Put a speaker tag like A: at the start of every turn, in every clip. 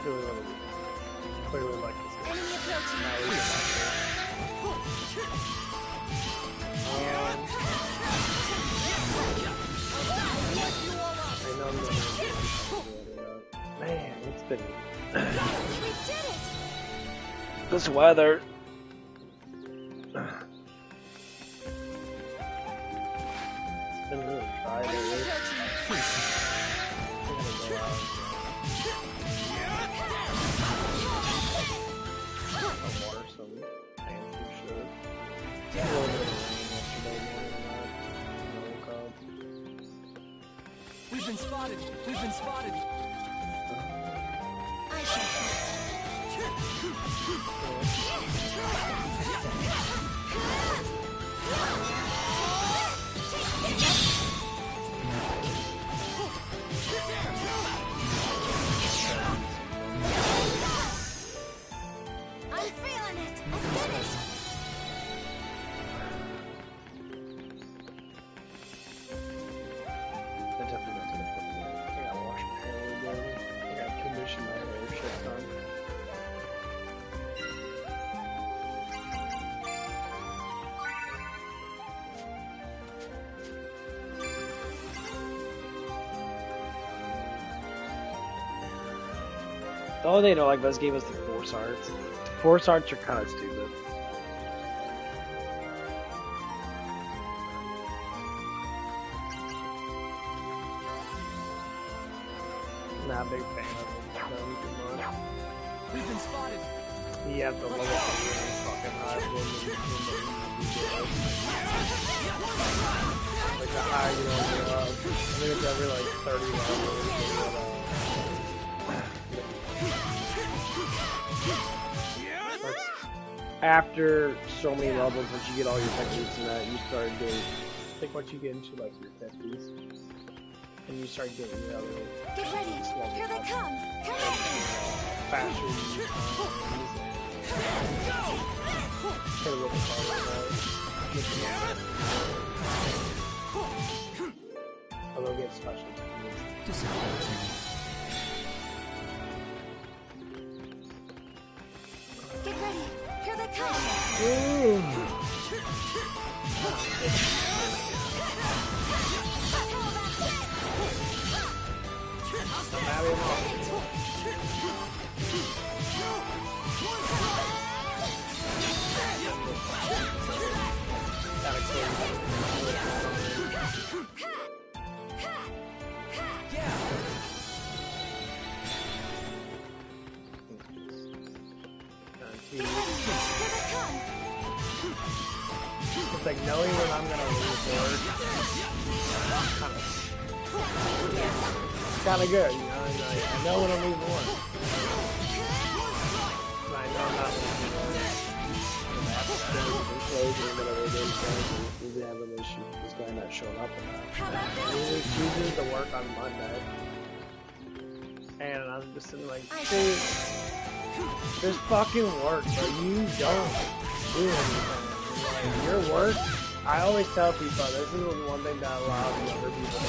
A: Clearly like this.
B: Enemy approaching.
A: Now we get back there. I know I'm gonna man, it's been
B: We did it!
A: this weather. It's been really dry
B: Enemy
A: lately.
B: approaching.
A: I'm gonna go out. I'll water some fancy shit. A little bit of rain yesterday morning. I woke up.
C: We've been spotted. We've been spotted.
B: I shall I'm feeling it! I'm finished!
A: I definitely got to the point where I gotta wash my hair a little bit. I gotta condition my hair shit done. The only thing I don't like about this game is the force arts. The force arts are kind of stupid. Not a big fan of them too much.
C: We've been spotted.
A: You have to look at the really fucking high when like the higher you want to go up. I think it's every like 30 levels. After so many levels, once you get all your techniques and that, you start getting. I think once you get into like your 50s, and you start getting the other.
B: Get ready! Here they come! Come on!
A: Faster you use hit a little bit harder. Although get special techniques.
B: Get ready! Here they come!
A: Ooh. It's like knowing when I'm gonna record, kind of good, you know. I know when I'm losing one. I know I'm not losing one. Whatever it is, we have an issue with this guy not showing up enough. He chooses to work on Monday, and I'm just sitting like, dude, just fucking work, but you don't do anything. Like, your work, I always tell people, this is the one thing that allows younger people to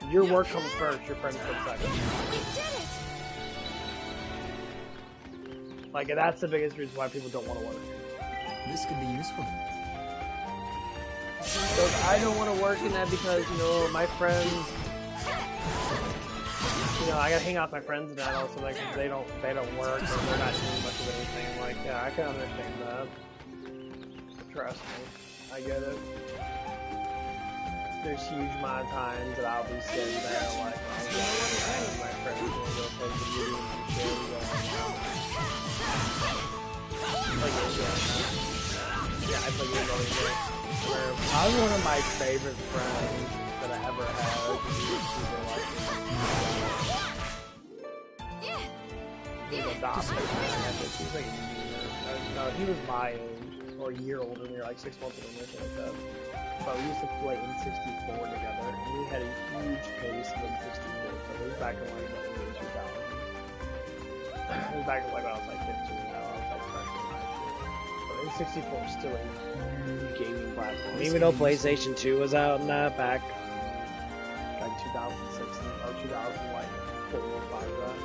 A: do. Your work comes first, your friends come second. Like, that's the biggest reason why people don't want to work.
C: This could be useful.
A: So I don't want to work in that because, you know, my friends, you know, I gotta hang out with my friends and that also, like, they don't work or they're not doing much of anything. Like, yeah, I can understand that. Trust me, I get it. There's huge amount of times that I'll be sitting there, like, my friends will go play the video and shit. Yeah, I play games all the time. I was one of my favorite friends that I ever had. He was adopted. He was like a year. No, he was my age, or a year older than me, like 6 months older, something like that. But we used to play N64 together, and we had a huge pace of N64. So it was back in like the early 2000s. It was back in like when I was like 15. Now I was like freshman high school. But N64 was still a huge gaming platform. Even though PlayStation 2 was out and that back 2016 or 2000 like 4 or 5 that.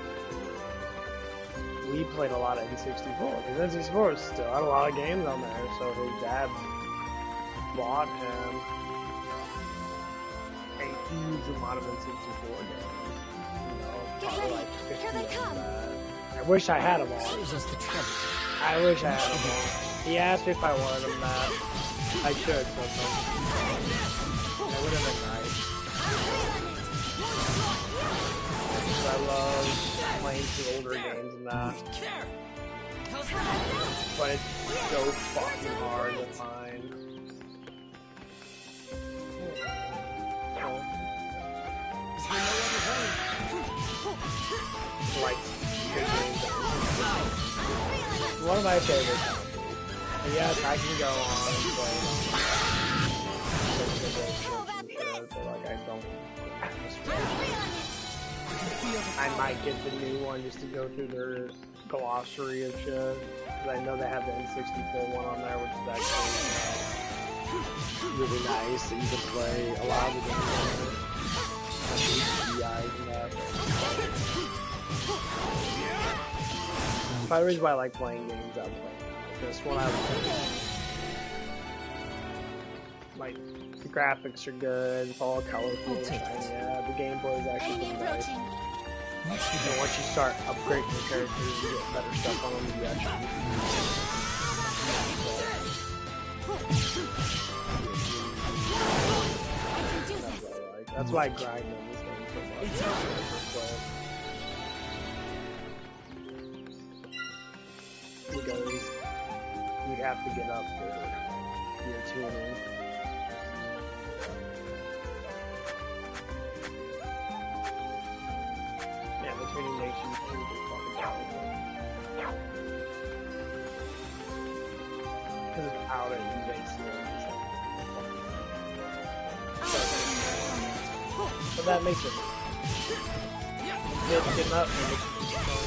A: We played a lot of N64 because N64 still had a lot of games on there, so his dad bought him a huge amount of N64 games. You know, probably like 50 of that. I wish I had them all. I wish I had them all. He asked me if I wanted them that. I should sometime. That would have been nice. I love playing the older games and that. But it's so fucking hard to find. Like, good games. One of my favorites. But yes, I can go on and play. But like, I don't. I might get the new one just to go through their glossary of shit. Because I know they have the N64 one on there, which is actually really nice. And you can play a lot of the games on there. And that. Part of the reason why I like playing games, I'm playing. This one I like. The graphics are good. It's all colorful and shiny. Yeah, the gameplay is actually pretty nice. And once you start upgrading your characters, you get better stuff on them. You actually. That's why I grind in this game so much. Because you have to get up to your tuning. Yeah, the tuning makes you super fucking powerful. Because without it, you basically just but that makes it get up and makes it strong.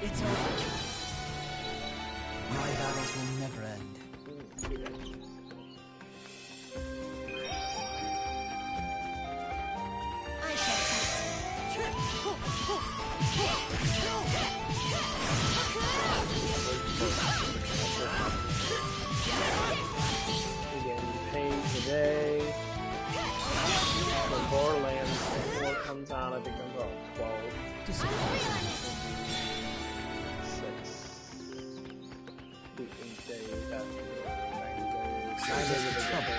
C: It's over. My battles will never end.
B: I shall
A: We're getting paid today. The Borderlands 4 comes out, I think comes out 12. 6. The 8 days after 9 days of the trouble.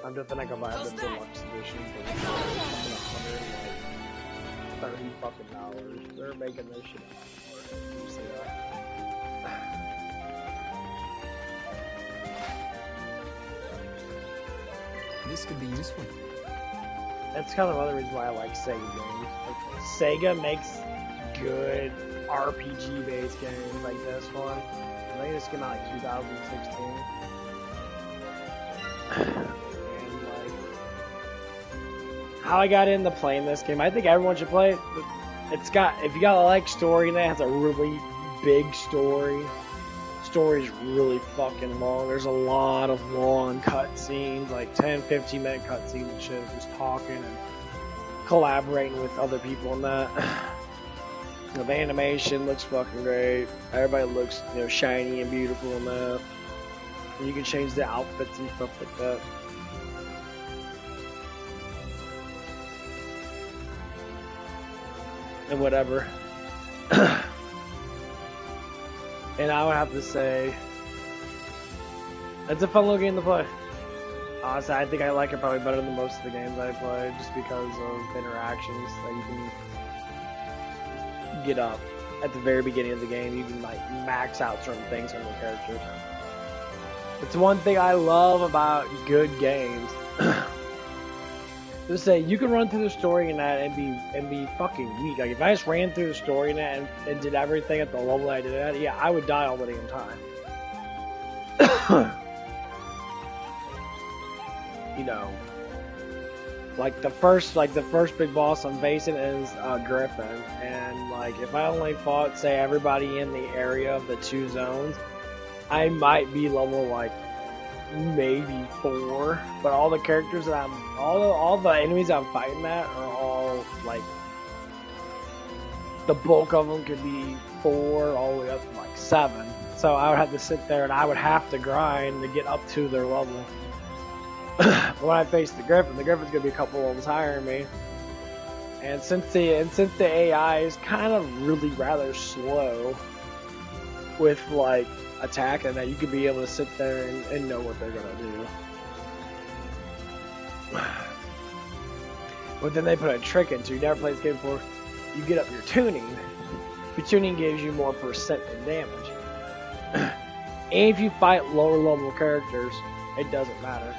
A: I'm just gonna go buy the deluxe edition for $130 fucking dollars. They're making this shit out for it. You see that?
C: This could be useful.
A: That's kind of another reason why I like Sega games. Like, Sega makes good RPG-based games like this one. I think this came out like 2016. And like, how I got into playing this game, I think everyone should play it. It's got, if you got like story, and it has a really big story. Story's really fucking long. There's a lot of long cutscenes, like 10, 15 minute cutscenes and shit, just talking and collaborating with other people and that. You know, the animation looks fucking great. Everybody looks, you know, shiny and beautiful and that. And you can change the outfits and stuff like that. And whatever. And I would have to say, it's a fun little game to play. Honestly, I think I like it probably better than most of the games I play, just because of interactions that you can get up at the very beginning of the game. You can like max out certain things on your characters. It's one thing I love about good games. Just say you can run through the story in that and be fucking weak. Like if I just ran through the story in that and did everything at the level I did at, yeah, I would die all the damn time. You know, like the first big boss I'm facing is Griffin, and like if I only fought say everybody in the area of the 2 zones, I might be level like maybe 4, but all the characters that all the enemies I'm fighting at are all like the bulk of them could be 4 all the way up to like 7. So I would have to sit there and I would have to grind to get up to their level. When I face the Griffin's gonna be a couple levels higher than me. And since the AI is kind of really rather slow with like attacking, that you could be able to sit there and know what they're gonna do. But then they put a trick into you never played this game before. You get up your tuning. Your tuning gives you more percent in damage. And if you fight lower level characters, it doesn't matter.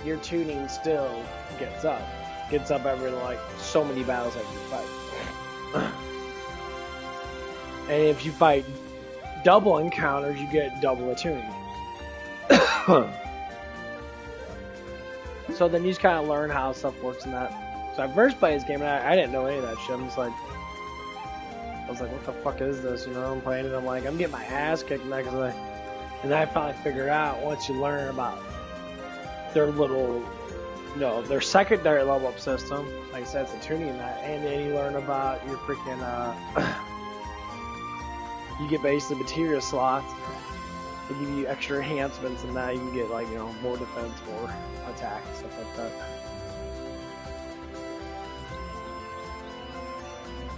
A: Your tuning still gets up every like so many battles that you fight. And if you fight double encounters, you get double the tuning. So then you just kind of learn how stuff works in that. So I first played this game and I didn't know any of that shit. I was like, what the fuck is this? You know, I'm playing it. I'm like, I'm getting my ass kicked next to it. And then I finally figured out once you learn about their their secondary level up system. Like I said, it's a tuning in that. And then you learn about your freaking, you get basically materia slots. They give you extra enhancements and that you can get like, you know, more defense, more attack, and stuff like that.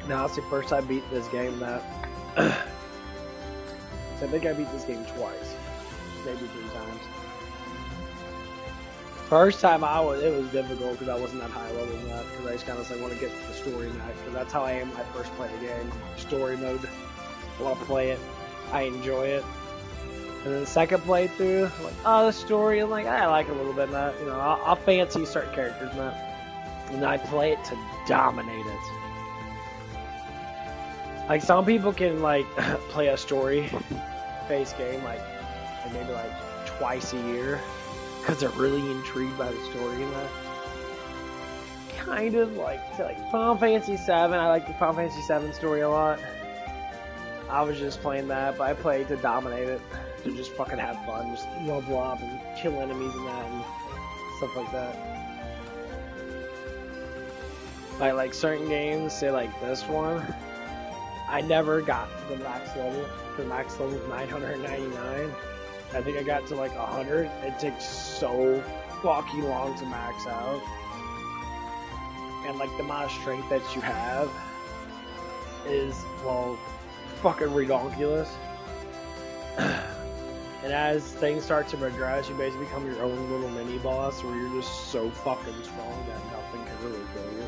A: Now it's the first time I beat this game that I think I beat this game twice, maybe 3 times. First time it was difficult because I wasn't that high level in that, because I just kind of like want to get the story in that, because that's how I am when I first play the game. Story mode. I want to play it. I enjoy it. And then the second playthrough, I'm like, oh, the story, I'm like, I like it a little bit in that. You know, I'll fancy certain characters in that. And I play it to dominate it. Like, some people can, like, play a story-based game, like, maybe, like, twice a year, because they're really intrigued by the story and that. Kind of like Final Fantasy VII, I like the Final Fantasy VII story a lot. I was just playing that, but I played to dominate it, to just fucking have fun, just level up and kill enemies and that, and stuff like that. Like certain games, say like this one, I never got to the max level. The max level is 999. I think I got to like 100. It takes so fucking long to max out. And like the amount of strength that you have is, well, fucking ridiculous. And as things start to progress, you basically become your own little mini boss where you're just so fucking strong that nothing can really kill you.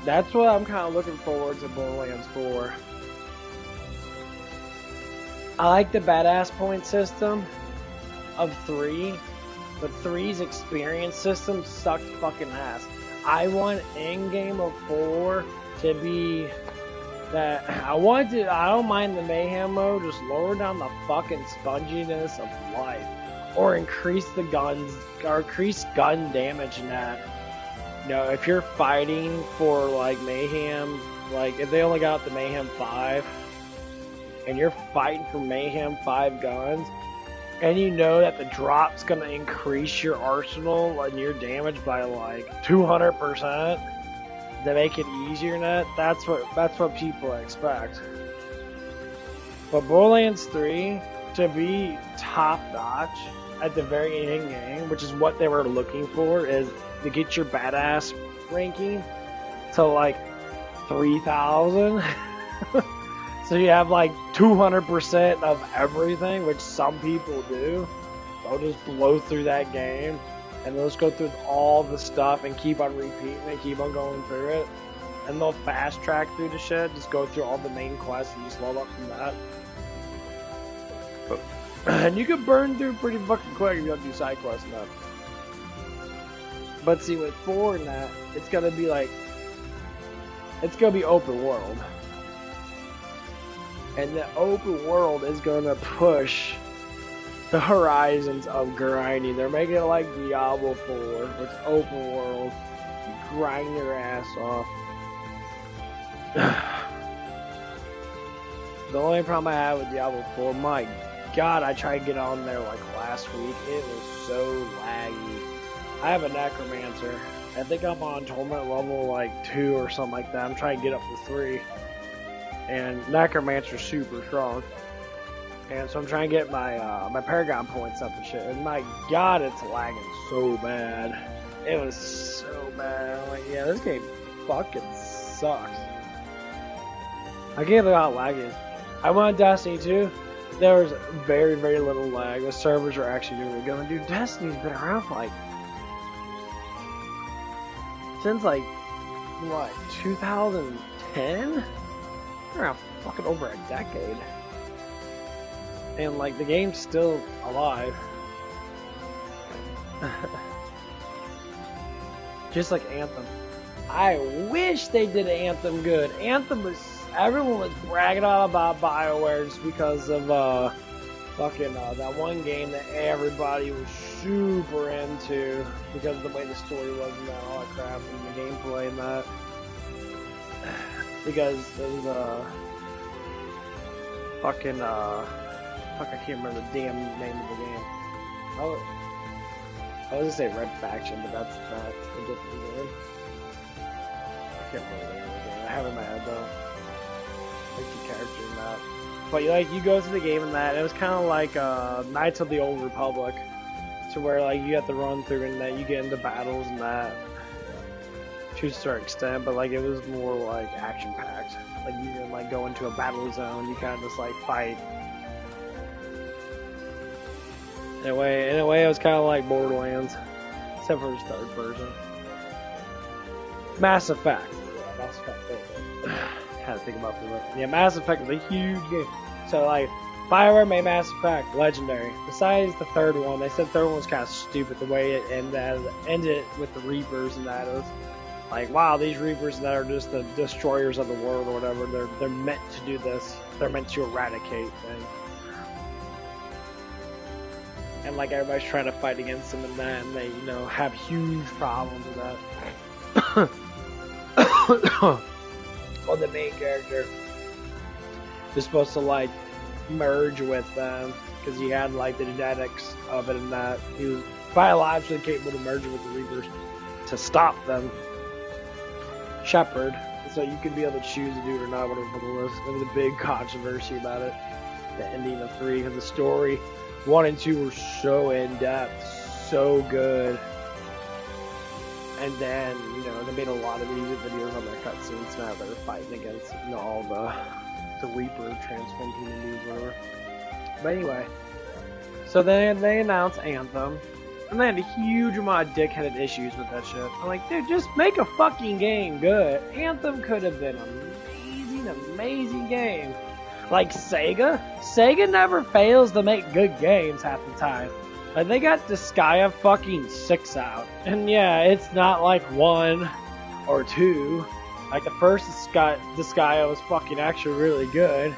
A: That's what I'm kind of looking forward to Borderlands 4. I like the badass point system of 3, but 3's experience system sucked fucking ass. I want in-game of 4 to be that I don't mind the mayhem mode, just lower down the fucking sponginess of life. Or increase the guns, or increase gun damage in that. You know, if you're fighting for like Mayhem, like if they only got the Mayhem 5, and you're fighting for Mayhem 5 guns, and you know that the drop's gonna increase your arsenal and your damage by like 200% to make it easier than that, that's what people expect. But Borderlands 3, to be top notch at the very end game, which is what they were looking for, is to get your badass ranking to like 3,000. So you have like 200% of everything, which some people do. They'll just blow through that game and they'll just go through all the stuff and keep on repeating it, keep on going through it. And and they'll fast track through the shit, just go through all the main quests and just load up from that. And you can burn through pretty fucking quick if you don't do side quests enough. But see, with 4 and that, it's gonna be like, it's gonna be open world. And the open world is gonna push the horizons of grinding. They're making it like Diablo 4, which is open world. You grind your ass off. The only problem I had with Diablo 4, my god, I tried to get on there like last week. It was so laggy. I have a necromancer. I think I'm on tournament level like 2 or something like that. I'm trying to get up to 3. And necromancer's super strong. And so I'm trying to get my my Paragon points up and shit. And my god, it's lagging so bad. It was so bad. I'm like, yeah, this game fucking sucks. I can't believe how laggy it is. I went on Destiny 2. There was very, very little lag. The servers are actually doing really good. And dude, Destiny's been around for like, since like, what, 2010? Around fucking over a decade. And like, the game's still alive. Just like Anthem. I wish they did Anthem good. Anthem was, everyone was bragging on about BioWare just because of fucking that one game that everybody was super into because of the way the story was and that, all that crap, and the gameplay and that. Because it was fucking fuck, I can't remember the damn name of the game. I was gonna say Red Faction, but that's not a different game. I can't remember the name of the game. I have it in my head though. Like the character in that. But like you go through the game in that, and it was kind of like Knights of the Old Republic, to where like you have to run through and that you get into battles and that, to a certain extent. But like it was more like action packed. Like you didn't like go into a battle zone. You kind of just like fight. In a way, it was kind of like Borderlands, except for its third person. Mass Effect. Yeah, Mass Effect. Had to think about that. Yeah, Mass Effect is a huge game. So like, BioWare made Mass Effect legendary. Besides the third one, they said the third one was kind of stupid the way it ended with the Reapers and that. It was like, wow, these Reapers that are just the destroyers of the world or whatever. They're meant to do this. They're meant to eradicate things. And like everybody's trying to fight against them and that, and they, you know, have huge problems with that. Well, the main character was supposed to like merge with them because he had like the genetics of it and that. He was biologically capable of merging with the Reapers to stop them. Shepherd, so you could be able to choose to do it or not, whatever it was. There was a big controversy about it. The ending of 3, because the story 1 and 2 were so in depth, so good. And then, you know, they made a lot of music videos on their cutscenes now that are fighting against, you know, all the Reaper transformed human beings, whatever. But anyway, so then they announced Anthem, and they had a huge amount of dickheaded issues with that shit. I'm like, dude, just make a fucking game good. Anthem could have been an amazing, amazing game. Like Sega never fails to make good games half the time. Like, they got Disgaea fucking 6 out. And yeah, it's not like 1 or 2. Like, the first Disgaea was fucking actually really good.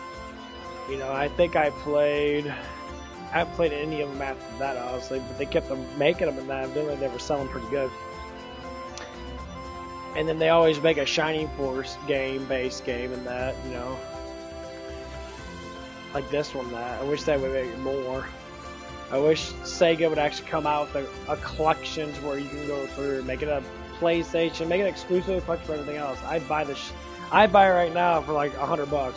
A: You know, I think I haven't played any of them after that, honestly, but they kept them making them and that. I feel like they were selling pretty good. And then they always make a Shining Force based game and that, you know. Like this one, that. I wish they would make it more. I wish Sega would actually come out with a collection where you can go through and make it a PlayStation, make it exclusive collection for everything else. I'd buy it right now for like $100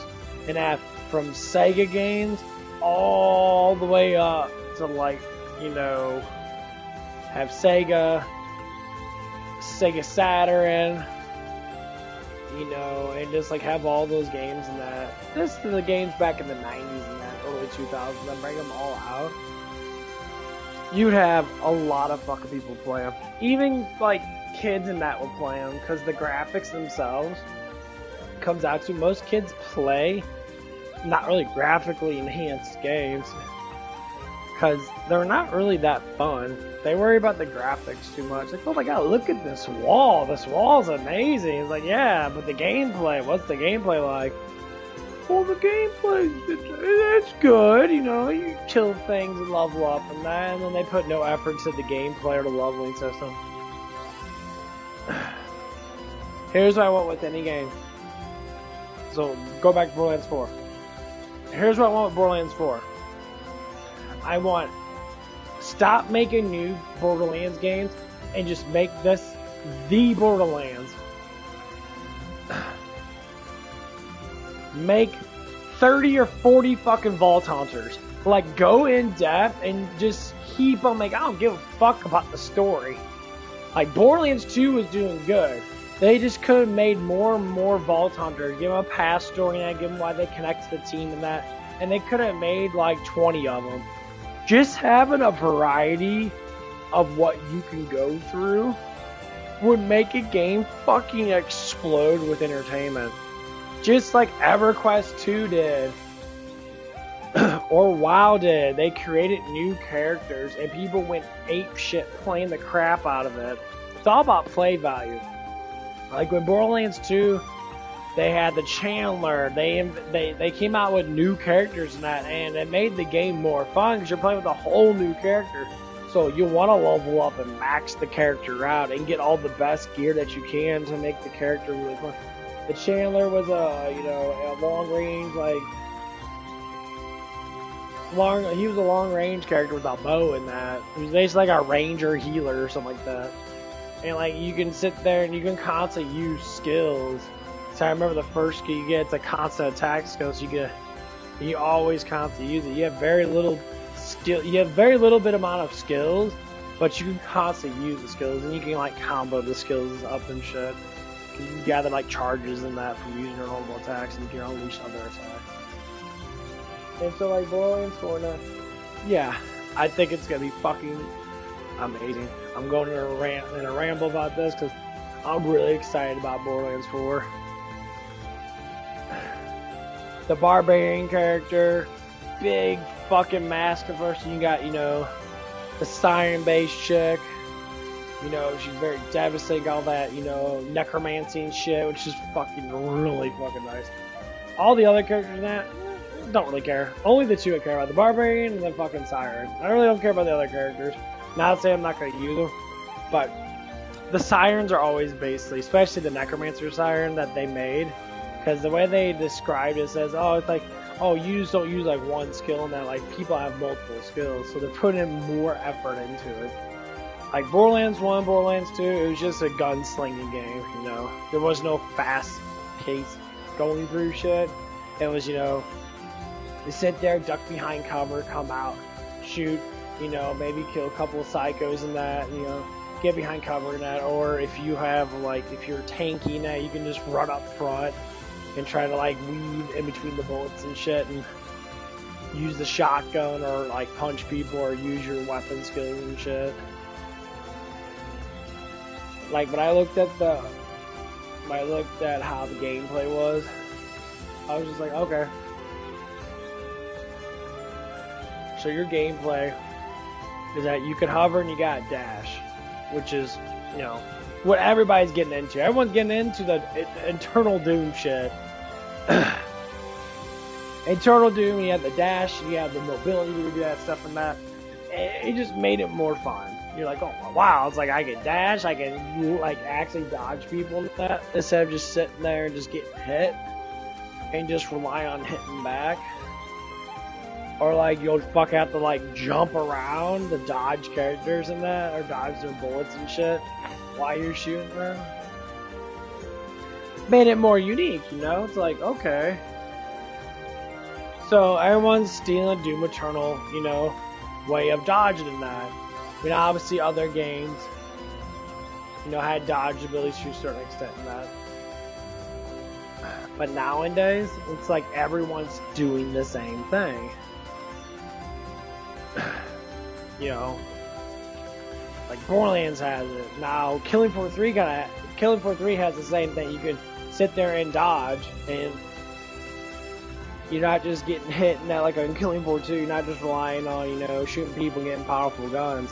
A: and have from Sega games all the way up to like, you know, have Sega Saturn, you know, and just like have all those games and that. This is the games back in the 90s and that, early 2000s, and bring them all out. You'd have a lot of fucking people play them. Even like kids and that would play them because the graphics themselves comes out to. Most kids play not really graphically enhanced games because they're not really that fun. They worry about the graphics too much. Like, oh my god, look at this wall. This wall's amazing. It's like, yeah, but the gameplay, what's the gameplay like? Well, the gameplay, it's good, you know, you kill things and level up and that, and then they put no effort into the gameplay or the leveling system. Here's what I want with any game. So, go back to Borderlands 4. Here's what I want with Borderlands 4. I want, stop making new Borderlands games and just make this the Borderlands. Make 30 or 40 fucking Vault Hunters. Like, go in depth and just keep on making, I don't give a fuck about the story. Like, Borderlands 2 was doing good. They just could have made more and more Vault Hunters. Give them a past story and give them why they connect to the team and that. And they could have made like 20 of them. Just having a variety of what you can go through would make a game fucking explode with entertainment. Just like EverQuest 2 did. Or WoW did. They created new characters and people went ape shit playing the crap out of it. It's all about play value. Like when Borderlands 2, they had the Chandler. They came out with new characters and that, and it made the game more fun because you're playing with a whole new character. So you want to level up and max the character out and get all the best gear that you can to make the character really fun. The Chandler was a long range he was a long range character with a bow and that. He was basically like a ranger healer or something like that. And like you can sit there and you can constantly use skills. So I remember the first skill you get, it's a constant attack skill, so you always constantly use it. You have very little skill, you have very little bit amount of skills, but you can constantly use the skills and you can like combo the skills up and shit. You can gather like charges and that from using your normal attacks and you can unleash other attacks. And so like Borderlands 4 now, yeah, I think it's gonna be fucking amazing. I'm going to a ramble about this because I'm really excited about Borderlands 4. The barbarian character, big fucking master person. You got, the siren-based chick. She's very devastating, all that, necromancy and shit, which is fucking really fucking nice. All the other characters in that, don't really care. Only the two I care about, the barbarian and the fucking siren. I really don't care about the other characters. Not to say I'm not going to use them, but the sirens are always basically, especially the necromancer siren that they made, because the way they described it says, it's like, you just don't use like one skill, and that like people have multiple skills, so they're putting in more effort into it. Like Borderlands 1, Borderlands 2, it was just a gunslinging game, There was no fast pace going through shit. It was, you sit there, duck behind cover, come out, shoot, maybe kill a couple of psychos and that, get behind cover and that, or if you have, if you're tanky and that, you can just run up front and try to, weave in between the bullets and shit and use the shotgun or, punch people or use your weapon skills and shit. When I looked at how the gameplay was, I was just like, okay. So your gameplay is that you can hover and you got dash, which is, what everybody's getting into. Everyone's getting into the Eternal Doom shit. Eternal Doom, you have the dash, you have the mobility to do that stuff and that. It just made it more fun. You're like, oh wow, it's like I can dash, I can actually dodge people and that, instead of just sitting there and just getting hit and just rely on hitting back. Or you'll fuck have to jump around the dodge characters and that, or dodge their bullets and shit while you're shooting them. Made it more unique, It's like, okay. So everyone's stealing Doom Eternal, way of dodging in that. Obviously other games, had dodge abilities to a certain extent in that. But nowadays, it's like everyone's doing the same thing. Like Borderlands has it. Now Killing Floor 3 has the same thing. You can sit there and dodge, and you're not just getting hit in that like on Killing Floor 2. You're not just relying on, you know, shooting people, getting powerful guns,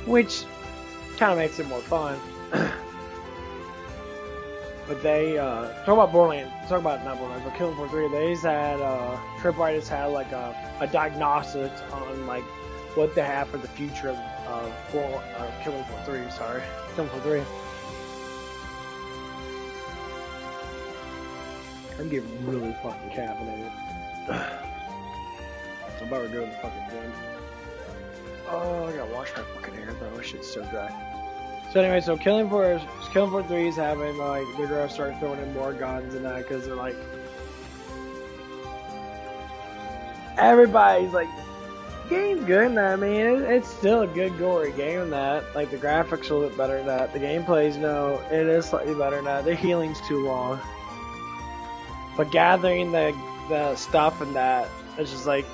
A: which kind of makes it more fun. But they talk about Borderlands. Talk about not Borderlands, but Killing Floor 3. They just had Tripwire just had like a diagnostics on like what they have for the future of Killing Floor 3. Sorry, Killing Floor 3. I'm getting really fucking caffeinated. So I'm about to go to the fucking gym. Oh, I gotta wash my fucking hair, bro. This shit's so dry. So anyway, so Killing Floor 3 is having like they're gonna start throwing in more guns and that because they're like everybody's like game's good in that. I mean, it's still a good gory game in that. Like the graphics are a little bit better than that. The gameplay's it is slightly better than that. The healing's too long. But gathering the stuff and that, it's just like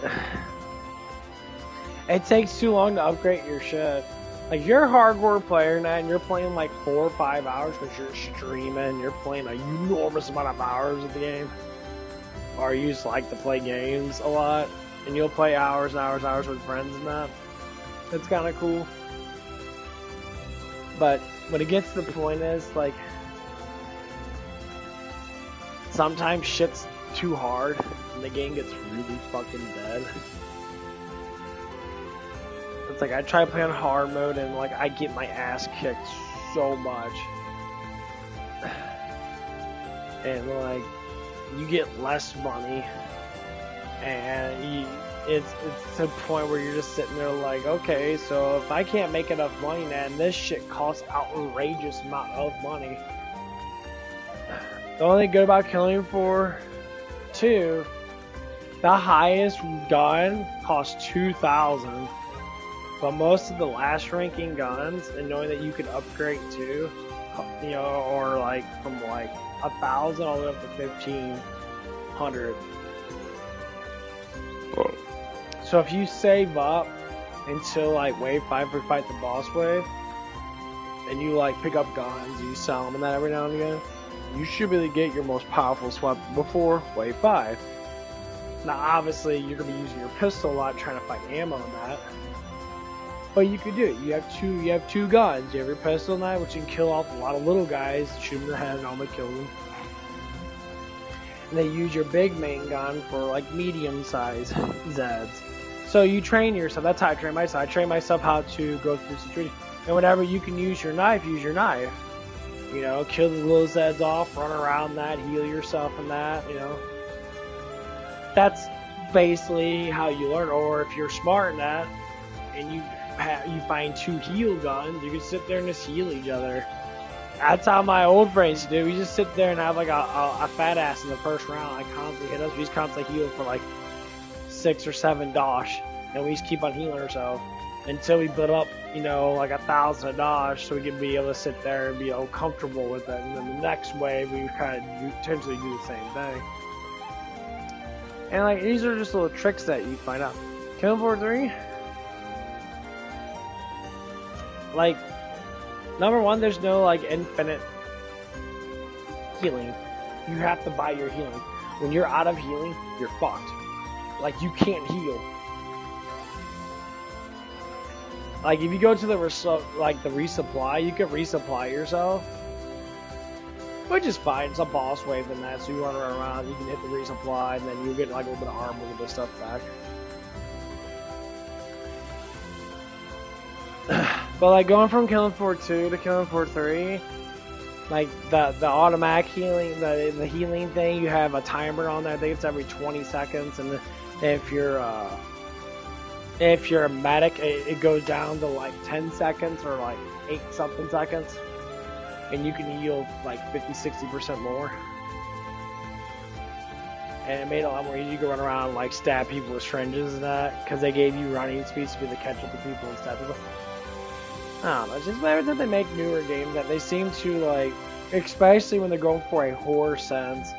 A: it takes too long to upgrade your shit. Like you're a hardcore player now and you're playing like 4 or 5 hours because you're streaming, you're playing an enormous amount of hours of the game. Or you just like to play games a lot and you'll play hours and hours and hours with friends and that. It's kind of cool. But when it gets to the point is like sometimes shit's too hard and the game gets really fucking dead. It's like I try to play on hard mode and like I get my ass kicked so much. And like you get less money and it's to the point where you're just sitting there like, okay, so if I can't make enough money now and this shit costs outrageous amount of money. The only thing good about Killing Floor 2, the highest gun costs 2,000. But most of the last ranking guns, and knowing that you could upgrade to, you know, or like from like 1,000 all the way up to 1,500. So if you save up until like wave 5 for fight the boss wave, and you like pick up guns, you sell them and that every now and again, you should be able to get your most powerful swap before wave 5. Now obviously you're going to be using your pistol a lot trying to fight ammo on that. But you could do it. You have two guns. You have your pistol knife, which can kill off a lot of little guys, shoot them in the head and almost kill them. And then you use your big main gun for like medium size Zeds. So you train yourself. That's how I train myself. I train myself how to go through security. And whenever you can use your knife, use your knife. You know, kill the little Zeds off, run around that, heal yourself and that, you know. That's basically how you learn. Or if you're smart in that, and you find 2 heal guns, you can sit there and just heal each other. That's how my old friends do. We just sit there and have like a fat ass in the first round. I constantly hit us. We just constantly heal for like 6 or 7 dosh, and we just keep on healing ourselves until we build up, you know, like 1,000 dosh, so we can be able to sit there and be all comfortable with it. And then the next wave, we kind of potentially do the same thing. And like these are just little tricks that you find out. Killing Floor 3. Like, number one, there's no like infinite healing. You have to buy your healing. When you're out of healing, you're fucked. Like, you can't heal. Like, if you go to the resupply, you can resupply yourself, which is fine. It's a boss wave in that, so you run around, you can hit the resupply, and then you get like a little bit of armor, a little bit of stuff back. But like going from Killing Floor 2 to Killing Floor 3, like the automatic healing, the healing thing, you have a timer on there. I think it's every 20 seconds, and if you're a medic, it goes down to like 10 seconds or like 8 something seconds, and you can heal like 50-60% more. And it made it a lot more easy. You could run around and like stab people with syringes and that, because they gave you running speed to be able to catch up to people and stab people. I don't know, it's just every time they make newer games that they seem to like, especially when they're going for a horror sense.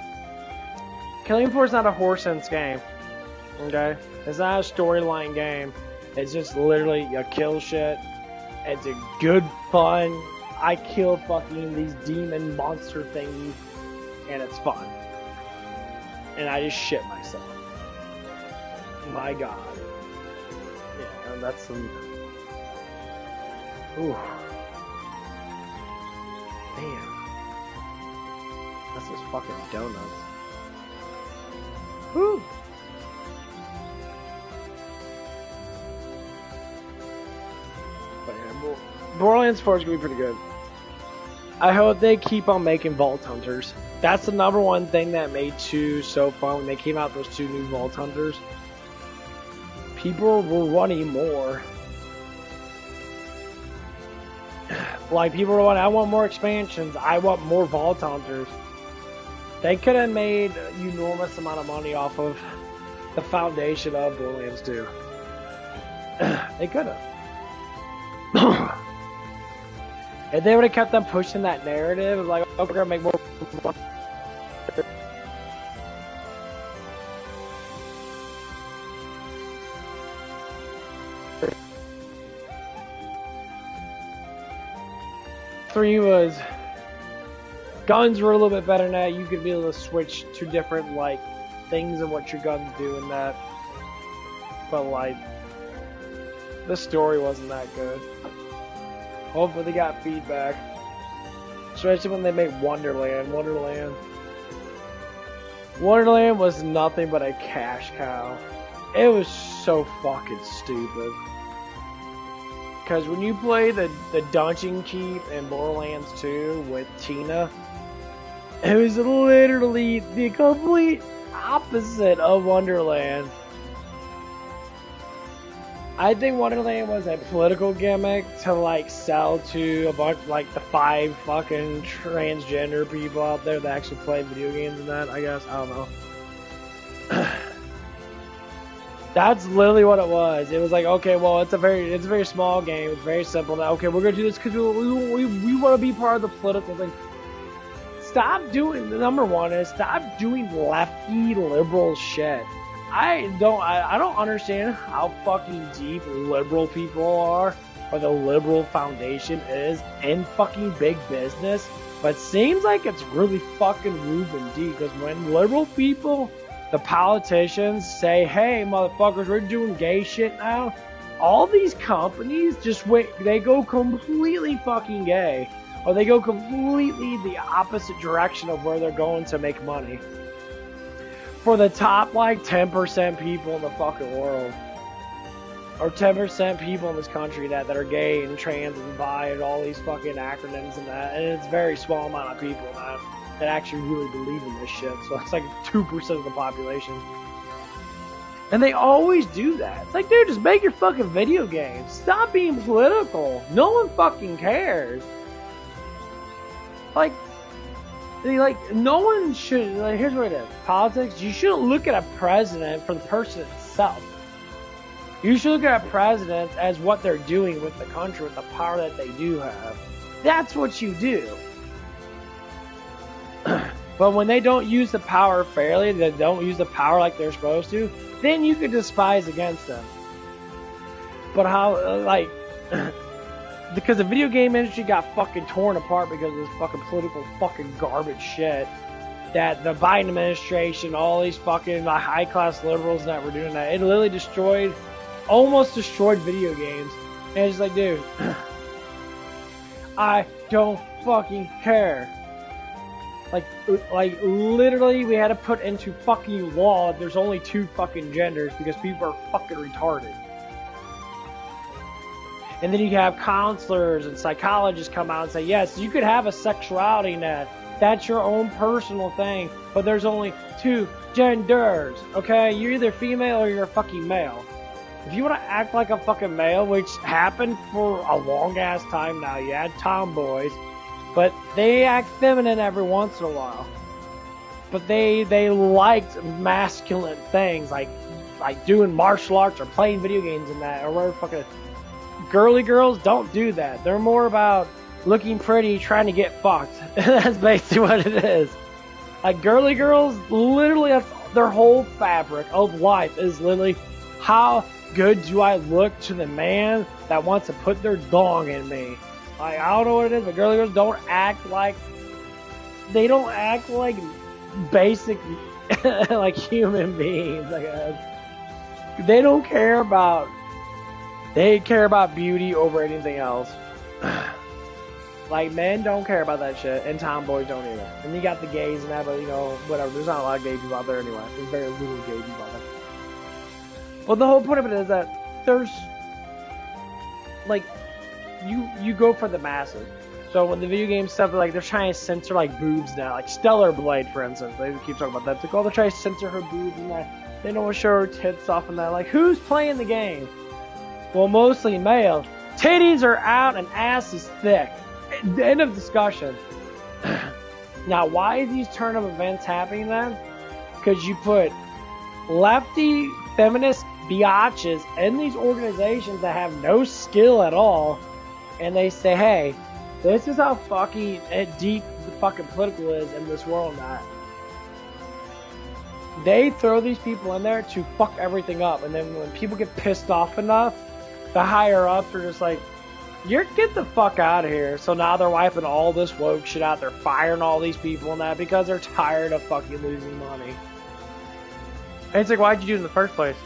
A: Killing Floor is not a horror sense game, okay? It's not a storyline game. It's just literally you kill shit. It's a good fun. I kill fucking these demon monster thingies, and it's fun. And I just shit myself. My God. Yeah, and that's some. Ooh. Damn. That's just fucking donuts. Whew. But yeah, Borderlands 4 is gonna be pretty good. I hope they keep on making Vault Hunters. That's the number one thing that made 2 so fun when they came out, those 2 new Vault Hunters. People were wanting more. Like, people were wanting, I want more expansions, I want more Vault Hunters. They could have made an enormous amount of money off of the foundation of Borderlands 2. They could have. If they would have kept them pushing that narrative of like, oh, we're gonna make more. Three was guns were a little bit better now. You could be able to switch to different like things and what your guns do and that. But like the story wasn't that good. Hopefully they got feedback. Especially when they made Wonderland. Wonderland was nothing but a cash cow. It was so fucking stupid. Because when you play the Dungeon Keep in Borderlands 2 with Tina, it was literally the complete opposite of Wonderland. I think Wonderland was a political gimmick to like sell to a bunch like the 5 fucking transgender people out there that actually play video games and that, I guess. I don't know. That's literally what it was. It was like, okay, well, it's a very small game. It's very simple. Now, okay, we're gonna do this because we want to be part of the political thing. Stop doing. The number one is stop doing lefty liberal shit. I don't understand how fucking deep liberal people are, or the liberal foundation is in fucking big business, but it seems like it's really fucking moving deep, because when liberal people, the politicians, say, hey, motherfuckers, we're doing gay shit now, all these companies just they go completely fucking gay, or they go completely the opposite direction of where they're going to make money. For the top, like, 10% people in the fucking world. Or 10% people in this country that are gay and trans and bi and all these fucking acronyms and that. And it's a very small amount of people that actually really believe in this shit. So it's like 2% of the population. And they always do that. It's like, dude, just make your fucking video games. Stop being political. No one fucking cares. Like, no one should, like, here's what it is. Politics, you shouldn't look at a president for the person itself. You should look at a president as what they're doing with the country, with the power that they do have. That's what you do. But when they don't use the power fairly, they don't use the power like they're supposed to, then you could despise against them. But how, like... because the video game industry got fucking torn apart because of this fucking political fucking garbage shit that the Biden administration, all these fucking high-class liberals that were doing that, it literally almost destroyed video games. And it's like, dude, I don't fucking care. Like literally we had to put into fucking law that there's only 2 fucking genders because people are fucking retarded. And then you have counselors and psychologists come out and say, yes, you could have a sexuality net. That's your own personal thing. But there's only 2 genders, okay? You're either female or you're a fucking male. If you want to act like a fucking male, which happened for a long-ass time now, you had tomboys, but they act feminine every once in a while. But they liked masculine things, like doing martial arts or playing video games and that, or whatever fucking... Girly girls don't do that. They're more about looking pretty, trying to get fucked. That's basically what it is. Like, girly girls, literally, that's their whole fabric of life is literally, how good do I look to the man that wants to put their dong in me? Like, I don't know what it is, but girly girls don't act like they don't act like basic like human beings. Like they don't care about. They care about beauty over anything else. Like men don't care about that shit, and tomboys don't either. And you got the gays and that, but you know whatever. There's not a lot of gay people out there anyway. There's very little gay people out there. Well, the whole point of it is that there's like you go for the masses. So when the video game stuff, like they're trying to censor like boobs now, like Stellar Blade, for instance, they keep talking about that. It's like, oh, they're trying to censor her boobs and that. They don't want to show her tits off and that. Like, who's playing the game? Well, mostly males. Titties are out and ass is thick. End of discussion. Now, why are these turn-up events happening then? Because you put lefty feminist biatches in these organizations that have no skill at all, and they say, hey, this is how fucking deep the fucking political is in this world now. They throw these people in there to fuck everything up, and then when people get pissed off enough, the higher ups are just like, get the fuck out of here. So now they're wiping all this woke shit out. They're firing all these people and that because they're tired of fucking losing money. And it's like, why'd you do it in the first place?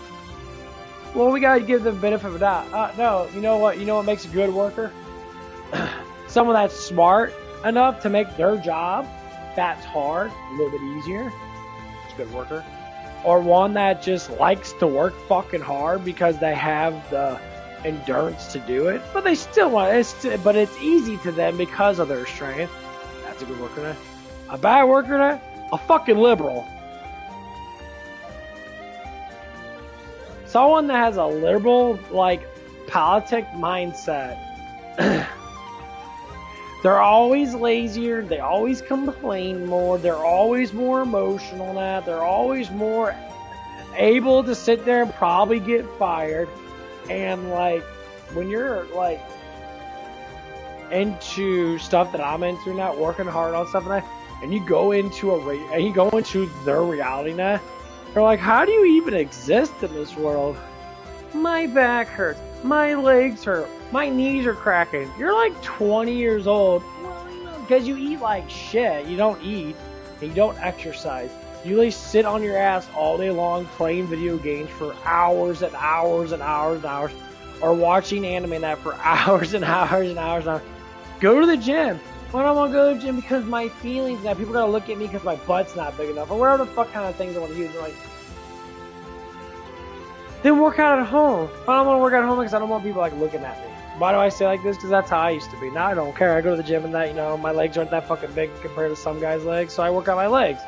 A: Well, we gotta give them the benefit of the doubt. No, you know what? You know what makes a good worker? Someone that's smart enough to make their job that's hard a little bit easier. It's a good worker. Or one that just likes to work fucking hard because they have the endurance to do it, but they still want it. But it's easy to them because of their strength. That's a good worker. A bad worker, a fucking liberal. Someone that has a liberal, like, politic mindset. They're always lazier, they always complain more, they're always more emotional now, they're always more able to sit there and probably get fired. And, like, when you're, like, into stuff that I'm into now, working hard on stuff like that, and you go into their reality now, they're like, how do you even exist in this world? My back hurts. My legs hurt. My knees are cracking. You're like 20 years old. Well, you know, because you eat like shit. You don't eat. And you don't exercise. You really sit on your ass all day long playing video games for hours and hours and hours and hours. Or watching anime and that for hours and hours and hours and hours. Go to the gym. Why don't I want to go to the gym? Because my feelings now. People gotta look at me because my butt's not big enough. Or whatever the fuck kind of things I want to use. They're like, then work out at home. I don't want to work out at home because I don't want people like looking at me. Why do I say like this? Because that's how I used to be. Now I don't care. I go to the gym and that, you know, my legs aren't that fucking big compared to some guys' legs, so I work out my legs.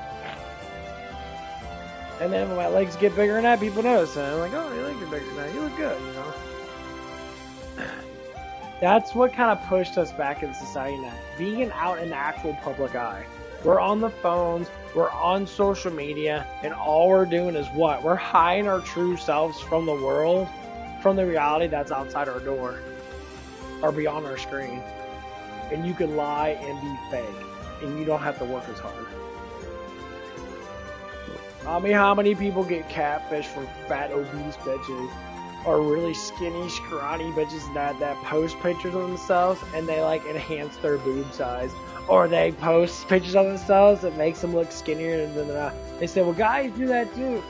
A: And then when my legs get bigger than that, people notice it. I'm like, oh, your legs are bigger than that. You look good, you know. That's what kind of pushed us back in society now. Being out in the actual public eye. We're on the phones, we're on social media, and all we're doing is what? We're hiding our true selves from the world, from the reality that's outside our door, or beyond our screen. And you can lie and be fake, and you don't have to work as hard. I mean, how many people get catfished from fat, obese bitches, or really skinny, scrawny bitches that post pictures of themselves, and they like enhance their boob size? Or they post pictures of themselves that makes them look skinnier, and then they say, well, guys do that too.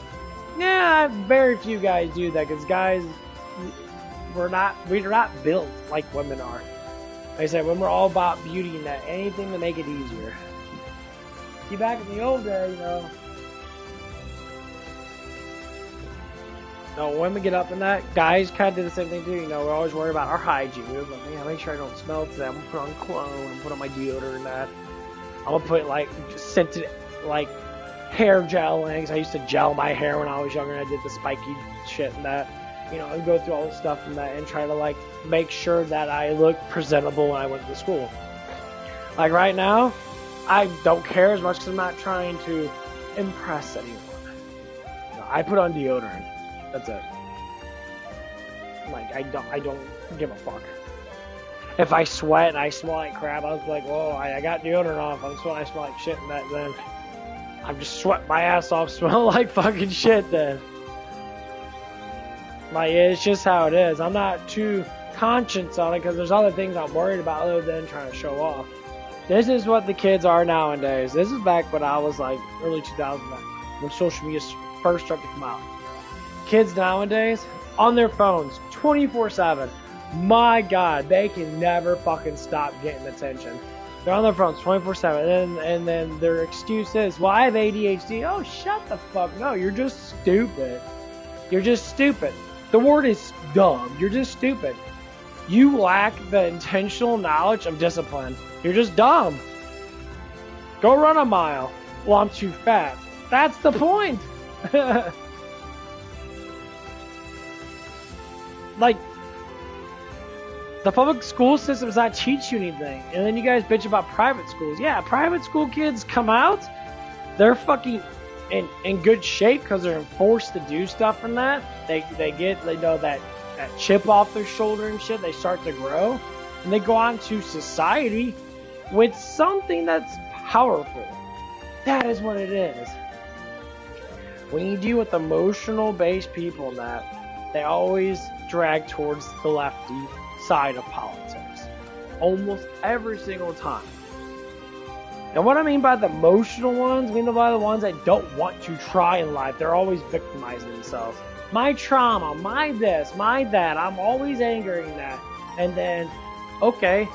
A: Yeah, very few guys do that, because guys, we're not built like women are. Like I said, when we're all about beauty and that, anything to make it easier. See, back in the old days, you know, no, women get up in that. Guys kind of do the same thing too. You know, we're always worried about our hygiene. We're like, man, make sure I don't smell today. I'm gonna put on cologne and put on my deodorant and that. I'm gonna put like scented like hair gel in, 'cause I used to gel my hair when I was younger, and I did the spiky shit and that. You know, and go through all the stuff and that, and try to like make sure that I look presentable when I went to school. Like right now, I don't care as much because I'm not trying to impress anyone. You know, I put on deodorant. That's it. Like, I don't give a fuck. If I sweat and I smell like crap, I was like, whoa, I got deodorant off. I'm sweating, I smell like shit, and that then I'm just sweating my ass off, smell like fucking shit then. Like, it's just how it is. I'm not too conscious on it because there's other things I'm worried about other than trying to show off. This is what the kids are nowadays. This is back when I was like early 2000s, when social media first started to come out. Kids nowadays, on their phones, 24/7. My God, they can never fucking stop getting attention. They're on their phones 24/7, and then their excuse is, well, I have ADHD. Oh, shut the fuck. No, you're just stupid. You're just stupid. The word is dumb. You're just stupid. You lack the intentional knowledge of discipline. You're just dumb. Go run a mile. Well, I'm too fat. That's the point. Like, the public school system does not teach you anything. And then you guys bitch about private schools. Yeah, private school kids come out, they're fucking in good shape because they're forced to do stuff from that. They know that chip off their shoulder and shit. They start to grow. And they go on to society with something that's powerful. That is what it is. When you deal with emotional based people, that they always drag towards the lefty side of politics. Almost every single time. And what I mean by the emotional ones, I mean by the ones that don't want to try in life. They're always victimizing themselves. My trauma, my this, my that. I'm always angering that. And then, okay,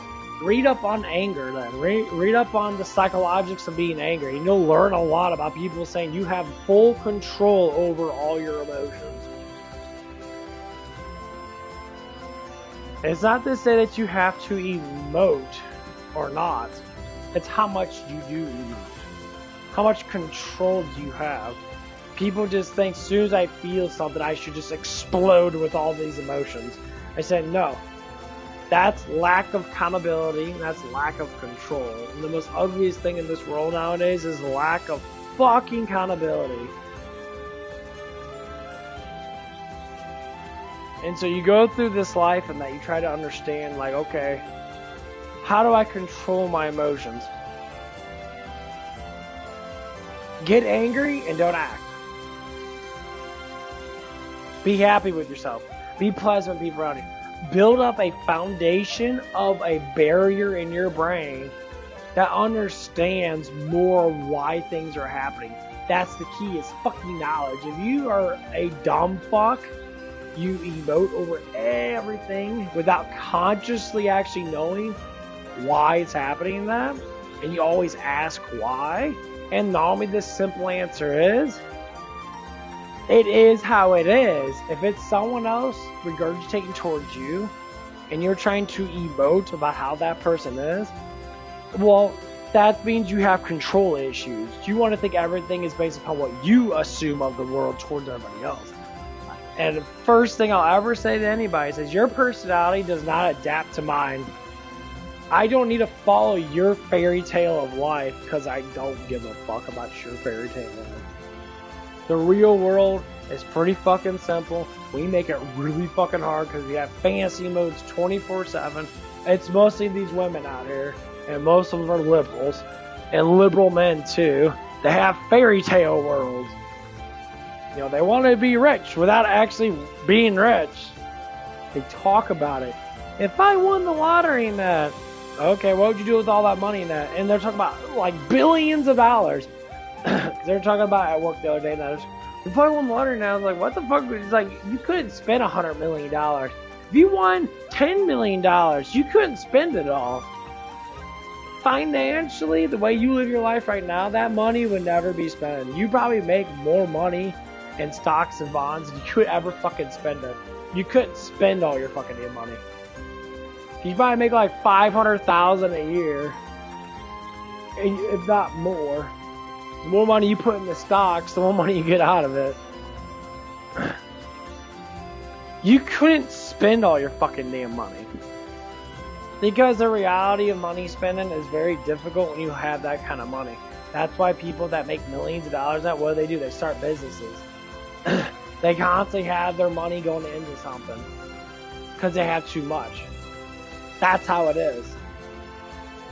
A: read up on anger then. Read up on the psychologics of being angry. And you'll learn a lot about people saying you have full control over all your emotions. It's not to say that you have to emote or not. It's how much you do emote. How much control do you have? People just think as soon as I feel something, I should just explode with all these emotions. I said, no. That's lack of accountability. That's lack of control. And the most ugliest thing in this world nowadays is lack of fucking accountability. And so you go through this life and that you try to understand, like, okay, how do I control my emotions? Get angry and don't act. Be happy with yourself. Be pleasant with people around you. Build up a foundation of a barrier in your brain that understands more why things are happening. That's the key, is fucking knowledge. If you are a dumb fuck, you emote over everything without consciously actually knowing why it's happening that, and you always ask why, and normally the simple answer is, it is how it is. If it's someone else regurgitating towards you, and you're trying to emote about how that person is, well, that means you have control issues. You want to think everything is based upon what you assume of the world towards everybody else. And the first thing I'll ever say to anybody is your personality does not adapt to mine. I don't need to follow your fairy tale of life because I don't give a fuck about your fairy tale of life. The real world is pretty fucking simple. We make it really fucking hard because we have fantasy modes 24/7. It's mostly these women out here, and most of them are liberals, and liberal men too. They have fairy tale worlds. You know, they want to be rich without actually being rich. They talk about it. If I won the lottery in that, okay, what would you do with all that money in that? And they're talking about like billions of dollars. They're talking about at work the other day. That if I won the lottery now, I was like, what the fuck? It's like, you couldn't spend $100 million. If you won $10 million, you couldn't spend it all. Financially, the way you live your life right now, that money would never be spent. You probably make more money in stocks and bonds than you could ever fucking spend it. You couldn't spend all your fucking damn money. You probably make like $500,000 a year, if not more. The more money you put in the stocks, the more money you get out of it. You couldn't spend all your fucking damn money. Because the reality of money spending is very difficult when you have that kind of money. That's why people that make millions of dollars, what do? They start businesses. They constantly have their money going into something because they have too much. That's how it is.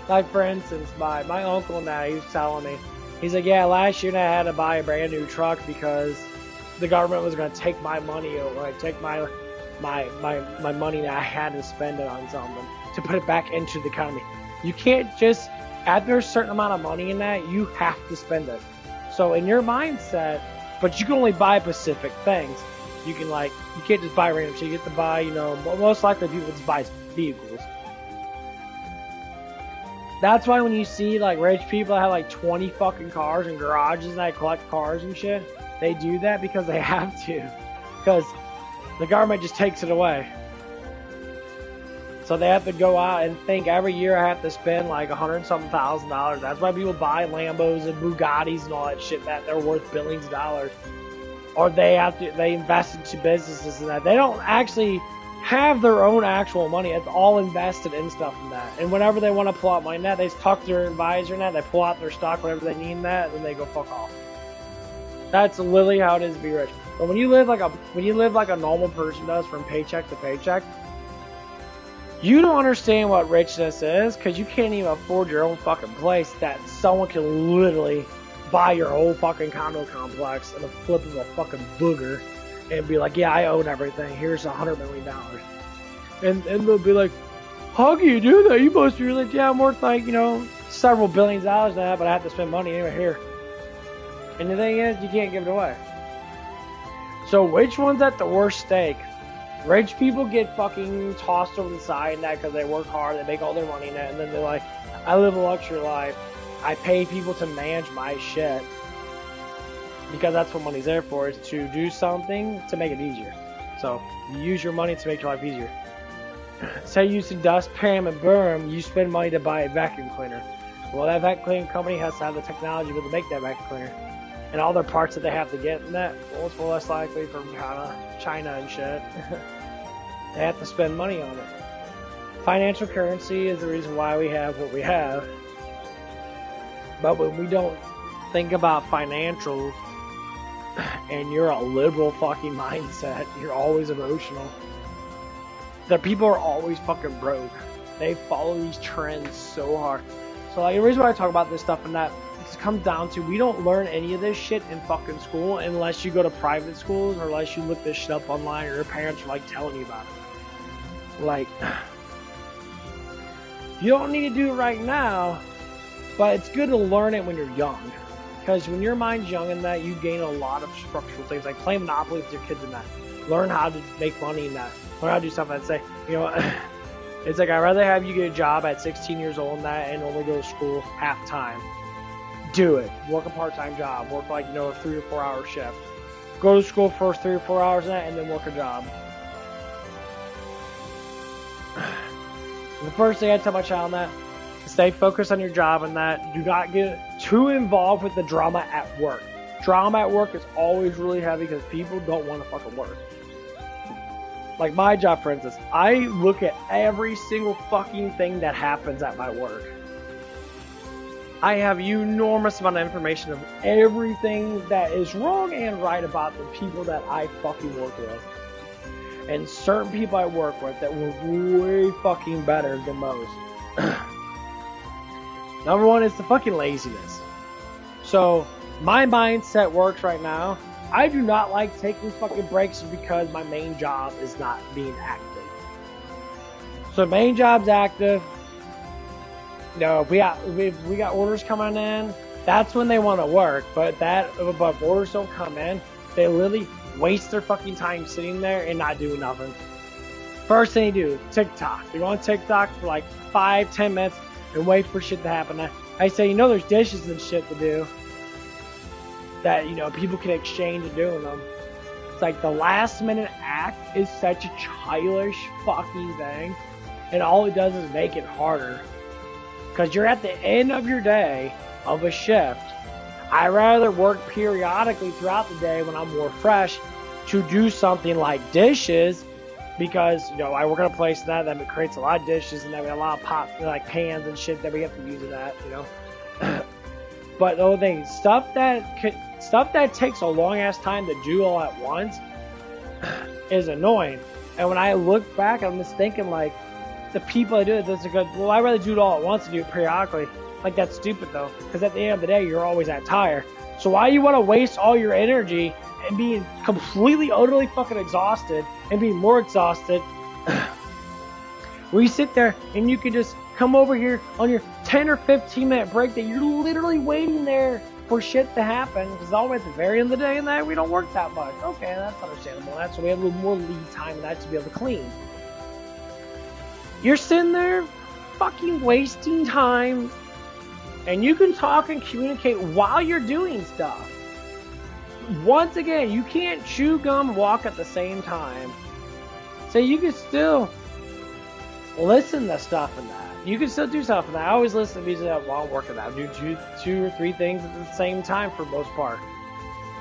A: Like, for instance, my uncle now, he was telling me, he's like, yeah, last year I had to buy a brand new truck because the government was going to take my money, or like take my money that I had to spend it on something to put it back into the economy. You can't just after a certain amount of money in that, you have to spend it. So in your mindset, but you can only buy specific things. You can you can't just buy random shit. You get to buy, most likely people just buy vehicles. That's why when you see rich people that have 20 fucking cars in garages and they collect cars and shit, they do that because they have to. Because the government just takes it away. So they have to go out and think every year I have to spend $100-something thousand. That's why people buy Lambos and Bugattis and all that shit that they're worth billions of dollars. Or they invest into businesses and that. They don't actually have their own actual money. It's all invested in stuff in that. And whenever they want to pull out money in that, they tuck their advisor in that, they pull out their stock, whatever they need in that, and then they go fuck off. That's literally how it is to be rich. But when you live like a normal person does from paycheck to paycheck, you don't understand what richness is because you can't even afford your own fucking place that someone can literally buy your whole fucking condo complex in a flip of a fucking booger and be like, yeah, I own everything. Here's $100 million. And they'll be like, how can you do that? You must be like, yeah, I'm worth several billions of dollars now, but I have to spend money anyway here. And the thing is, you can't give it away. So which one's at the worst stake? Rich people get fucking tossed over the side in that because they work hard, they make all their money in that, and then they're like, I live a luxury life. I pay people to manage my shit. Because that's what money's there for, is to do something to make it easier. So, you use your money to make your life easier. Say you used to dust, pan, and burn, you spend money to buy a vacuum cleaner. Well, that vacuum cleaning company has to have the technology to make that vacuum cleaner. And all their parts that they have to get in that, well, it's more less likely from China and shit. They have to spend money on it. Financial currency is the reason why we have what we have. But when we don't think about financial and you're a liberal fucking mindset, you're always emotional. The people are always fucking broke. They follow these trends so hard. So the reason why I talk about this stuff and that, it comes down to we don't learn any of this shit in fucking school unless you go to private schools or unless you look this shit up online or your parents are telling you about it. You don't need to do it right now, but it's good to learn it when you're young. Because when your mind's young in that, you gain a lot of structural things, like play Monopoly with your kids in that. Learn how to make money in that. Learn how to do stuff and say, it's like I'd rather have you get a job at 16 years old in that and only go to school half time. Do it. Work a part-time job. Work a 3 or 4 hour shift. Go to school for 3 or 4 hours in that and then work a job. The first thing I tell my child in that, stay focused on your job and that. Do not get too involved with the drama at work. Drama at work is always really heavy because people don't want to fucking work. Like my job, for instance, I look at every single fucking thing that happens at my work. I have enormous amount of information of everything that is wrong and right about the people that I fucking work with. And certain people I work with that were way fucking better than most. Number one is the fucking laziness. So, my mindset works right now. I do not like taking fucking breaks because my main job is not being active. So, main job's active. If we got orders coming in, that's when they want to work. But if orders don't come in, they literally waste their fucking time sitting there and not doing nothing. First thing you do, TikTok. You go on TikTok for 5-10 minutes and wait for shit to happen. I say, there's dishes and shit to do that, people can exchange and doing them. It's like the last minute act is such a childish fucking thing, and all it does is make it harder. Because you're at the end of your day of a shift. I rather work periodically throughout the day when I'm more fresh to do something like dishes, because I work at a place that creates a lot of dishes and then we have a lot of pans and shit that we have to use in that, But the other thing, stuff that takes a long ass time to do all at once is annoying. And when I look back, I'm just thinking the people that do it, I'd rather do it all at once and do it periodically. That's stupid though, because at the end of the day, you're always that tired. So why you want to waste all your energy and being completely, utterly fucking exhausted and being more exhausted? Where you sit there and you can just come over here on your 10 or 15-minute break that you're literally waiting there for shit to happen, because always at the very end of the day and that we don't work that much. Okay, that's understandable. That's why we have a little more lead time and that to be able to clean. You're sitting there fucking wasting time, and you can talk and communicate while you're doing stuff. Once again, you can't chew gum and walk at the same time. So you can still listen to stuff in that. You can still do stuff in that. I always listen to music while I'm working out. I do two or three things at the same time for the most part.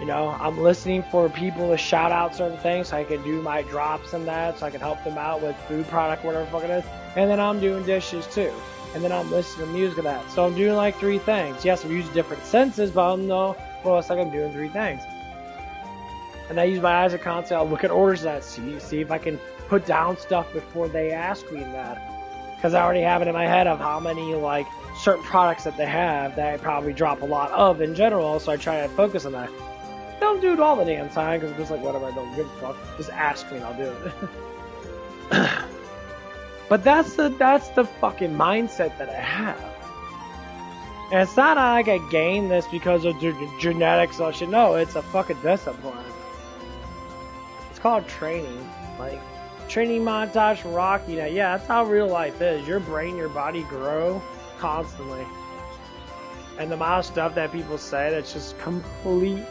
A: You know, I'm listening for people to shout out certain things so I can do my drops and that, so I can help them out with food product, whatever the fuck it is. And then I'm doing dishes too. And then I'm listening to music of that. So I'm doing like 3 things. Yes, I'm using different senses, but I don't know. Well, it's like I'm doing 3 things. And I use my eyes at constant. I'll look at orders that, see if I can put down stuff before they ask me that. Because I already have it in my head of how many, like, certain products that they have that I probably drop a lot of in general, so I try to focus on that. Don't do it all the damn time, because I'm just like, whatever, I don't give a fuck. Just ask me and I'll do it. But that's the fucking mindset that I have. And it's not like I gained this because of genetics or shit. No, it's a fucking discipline. It's called training. Like, training montage for Rocky. Now, yeah, that's how real life is. Your brain, your body grow constantly. And the amount of stuff that people say that's just complete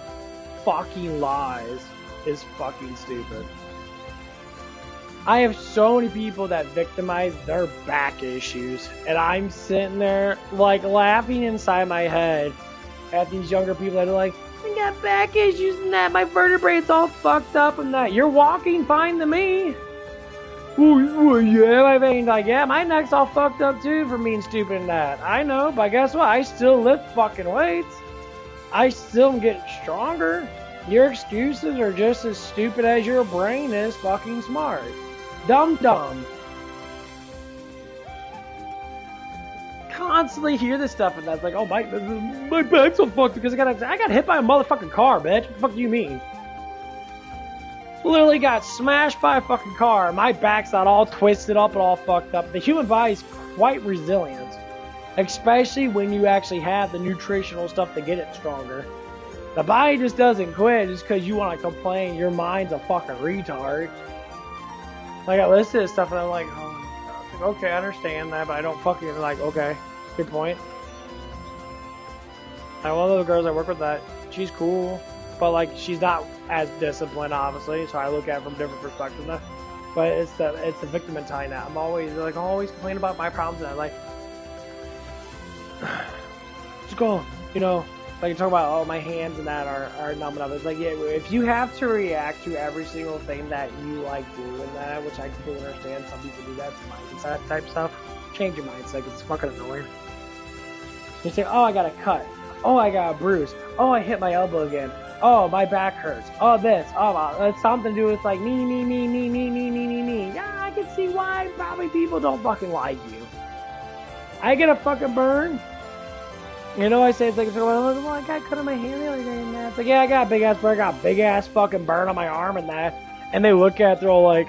A: fucking lies is fucking stupid. I have so many people that victimize their back issues, and I'm sitting there like laughing inside my head at these younger people that are like, I got back issues and that, my vertebrae's all fucked up and that. You're walking fine to me. Well, yeah, my veins, like, yeah, my neck's all fucked up too for being stupid and that. I know, but guess what? I still lift fucking weights. I still am getting stronger. Your excuses are just as stupid as your brain is fucking smart. Dumb. Constantly hear this stuff and that's like, oh, my back's so fucked because I got hit by a motherfucking car, bitch. What the fuck do you mean? Literally got smashed by a fucking car. My back's not all twisted up and all fucked up. The human body is quite resilient, especially when you actually have the nutritional stuff to get it stronger. The body just doesn't quit just because you want to complain. Your mind's a fucking retard. Like, I listen to this stuff and I'm like, oh my god. Okay, I understand that, but I don't fucking, like, okay, good point. And one of the girls I work with, that she's cool, but like she's not as disciplined, obviously. So I look at it from different perspectives now. But it's the victim mentality now. I'm always complaining about my problems, and I'm like, just go, you know. Like you talk about, oh, my hands and that are numb up. It's like, yeah, if you have to react to every single thing that you like do and that, which I completely understand, some people do that, it's mindset type stuff. Change your mindset because it's fucking annoying. You say, oh, I got a cut. Oh, I got a bruise. Oh, I hit my elbow again. Oh, my back hurts. Oh, this. Oh, it's something to do with like me. Yeah, I can see why probably people don't fucking like you. I get a fucking burn. You know, I say it's like, well, I got cut on my hand the other day and that. It's like, yeah, I got a big ass burn, I got a big ass fucking burn on my arm and that. And they look at it, they're all like,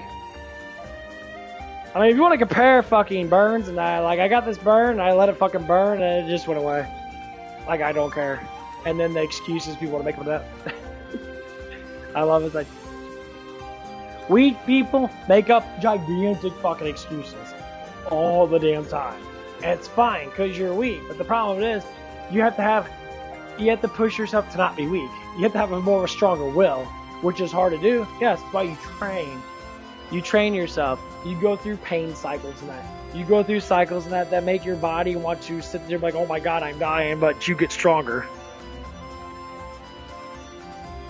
A: I mean, if you want to compare fucking burns and that, like, I got this burn, I let it fucking burn, and it just went away. Like, I don't care. And then the excuses people want to make with that. I love it. It's like, weak people make up gigantic fucking excuses all the damn time. And it's fine, because you're weak. But the problem is, you have to push yourself to not be weak. You have to have a more stronger will, which is hard to do. Yes, that's why you train. You train yourself. You go through pain cycles and that. You go through cycles and that make your body want to sit there like, oh my god, I'm dying, but you get stronger.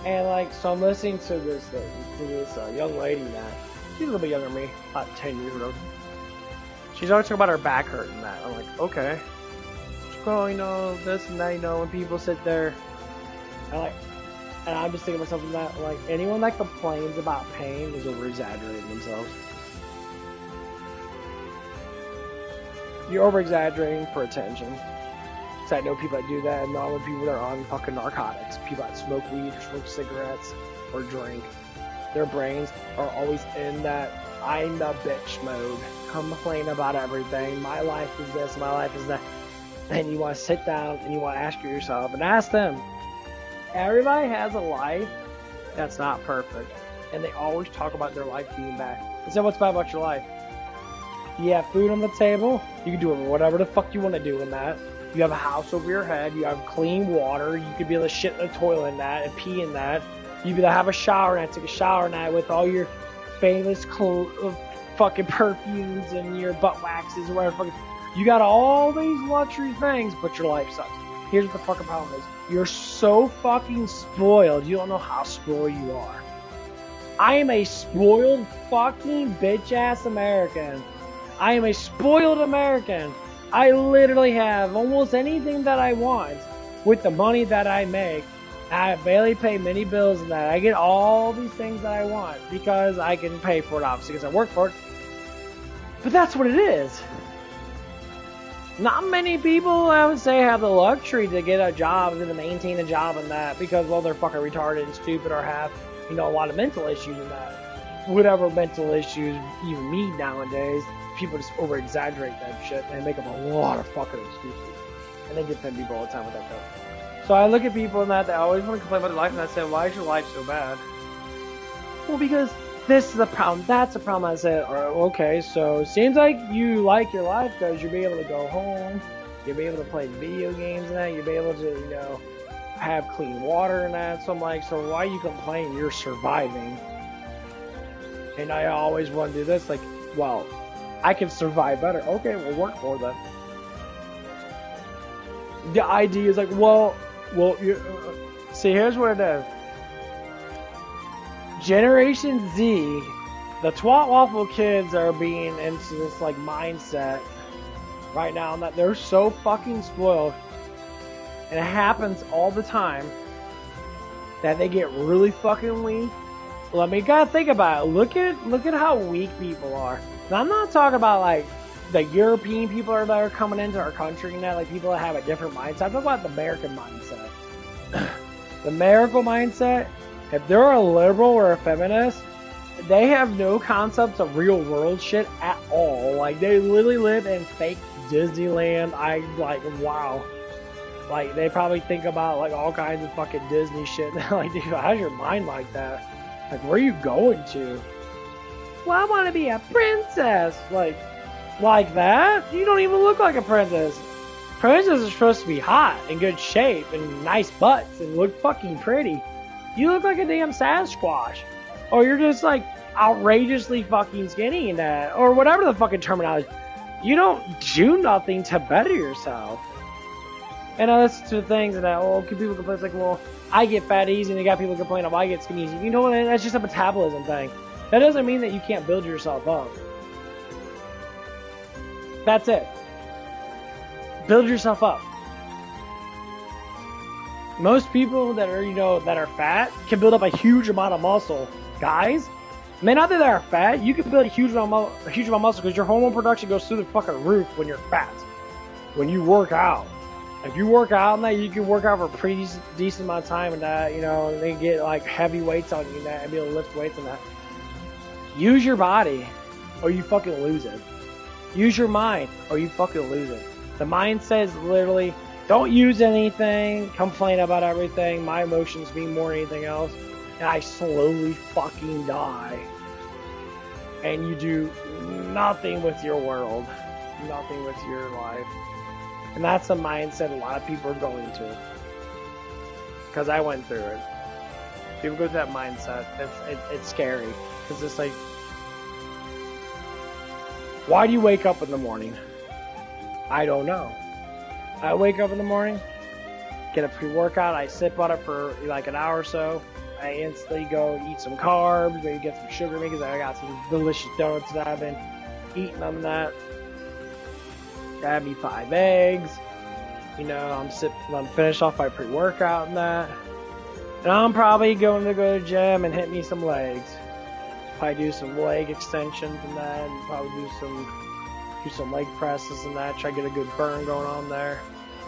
A: And like, so I'm listening to this young lady that, she's a little bit younger than me, about 10 years old. She's always talking about her back hurt and that. I'm like, okay. Oh, you know, this and that, you know, when people sit there, and I'm just thinking to myself that, like, anyone that complains about pain is over-exaggerating themselves. You're over-exaggerating for attention. So I know people that do that, and all the people that are on fucking narcotics, people that smoke weed or smoke cigarettes or drink, their brains are always in that I'm the bitch mode. Complain about everything. My life is this, my life is that. and you want to sit down and you want to ask yourself and ask them. Everybody has a life that's not perfect, and they always talk about their life being bad. They say, what's bad about your life? You have food on the table, you can do whatever the fuck you want to do in that. You have a house over your head, you have clean water, you could be able to shit in the toilet in that and pee in that. You could have a shower and take a shower in that with all your famous fucking perfumes and your butt waxes or whatever. You got all these luxury things, but your life sucks. Here's what the fucking problem is. You're so fucking spoiled, you don't know how spoiled you are. I am a spoiled fucking bitch-ass American. I am a spoiled American. I literally have almost anything that I want with the money that I make. I barely pay many bills in that. I get all these things that I want because I can pay for it, obviously, because I work for it. But that's what it is. Not many people, I would say, have the luxury to get a job and to maintain a job in that because, well, they're fucking retarded and stupid or have, you know, a lot of mental issues in that. Whatever mental issues even need nowadays, people just over-exaggerate that shit and make up a lot of fucking excuses. And they defend people all the time with that stuff. So I look at people in that, they always want to complain about their life, and I say, why is your life so bad? Well, because this is a problem, that's a problem. I said, okay, so it seems like you like your life because you'll be able to go home, you'll be able to play video games and that, you'll be able to, you know, have clean water and that. So I'm like, so why you complain? You're surviving. And I always want to do this, like, well, I can survive better. Okay, we'll work for that. The idea is like, well, see, here's what it is. Generation Z, the twat waffle kids are being into this like mindset right now, and that they're so fucking spoiled, and it happens all the time that they get really fucking weak. Well, I mean, you gotta think about it. Look at how weak people are. Now, I'm not talking about like the European people that are coming into our country and that, like people that have a different mindset. I'm talking about the American mindset. The American mindset, if they're a liberal or a feminist, they have no concepts of real world shit at all. Like, they literally live in fake Disneyland. I'm like, wow. Like, they probably think about like all kinds of fucking Disney shit. Like, dude, how's your mind like that? Like, where are you going to? Well, I want to be a princess. Like that? You don't even look like a princess. Princesses are supposed to be hot and good shape and nice butts and look fucking pretty. You look like a damn Sasquatch. Or you're just like outrageously fucking skinny in that. Or whatever the fucking terminology. You don't do nothing to better yourself. And I listen to things and that, oh, people complain, it's like, well, I get fat easy, and you got people complaining, I get skinny easy. You know what? That's just a metabolism thing. That doesn't mean that you can't build yourself up. That's it. Build yourself up. Most people that are, you know, that are fat can build up a huge amount of muscle. Guys, may not that they are fat, you can build a huge amount of muscle because your hormone production goes through the fucking roof when you're fat. When you work out. If you work out and that, you can work out for a pretty decent amount of time and that, you know, and then get like heavy weights on you and that, and be able to lift weights and that. Use your body or you fucking lose it. Use your mind or you fucking lose it. The mindset is literally, don't use anything, complain about everything, my emotions mean more than anything else, and I slowly fucking die. And you do nothing with your world, nothing with your life. And that's a mindset a lot of people are going to. Because I went through it. People go through that mindset. It's scary. Because it's like, why do you wake up in the morning? I don't know. I wake up in the morning, get a pre-workout, I sip on it for like an hour or so. I instantly go eat some carbs, maybe get some sugar in me because I got some delicious donuts that I've been eating them that. Grab me 5 eggs. You know, I'm finished off my pre-workout and that. And I'm probably going to go to the gym and hit me some legs. Probably do some leg extensions and that, and probably do some leg presses and that. Try to get a good burn going on there.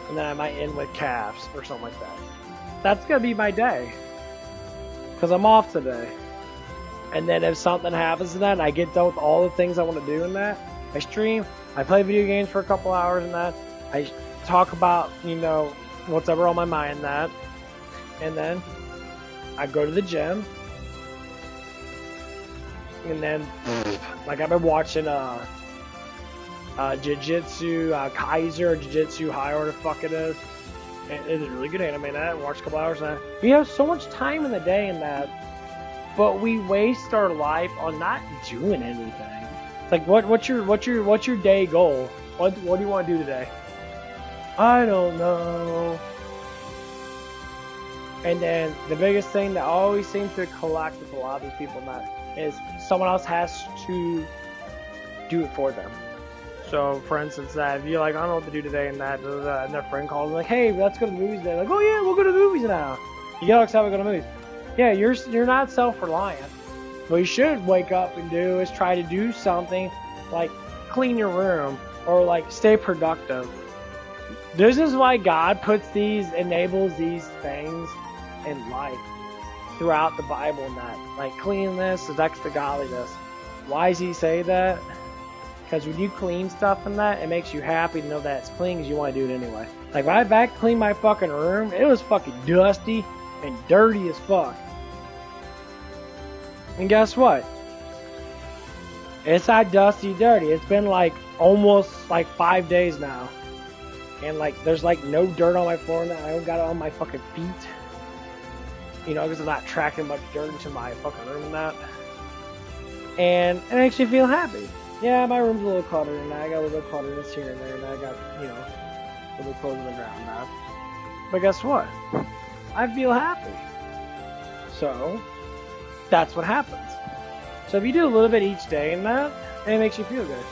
A: And then I might end with calves or something like that. That's gonna be my day. Because I'm off today. And then if something happens to that and I get done with all the things I want to do in that, I stream, I play video games for a couple hours and that, I talk about, you know, what's ever on my mind, that, and then I go to the gym, and then, like, I've been watching, Jiu-Jitsu, Kaiser, Jiu-Jitsu High, or the fuck it is. And it's a really good anime, and I watched a couple hours of that. We have so much time in the day in that, but we waste our life on not doing anything. It's like, what's your day goal? What do you want to do today? I don't know. And then the biggest thing that always seems to collect with a lot of these people now is someone else has to do it for them. So, for instance, that if you're like, I don't know what to do today, and that, and their friend calls, like, hey, let's go to the movies today. Like, oh yeah, we'll go to the movies now. You get all excited to go to the movies. Yeah, you're not self-reliant. What you should wake up and do is try to do something like clean your room or like stay productive. This is why God enables these things in life throughout the Bible, and that, like, cleanliness is next to godliness. Why does he say that? Because when you clean stuff in that, it makes you happy to know that it's clean because you want to do it anyway. Like, when I back cleaned my fucking room, it was fucking dusty and dirty as fuck. And guess what? It's not dusty dirty. It's been like almost like 5 days now. And like, there's like no dirt on my floor now. I don't got it on my fucking feet. You know, because I'm not tracking much dirt into my fucking room and that. And it makes me feel happy. Yeah, my room's a little cluttered, and I got a little bit of clutterness here and there, and I got, you know, a little clothes on the ground now. But guess what? I feel happy. So, that's what happens. So if you do a little bit each day in that, it makes you feel good.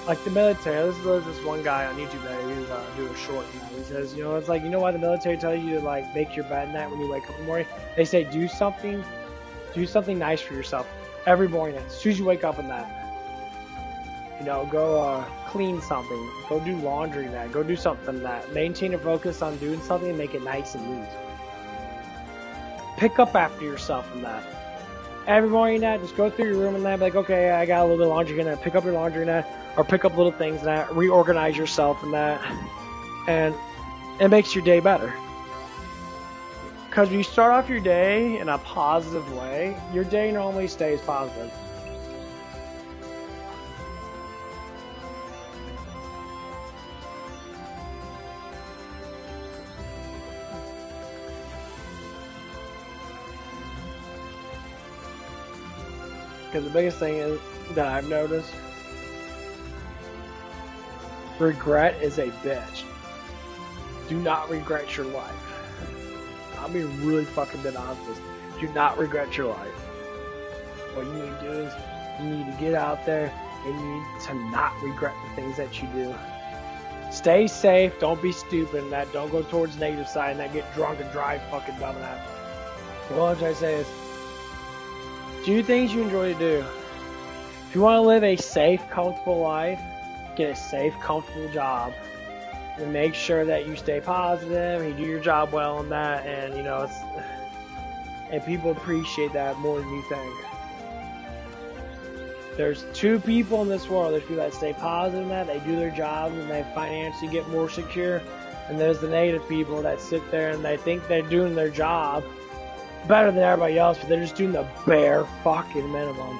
A: Like the military, there's this one guy on YouTube that he was doing a short and that. He says, you know, it's like, you know why the military tells you to like make your bed night when you wake up in the morning? They say do something nice for yourself every morning as soon as you wake up in that. You know, go clean something, go do laundry that, go do something that. Maintain a focus on doing something and make it nice and neat. Pick up after yourself in that. Every morning that, just go through your room and that, be like, okay, I got a little bit of laundry in that, pick up your laundry in that, or pick up little things in that, reorganize yourself in that, and it makes your day better. Because when you start off your day in a positive way, your day normally stays positive. Because the biggest thing is that I've noticed, regret is a bitch. Do not regret your life. I'll be really fucking dead honest with you. Do not regret your life. What you need to do is you need to get out there and you need to not regret the things that you do. Stay safe. Don't be stupid in that. Don't go towards the negative side and that. Get drunk and drive fucking dumb in that. All I'm trying to say is, do things you enjoy to do. If you want to live a safe, comfortable life, get a safe, comfortable job. And make sure that you stay positive and you do your job well in that, and you know, and people appreciate that more than you think. There's two people in this world. There's people that stay positive in that, they do their jobs and they financially get more secure. And there's the negative people that sit there and they think they're doing their job better than everybody else, but they're just doing the bare fucking minimum.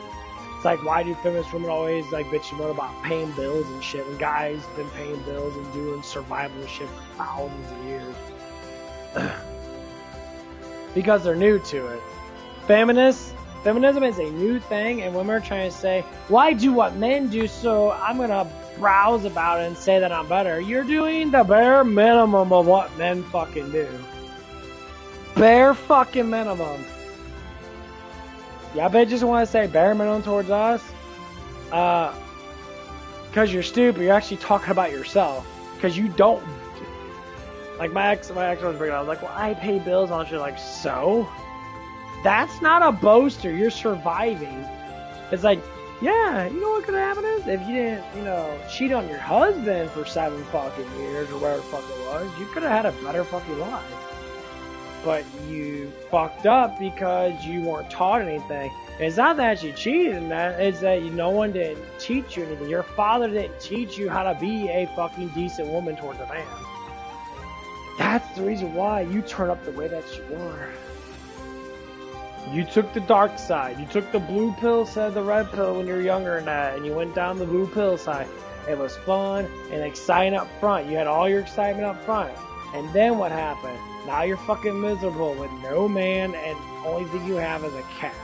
A: It's like, why do feminist women always like bitch about paying bills and shit when guys been paying bills and doing survival and shit for thousands of years? Because they're new to it. Feminism is a new thing, and women are trying to say, well, I do what men do, so I'm gonna browse about it and say that I'm better. You're doing the bare minimum of what men fucking do. Bare fucking minimum. Yeah, I bet you just want to say bare minimum towards us. Because you're stupid. You're actually talking about yourself. Because you don't. Like my ex was bringing up. I was like, well, I pay bills on shit. Like, so? That's not a boaster. You're surviving. It's like, yeah, you know what could happen is if you didn't, you know, cheat on your husband for 7 fucking years or whatever the fuck it was, you could have had a better fucking life. But you fucked up because you weren't taught anything. It's not that you cheated in that, it's that no one didn't teach you anything. Your father didn't teach you how to be a fucking decent woman towards a man. That's the reason why you turn up the way that you are. You took the dark side. You took the blue pill instead of the red pill when you were younger and that, and you went down the blue pill side. It was fun and exciting up front. You had all your excitement up front. And then what happened? Now you're fucking miserable with no man, and the only thing you have is a cat.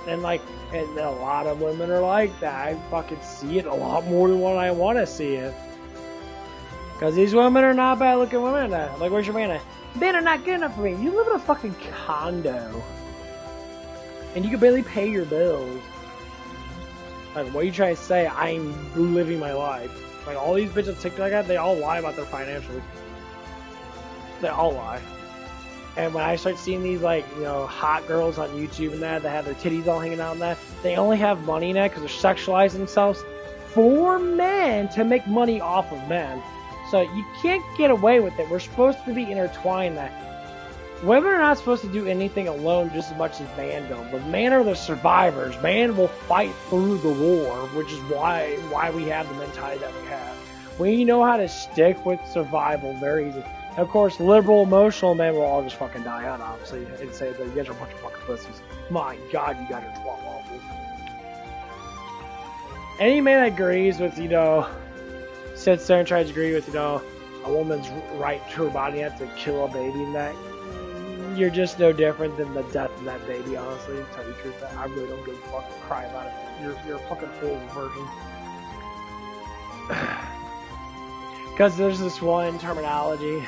A: And and a lot of women are like that. I fucking see it a lot more than what I want to see it. Because these women are not bad looking women. Like, where's your man at? Men are not good enough for me. You live in a fucking condo. And you can barely pay your bills. Like, what are you trying to say? I'm living my life. Like, all these bitches TikTok, they all lie about their financials. They all lie. And when I start seeing these, hot girls on YouTube and that have their titties all hanging out and that, they only have money in that because they're sexualizing themselves for men to make money off of men. So you can't get away with it. We're supposed to be intertwined that. Women are not supposed to do anything alone just as much as men do. But men are the survivors. Man will fight through the war, which is why we have the mentality that we have. We know how to stick with survival very easily. Of course, liberal, emotional men will all just fucking die out, obviously, and say that you guys are a bunch of fucking pussies. My God, you guys are 12 awful. Any man that agrees with, sits there and tries to agree with, a woman's right to her body have to kill a baby and that, you're just no different than the death of that baby, honestly, to tell you the truth. I really don't give a fuck to cry about it. You're a fucking horrible version. Because there's this one terminology.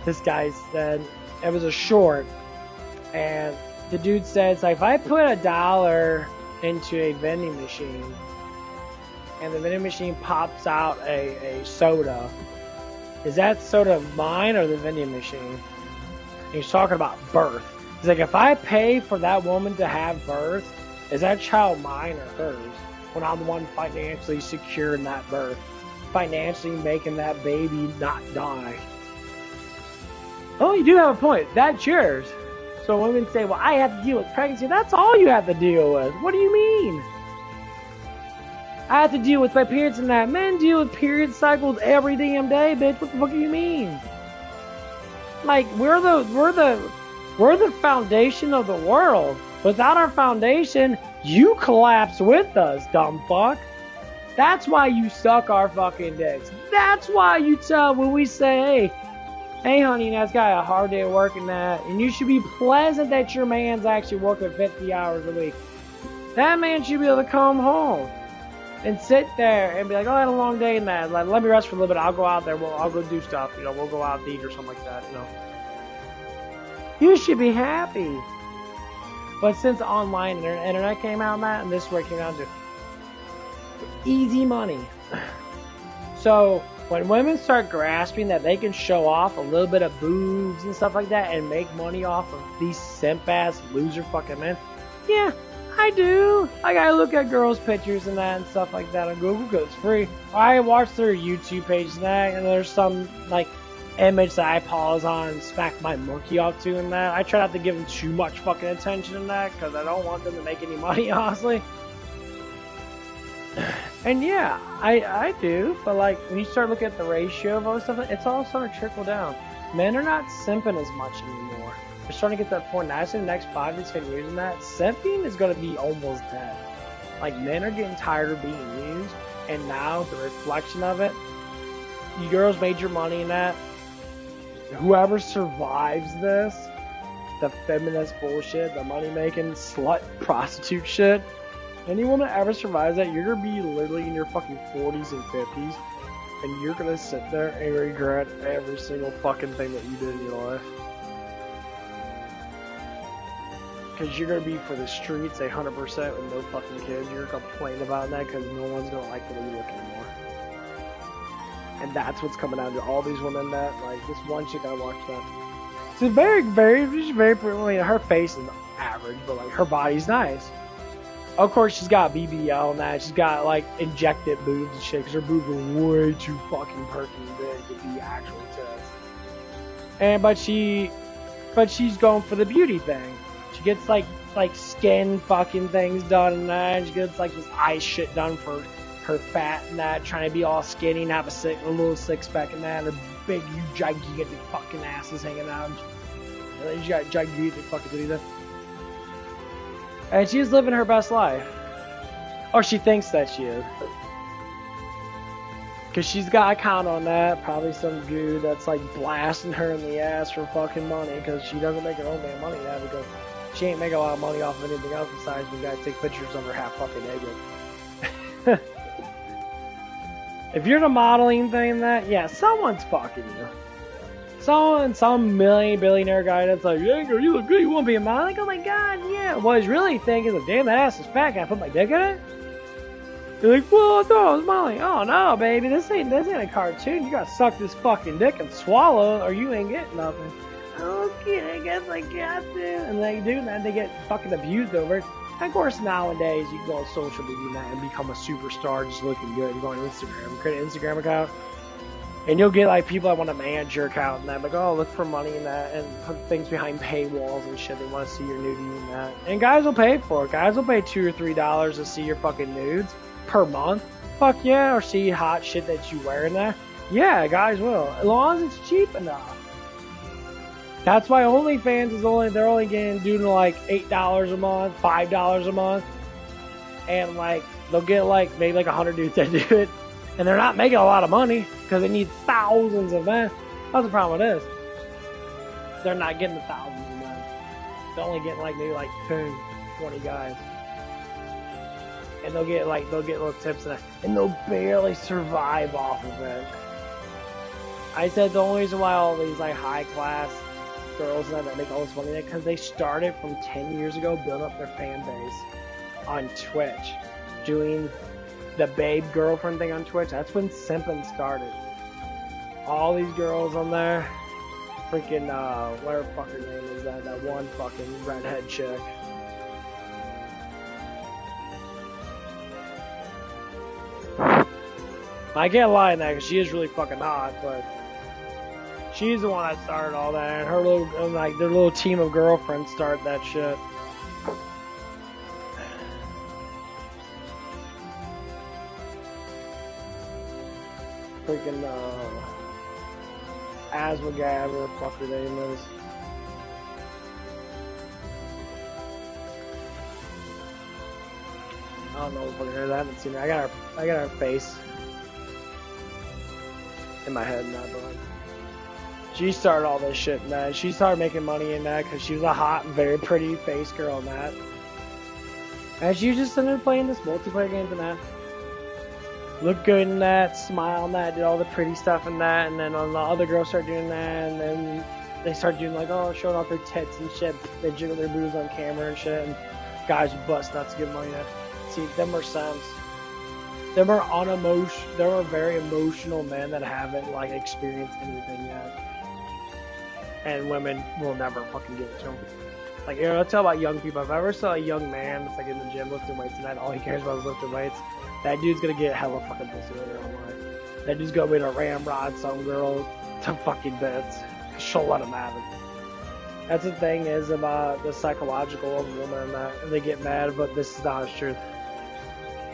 A: This guy said, it was a short, and the dude said, it's like, if I put $1 into a vending machine, and the vending machine pops out a soda, is that soda mine or the vending machine? And he's talking about birth. He's like, if I pay for that woman to have birth, is that child mine or hers? When I'm the one financially securing that birth, financially making that baby not die. Oh, you do have a point. That's yours. So women say, well, I have to deal with pregnancy. That's all you have to deal with. What do you mean? I have to deal with my periods and that. Men deal with period cycles every damn day, bitch. What the fuck do you mean? Like, we're the foundation of the world. Without our foundation, you collapse with us, dumb fuck. That's why you suck our fucking dicks. That's why you tell when we say, hey honey, that's got a hard day of working that, and you should be pleasant that your man's actually working 50 hours a week. That man should be able to come home and sit there and be like, oh, I had a long day in that. Like, let me rest for a little bit. I'll go out there. I'll go do stuff. We'll go out to eat or something like that. You should be happy. But since online and internet came out, and this is where it came down to easy money. So when women start grasping that they can show off a little bit of boobs and stuff like that and make money off of these simp-ass loser fucking men, yeah, I do. I gotta look at girls' pictures and that and stuff like that on Google because it's free. I watch their YouTube page and that, and there's some, image that I pause on and smack my monkey off to and that. I try not to give them too much fucking attention in that because I don't want them to make any money, honestly. And yeah, I do, but when you start looking at the ratio of all this stuff, it's all starting to trickle down. Men are not simping as much anymore. We're starting to get to that point now. I say the next 5 to 10 years in that, simping is going to be almost dead. Men are getting tired of being used, and now the reflection of it, you girls made your money in that. Whoever survives this, the feminist bullshit, the money-making slut prostitute shit, any woman that ever survives that, you're going to be literally in your fucking 40s and 50s, and you're going to sit there and regret every single fucking thing that you did in your life. Because you're going to be for the streets 100% with no fucking kids. You're going to complain about that because no one's going to like the way you look anymore. And that's what's coming down to all these women that, this one chick I watched that. She's very pretty. Her face is average, but, her body's nice. Of course, she's got BBL and that. She's got, injected boobs and shit, because her boobs are way too fucking perky and big to be actual tits. But she's going for the beauty thing. She gets, skin fucking things done and that. She gets, this eye shit done for her fat and that, trying to be all skinny and have a little six-pack and that. Her big, you gigantic fucking asses hanging out. And she got gigantic fucking titties. And she's living her best life. Or she thinks that she is. Because she's got a count on that. Probably some dude that's like blasting her in the ass for fucking money. Because she doesn't make her own damn money now. Because she ain't making a lot of money off of anything else besides we gotta take pictures of her half fucking naked. If you're the modeling thing that, yeah, someone's fucking you. Some billionaire guy that's like, yeah, girl, you look good, you want to be a model? Like, oh my god, yeah. What he's really thinking is, damn, that ass is fat, can I put my dick in it? You're like, well, I thought I was modeling. Oh no, baby, this ain't a cartoon. You gotta suck this fucking dick and swallow, or you ain't getting nothing. Okay, I guess I got to. And they do that, they get fucking abused over it. And of course, nowadays, you can go on social media and become a superstar just looking good. You go on Instagram, create an Instagram account, and you'll get like people that want to manage your account and that, like, oh, look for money in that, and put things behind paywalls and shit. They want to see your nudity and that. And guys will pay for it. Guys will pay $2 or $3 to see your fucking nudes per month. Fuck yeah, or see hot shit that you wear in that. Yeah, guys will, as long as it's cheap enough. That's why OnlyFans is they're only doing like $8 a month, $5 a month, and like they'll get like maybe like 100 dudes that do it, and they're not making a lot of money because they need thousands of men. That's the problem with this. They're not getting the thousands of men. They're only getting like maybe like 10, 20 guys, and they'll get little tips and that, and they'll barely survive off of it. I said the only reason why all these like high class girls that make all this money because they started from 10 years ago building up their fan base on Twitch, doing the babe girlfriend thing on Twitch. That's when simping started. All these girls on there, freaking whatever fuck her name is, that one fucking redhead chick. I can't lie in that because she is really fucking hot, but she's the one that started all that, and her little, like, their little team of girlfriends started that shit. Freaking, Aswagab, or fuck her name is. I don't know if we're gonna, I haven't seen her. I got her face in my head now, but she started all this shit in that. She started making money in that because she was a hot, very pretty face girl in that. And she was just sitting there playing this multiplayer game in that. Looked good in that, smile in that, did all the pretty stuff in that, and then the other girls started doing that, and then they started doing like, oh, showing off their tits and shit. They jiggle their boobs on camera and shit, and guys would bust nuts to get money in that. See, them are Sims. Them are very emotional men that haven't like experienced anything yet. And women will never fucking give it to them. Like, you know, let's talk about young people. If I ever saw a young man that's like in the gym lifting weights and that all he cares about is lifting weights, that dude's gonna get hella fucking pussy later on in life. That dude's gonna be to ramrod some girl to fucking bits. She'll let him have it. That's the thing is about the psychological of women that they get mad, but this is not the truth.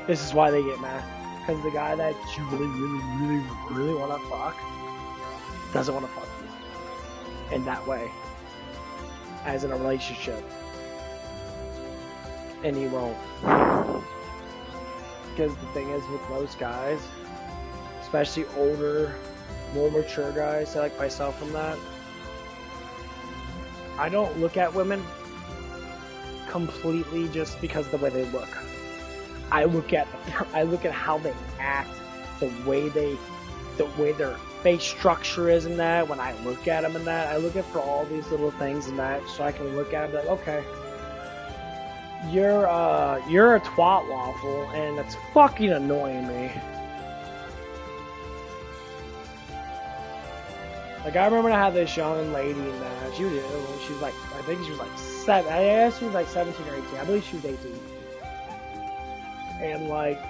A: This is why they get mad. Because the guy that you really want to fuck doesn't want to fuck you in that way. As in a relationship. And he won't. Because the thing is with most guys, especially older, more mature guys, like myself from that, I don't look at women completely just because of the way they look. I look at how they act, the way their face structure is in that. When I look at them in that, I look at for all these little things in that, so I can look at them like, okay, you're a twat waffle, and it's fucking annoying me. Like, I remember I had this young lady in that. She was like, I think she was like 7. I guess she was like 17 or 18. I believe she was 18. And like,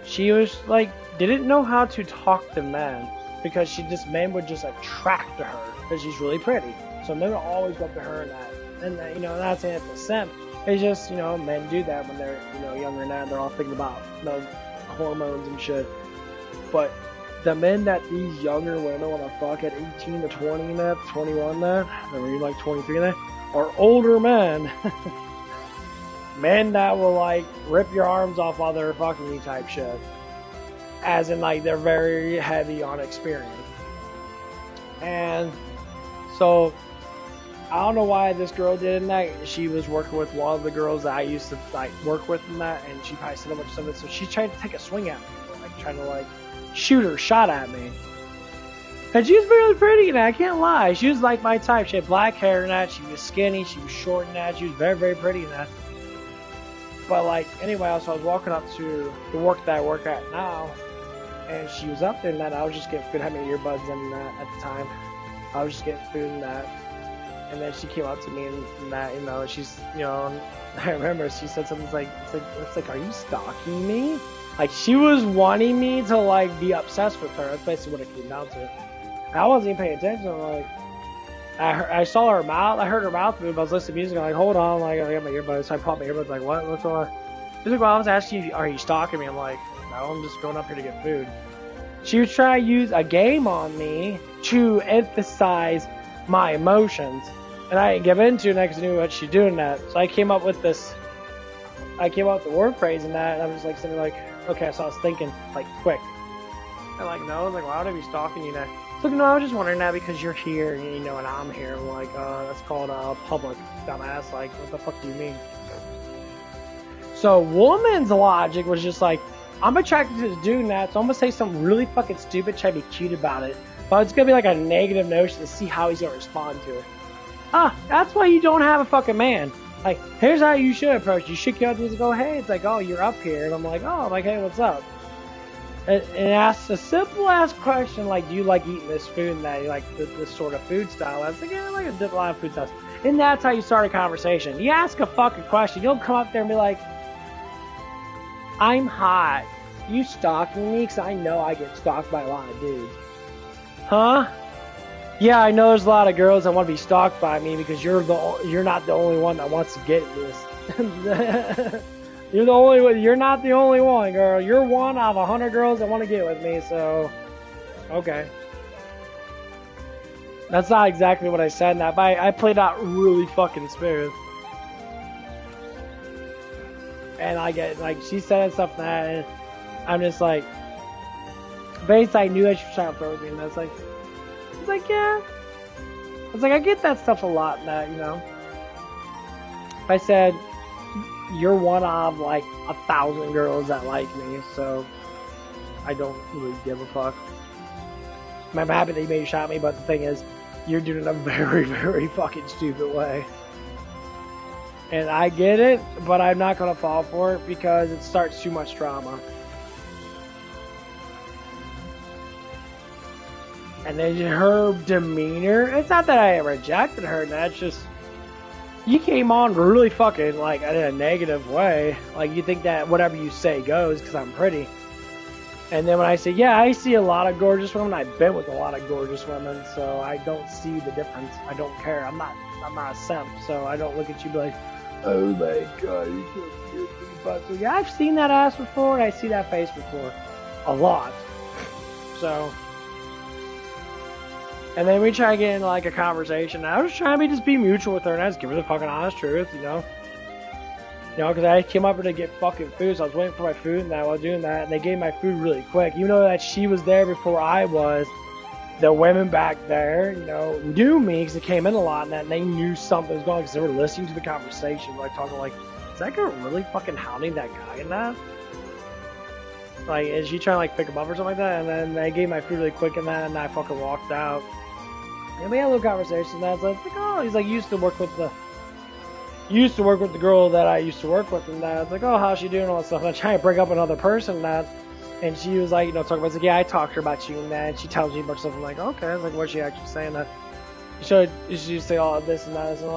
A: she was like, didn't know how to talk to men because men would just attract to her because she's really pretty. So men would always go up to her and that. And you know, not saying it's a simp. It's just, you know, men do that when they're, you know, younger than that. They're all thinking about, you know, hormones and shit. but the men that these younger women want to fuck at 18 to 20 and that, 21 that, or maybe like 23 and that, are older men. Men that will like rip your arms off while they're fucking you type shit. As in like they're very heavy on experience. And so I don't know why this girl did that. She was working with one of the girls that I used to like work with in that, and she probably said a bunch of stuff. So she tried to take a swing at me, like trying to like shoot her shot at me. And she was really pretty and I can't lie. She was like my type. She had black hair and that. She was skinny. She was short and that. She was very, very pretty and that. But like anyway, so I was walking up to the work that I work at now, and she was up there and that. I was just getting food. I had my earbuds in that at the time. I was just getting food and that. And then she came up to me and that, you know, she's, you know, I remember she said something like, it's like, are you stalking me? Like she was wanting me to like be obsessed with her. That's basically what it came down to. And I wasn't even paying attention. I'm like, I saw her mouth. I heard her mouth move. I was listening to music. I'm like, hold on. Like I got my earbuds. So I popped my earbuds. Like what's going on? She's like, well, I was asking you, are you stalking me? I'm like, no, I'm just going up here to get food. She was trying to use a game on me to emphasize my emotions. And I didn't give into that because I knew what she's doing that. So I came up with this. I came up with the word phrase and that. And I was like sitting like, okay. So I was thinking like quick. I'm like, no. I was like, why would I be stalking you now? So no, I was just wondering that because you're here, you know, and I'm here. I'm like, that's called public, dumbass. Like, what the fuck do you mean? So woman's logic was just like, I'm attracted to this dude and that, so I'm gonna say something really fucking stupid, try to be cute about it. But it's gonna be like a negative notion to see how he's gonna respond to it. That's why you don't have a fucking man. Like, here's how you should approach it. You should go and go, hey, it's like, oh, you're up here. And I'm like, hey, what's up? And ask a simple ass question like, do you like eating this food and that? You like this sort of food style? I was like, yeah, I like a lot of food styles. And that's how you start a conversation. You ask a fucking question. You don't come up there and be like, I'm hot. You stalking me? Because I know I get stalked by a lot of dudes. Huh? Yeah, I know there's a lot of girls that want to be stalked by me because you're not the only one that wants to get this. You're not the only one, girl. You're one out of 100 girls that want to get with me, so okay. That's not exactly what I said in that, but I played out really fucking smooth. And I get like she said stuff like that, and I'm just like, basically I knew that she was trying to throw me, and I was like yeah. I was like, I get that stuff a lot, and that, you know. I said, you're one of like 1,000 girls that like me, so I don't really give a fuck. I'm happy that you maybe shot me, but the thing is, you're doing it in a very, very fucking stupid way. And I get it, but I'm not gonna fall for it because it starts too much drama. And then her demeanor, it's not that I rejected her, that's just, you came on really fucking, like, in a negative way. Like, you think that whatever you say goes because I'm pretty. And then when I say, yeah, I see a lot of gorgeous women, I've been with a lot of gorgeous women, so I don't see the difference. I don't care. I'm not a simp, so I don't look at you and be like, oh my god, you're so beautiful. But so, yeah, I've seen that ass before, and I see that face before. A lot. So... And then we try to get into like a conversation. I was trying to just be mutual with her and I just give her the fucking honest truth, you know. You know, because I came up here to get fucking food, so I was waiting for my food and I was doing that, and they gave my food really quick. You know that she was there before I was. The women back there, you know, knew me because they came in a lot and that, and they knew something was going on because they were listening to the conversation, like talking like, is that girl really fucking hounding that guy in that? Like, is she trying to like pick him up or something like that? And then they gave my food really quick in that, and I fucking walked out. And we had a little conversation. And I was like, oh, he's like, used to work with the girl that I used to work with, and I was like, oh, how's she doing, all that stuff. And I try to bring up another person, and she was like, you know, talking about, like, yeah, I talked to her about you and that, and she tells me a bunch of stuff. I'm like, okay. I was like, what's she actually saying? That she say all of this and that, and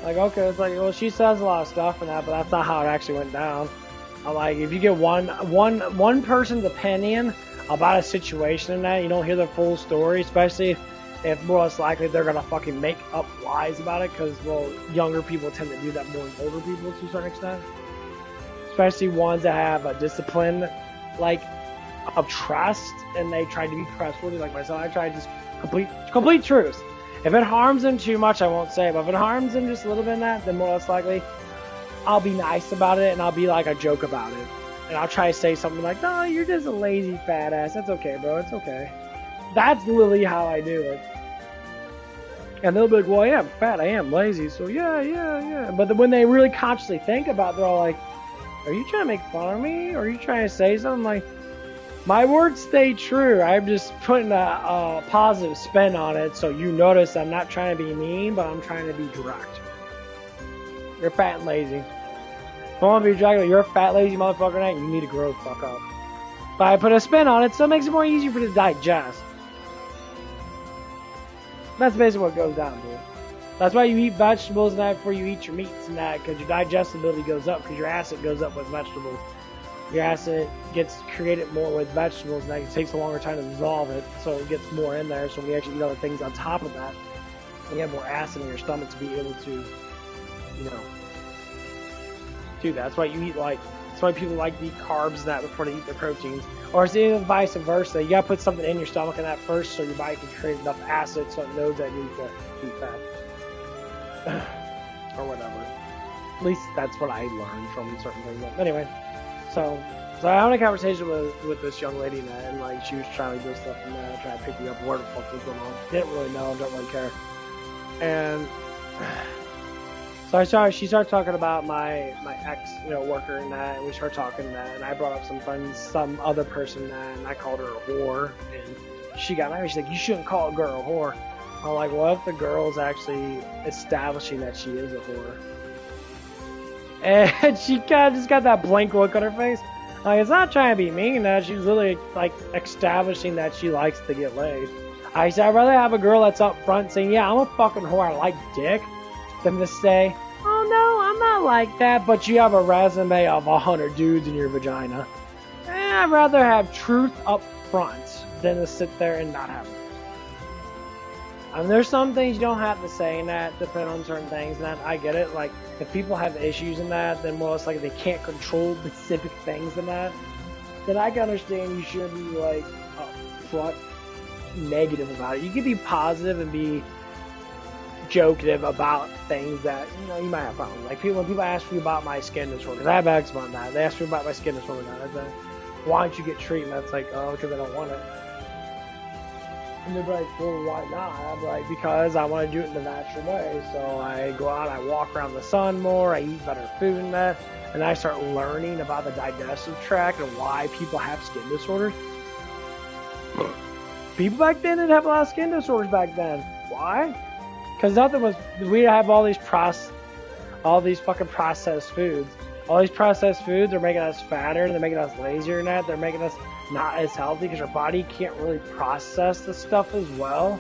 A: like, okay. It's like, well, she says a lot of stuff and that, but that's not how it actually went down. I'm like, if you get one person's opinion about a situation and that, you don't hear the full story, especially if more or less likely they're gonna fucking make up lies about it, because, well, younger people tend to do that more than older people to a certain extent. Especially ones that have a discipline, like, of trust, and they try to be trustworthy like myself. I try to just complete truth. If it harms them too much, I won't say it, but if it harms them just a little bit in that, then more or less likely, I'll be nice about it, and I'll be like a joke about it. And I'll try to say something like, "No, you're just a lazy fat ass. That's okay, bro. It's okay." That's literally how I do it. And they'll be like, "Well, I am fat. I am lazy. So yeah. But when they really consciously think about it, they're all like, "Are you trying to make fun of me? Or are you trying to say something?" Like, my words stay true. I'm just putting a positive spin on it, so you notice I'm not trying to be mean, but I'm trying to be direct. You're fat and lazy. If I want to be direct, you're a fat, lazy motherfucker, and you need to grow the fuck up. But I put a spin on it, so it makes it more easier for you to digest. That's basically what it goes down to. That's why you eat vegetables and that before you eat your meats and that, because your digestibility goes up, because your acid goes up with vegetables. Your acid gets created more with vegetables, and that it takes a longer time to dissolve it, so it gets more in there. So when you actually eat other things on top of that, you have more acid in your stomach to be able to, do that. That's why you eat that's why people like to eat carbs and that before they eat their proteins. Or it's even vice versa. You gotta put something in your stomach and that first, so your body can create enough acid so it knows that it needs to eat fat. Or whatever. At least that's what I learned from certain things. But anyway. So I had a conversation with this young lady and she was trying to do stuff and trying to pick me up where the fuck was going on. Didn't really know, don't really care. And so she started talking about my ex, worker and that, and we started talking and I brought up some other person and I called her a whore, and she got mad. She's like, "You shouldn't call a girl a whore." I'm like, "What if the girl's actually establishing that she is a whore?" And she kind of just got that blank look on her face. Like, it's not trying to be mean, that she's really establishing that she likes to get laid. I said, I'd rather have a girl that's up front saying, "Yeah, I'm a fucking whore, I like dick," than to say, "Oh no, I'm not like that," but you have a resume of 100 dudes in your vagina. I'd rather have truth up front than to sit there and not have it. I mean, there's some things you don't have to say in that, depending on certain things, and that, I get it. Like, if people have issues in that, then more or less they can't control specific things in that, then I can understand you shouldn't be upfront negative about it. You can be positive and be jokative about things that you might have problems. Like when people ask me about my skin disorder, because I have eczema on that. They ask me about my skin disorder now. I say, "Why don't you get treatment?" It's like, "Oh, because I don't want it." And they're like, "Well, why not?" I'm like, "Because I want to do it in the natural way." So I go out, I walk around the sun more, I eat better food and that, and I start learning about the digestive tract and why people have skin disorders. People back then didn't have a lot of skin disorders back then. Why? Because we have all these fucking processed foods. All these processed foods are making us fatter, they're making us lazier and that, they're making us not as healthy because our body can't really process the stuff as well.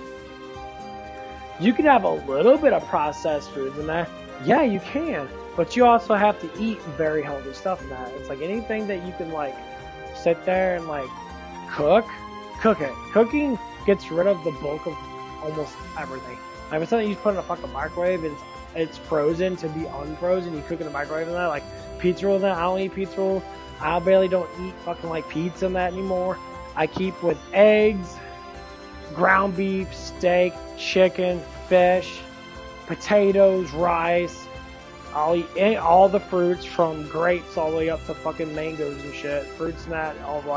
A: You can have a little bit of processed foods in that. Yeah, you can. But you also have to eat very healthy stuff in that. It's like anything that you can sit there and cook it. Cooking gets rid of the bulk of almost everything. Like if something you put in a fucking microwave and it's frozen to be unfrozen, you cook in the microwave and that, like pizza roll, I don't eat pizza roll. I barely don't eat fucking pizza and that anymore. I keep with eggs, ground beef, steak, chicken, fish, potatoes, rice. I'll eat all the fruits from grapes all the way up to fucking mangoes and shit. Fruits and that,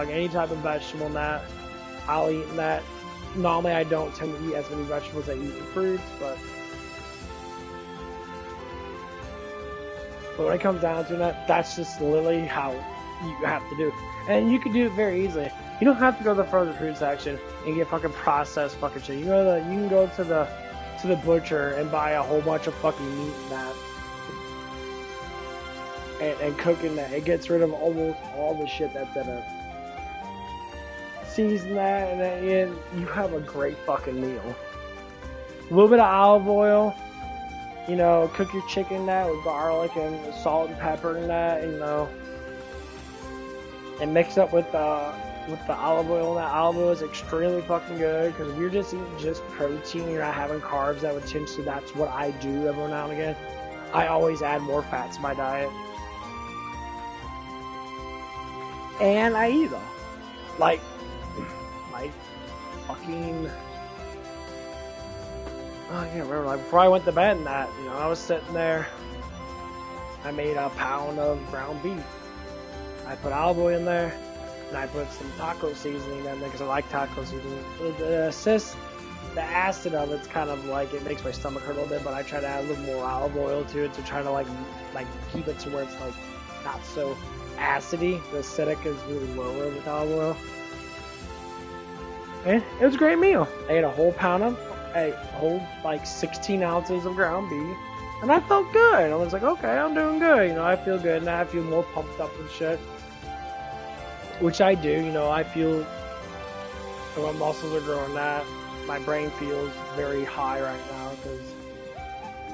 A: any type of vegetable and that, I'll eat and that. Normally I don't tend to eat as many vegetables as I eat fruits, but when it comes down to that, that's just literally how you have to do it. And you can do it very easily. You don't have to go to the frozen food section and get fucking processed fucking shit. You can go to the butcher and buy a whole bunch of fucking meat and that. And cooking that. It gets rid of almost all the shit that's in it. Season that, and then you have a great fucking meal. A little bit of olive oil. Cook your chicken that with garlic and salt and pepper and that, and mix up with the olive oil. And that olive oil is extremely fucking good, because if you're just eating just protein, you're not having carbs, that would tend to, that's what I do every now and again. I always add more fat to my diet. And I eat them. like fucking. Oh, I can't remember. Like before I went to bed, and that I was sitting there. I made a pound of ground beef. I put olive oil in there, and I put some taco seasoning in there because I like taco seasoning. The acid of it's kind of like it makes my stomach hurt a little bit, but I try to add a little more olive oil to it to try to like keep it to where it's like not so acidy. The acidic is really lower with olive oil. And it was a great meal. I ate a whole like 16 ounces of ground beef, and I felt good. I was like, okay, I'm doing good. I feel good, and I feel more pumped up and shit, which I do. I feel my muscles are growing. That my brain feels very high right now because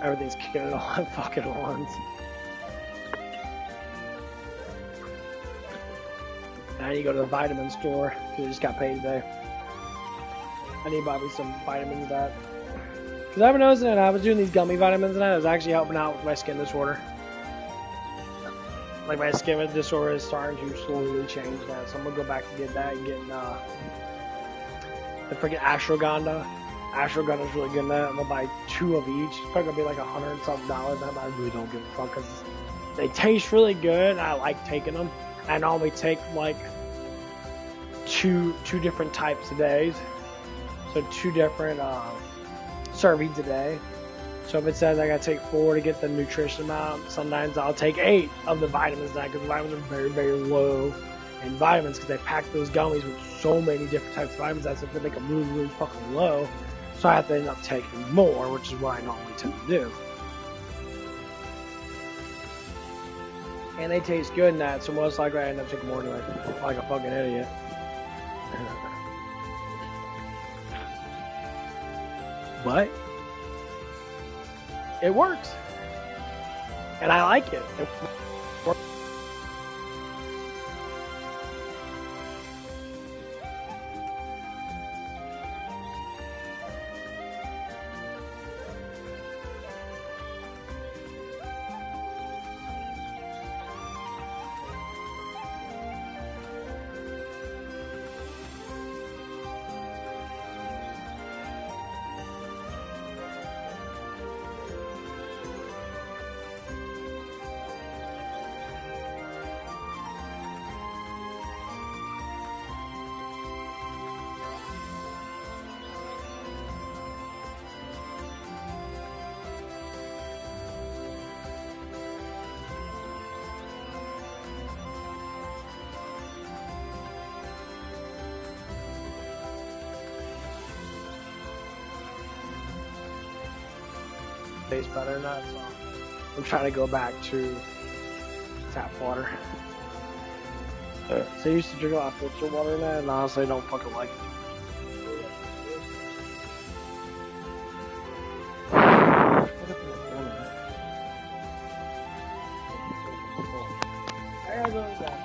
A: everything's kicking all at fucking once. Now you go to the vitamin store because I just got paid today. I need to buy me some vitamins that. Because I've been noticing that I was doing these gummy vitamins and that was actually helping out with my skin disorder. Like my skin disorder is starting to slowly change now, so I'm gonna go back to get that and getting the freaking ashwagandha. Ashwagandha is really good in that. I'm gonna buy 2 of each. It's probably gonna be like $100 and something. And I really don't give a fuck because they taste really good. And I like taking them. I normally take like two different types a day. So 2 different servings a day. So if it says I gotta take 4 to get the nutrition amount, sometimes I'll take 8 of the vitamins now because the vitamins are very, very low in vitamins because they pack those gummies with so many different types of vitamins that they make them really, really fucking low. So I have to end up taking more, which is what I normally tend to do. And they taste good in that, so most likely I end up taking more anyway, like a fucking idiot. But it works, and I like it. It works. Tastes better than that, so I'm trying to go back to tap water. So I used to drink a lot of filtered water in that, and honestly I don't fucking like it. I gotta go back.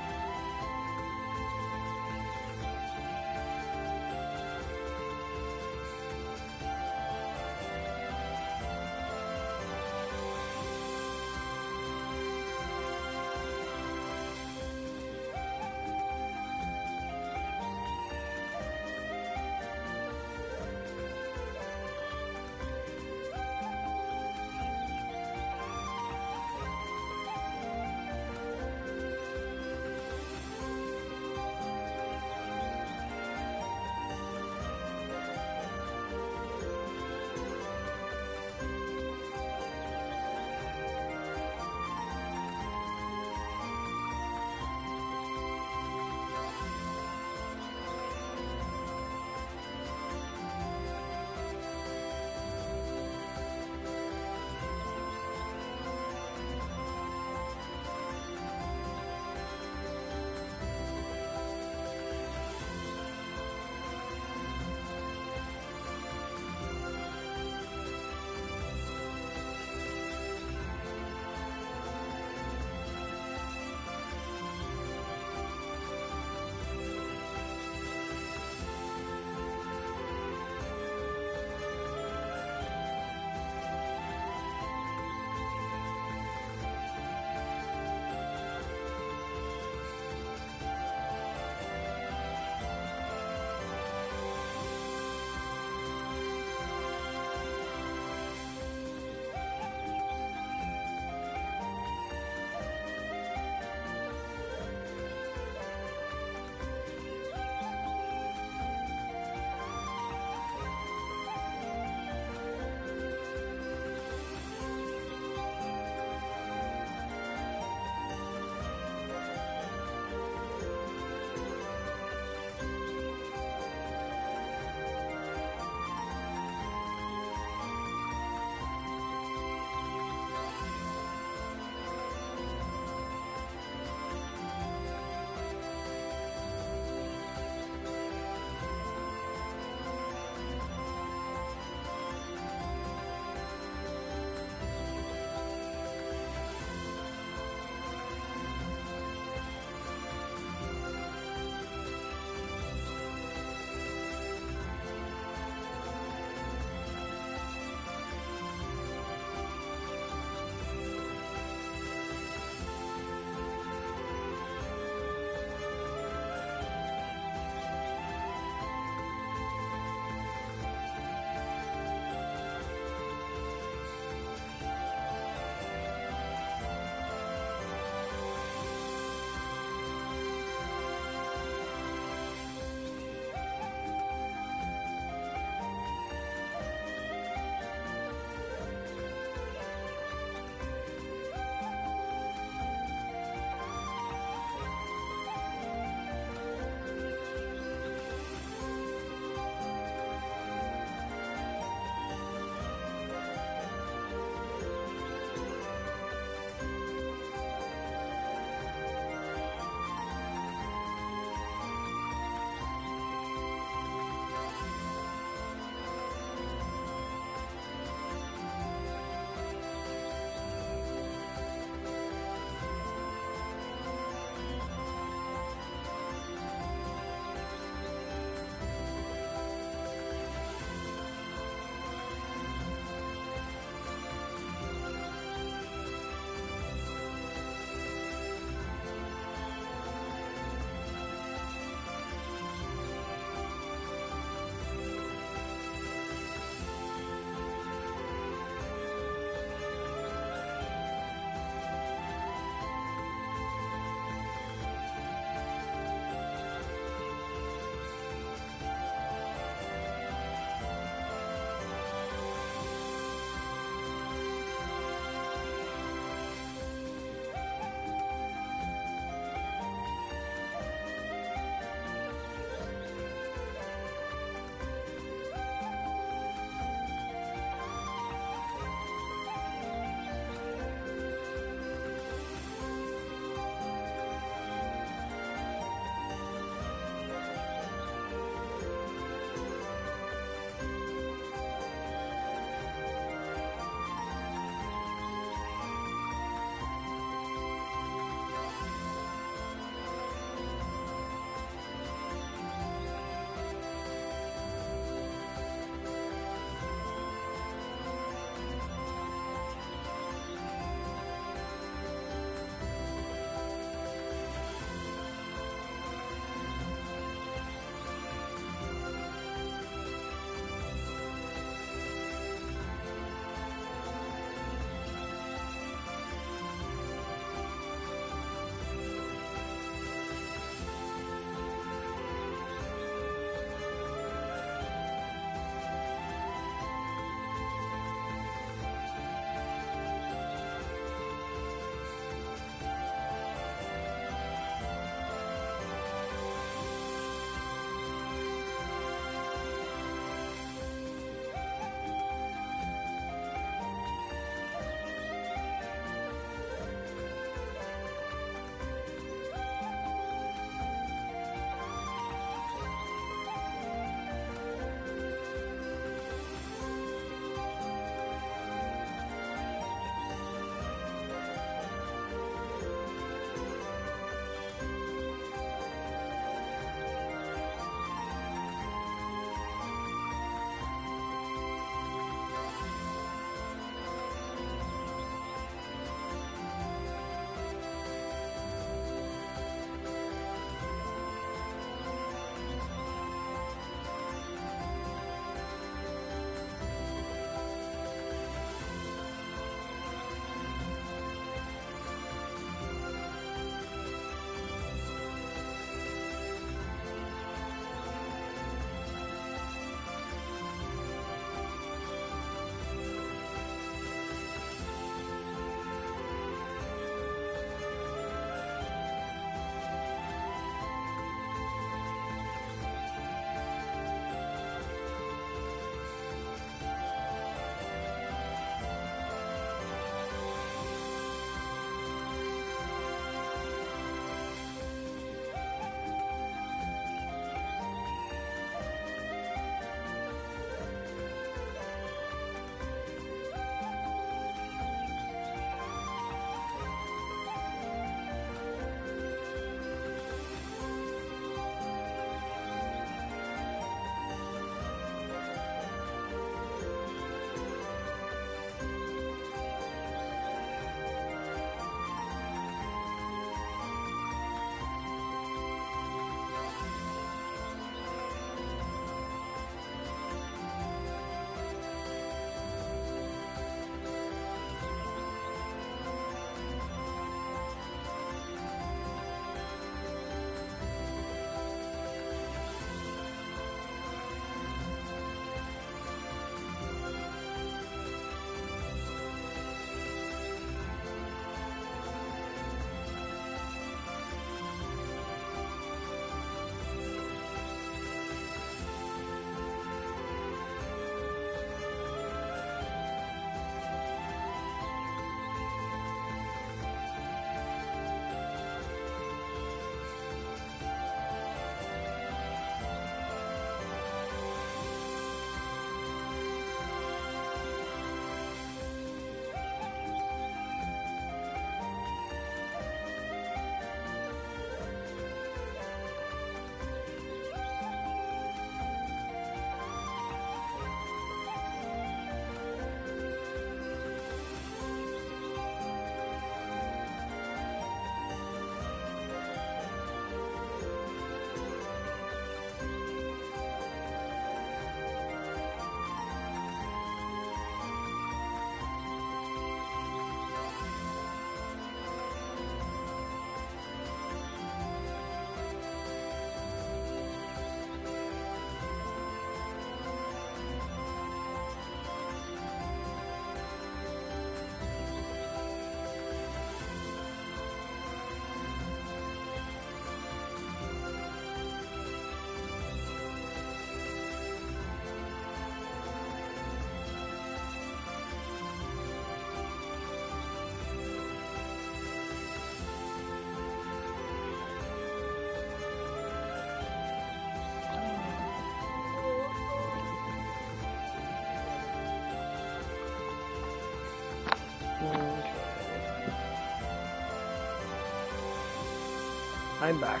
A: I'm back.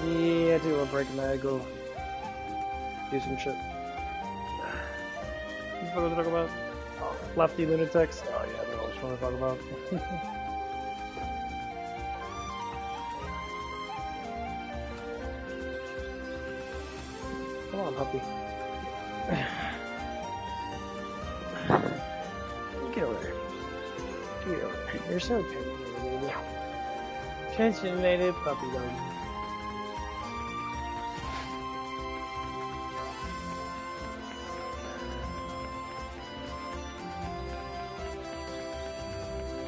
A: Yeah, do a break and I go do some shit. What was I talking about? Oh, lefty lunatics. Oh yeah, that's what I was trying to talk about. Come on, puppy. Get over there. Get over there. You're so opinionated, baby. Opinionated puppy dog.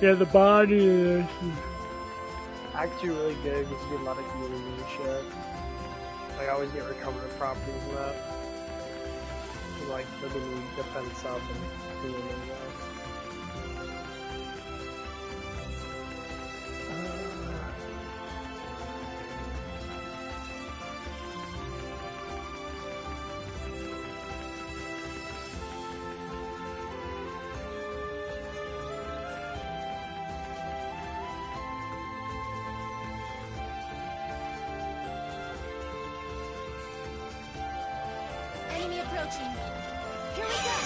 A: Yeah, the body is actually really good because you get a lot of healing and shit. Like, I always get recovered properties and that. So, like, living defense up and healing and that.
B: Enemy approaching. Here we go.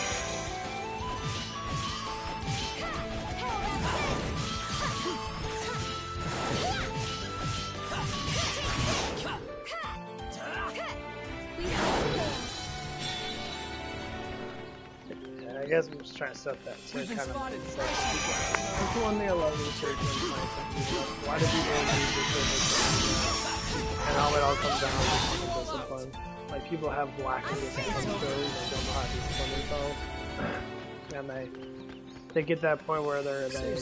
A: And I guess I'm just trying to set that to kind of that's one thing I love researching why do people use this? And how it all comes down to discipline. Like, people have lack of discipline skills and don't know how to discipline themselves. And they get that point where they're very, they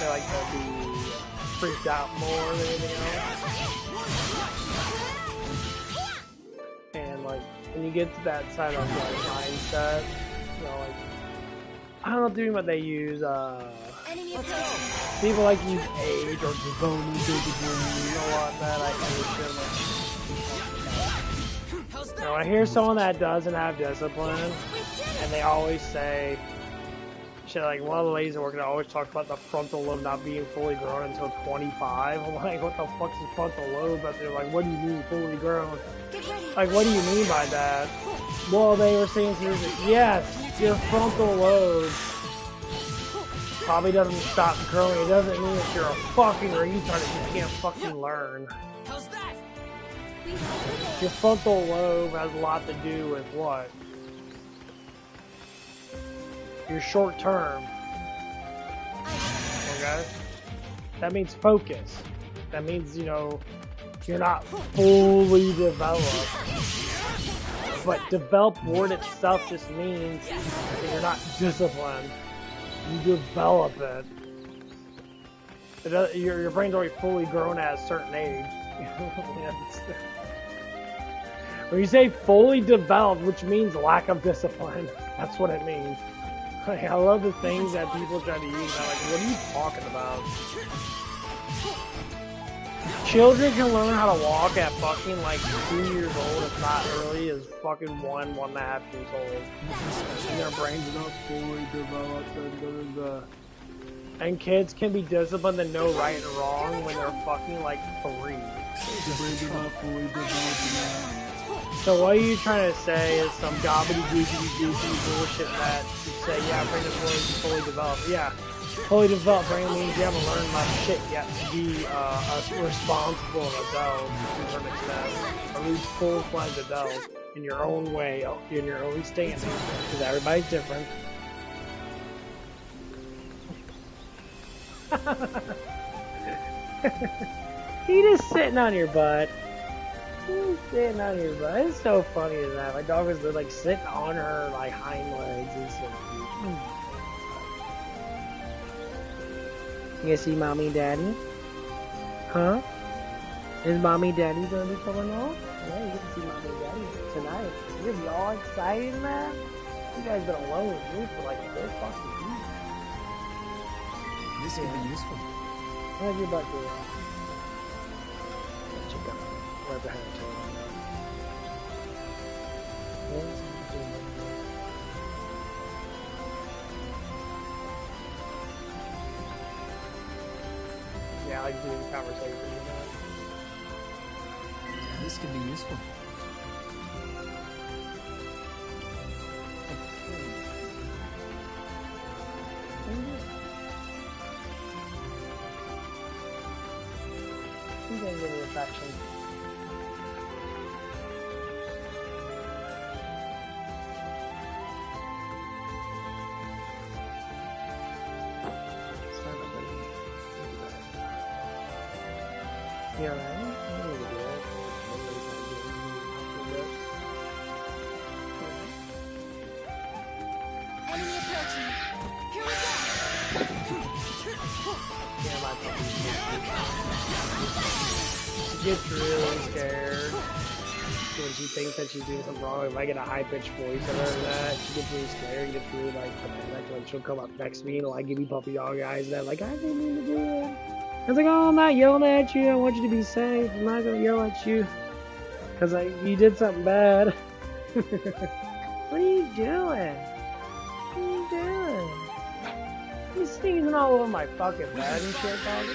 A: like to be freaked out more than anything else. And like, when you get to that side of like mindset, you know, like, I don't know if what they use, people like use age or devoting discipline, you know what, that I understand. You know, I hear someone that doesn't have discipline, and they always say, shit, like one of the ladies that work, always talk about the frontal lobe not being fully grown until 25. I'm like, what the fuck's a frontal lobe? But they're like, what do you mean fully grown? Like, what do you mean by that? Well, they were saying, yes, your frontal lobe probably doesn't stop growing. It doesn't mean that you're a fucking retard if you can't fucking learn.
C: How's that?
A: Your frontal lobe has a lot to do with what? Your short term. Okay? That means focus. That means, you know, you're not fully developed. But developed word itself just means that you're not disciplined. You develop it. Your brain's already fully grown at a certain age. When you say fully developed, which means lack of discipline, that's what it means. Like, I love the things that people try to use. I'm like, what are you talking about? Children can learn how to walk at fucking like 2 years old, if not early as fucking 1.5 years old. And their brains are not fully developed. And kids can be disciplined and know right and wrong when they're fucking like 3. So what are you trying to say is some gobbledygook bullshit that you say, yeah, brain is fully developed. Yeah, fully developed brain means you haven't learned much shit yet to be a responsible adult to a certain extent, or at least full-fledged adult in your own way, in your own standing, because everybody's different. He just sitting on your butt. He's sitting on your butt. It's so funny to that. My dog was like sitting on her like hind legs. It's so cute. You gonna see mommy and daddy? Huh? Is mommy and daddy gonna be coming on? Yeah, you get to see mommy and daddy tonight. You're gonna be all excited, man. You guys been alone with me for like 4 fucking weeks.
C: This could be useful.
A: How's your butt doing? Check out. Right behind the tail. Yeah, like doing conversations and that.
C: This could be useful.
A: He's gonna give me affection. You alright? I'm gonna do it.
B: Enemy approaching. Here we go.
A: Yeah, my puppy. She gets really scared when she thinks that she's doing something wrong. If I get a high-pitched voice of her and that, she gets really scared and gets really like when she'll come up next to me and like give me puppy dog eyes and that, like, I didn't mean to do it. I was like, oh, I'm not yelling at you. I want you to be safe. I'm not gonna yell at you because you did something bad. What are you doing? What are you doing? He's sneezing all over my fucking bed and shit, dog.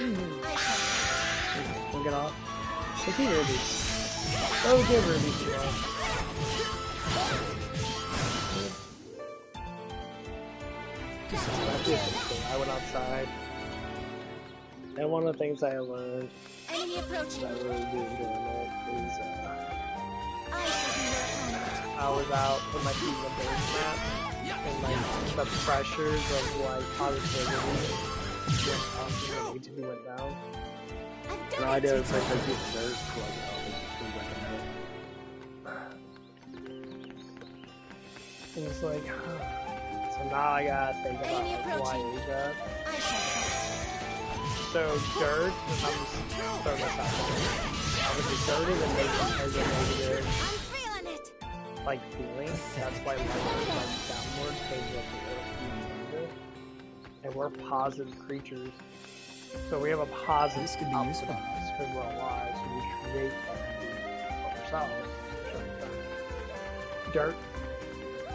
A: Look it off. Let's see Ruby. Oh, give Ruby some love. I went outside. And one of the things I learned
B: Enemy approaching.
A: that I really do enjoy it is
B: I shall be your opponent.
A: I was out with my feet in the basement and like the pressures of like positivity just negativity went down.
B: I've
C: No, I
B: done
C: do.
B: it.
C: It's like I get dirt plug out.
A: And it's like, so now I gotta think about
B: Enemy
A: like, why
B: approaching.
A: is that?
B: I shall fight.
A: So dirt, I'm just throwing this out there. Obviously dirt is a negative
B: I'm feeling it.
A: like feeling. That's why light is like downwards because of the earth being negative. And we're positive creatures. So we have a positive
C: This could be
A: output
C: useful.
A: on us because we're alive, so we create energy for ourselves. Dirt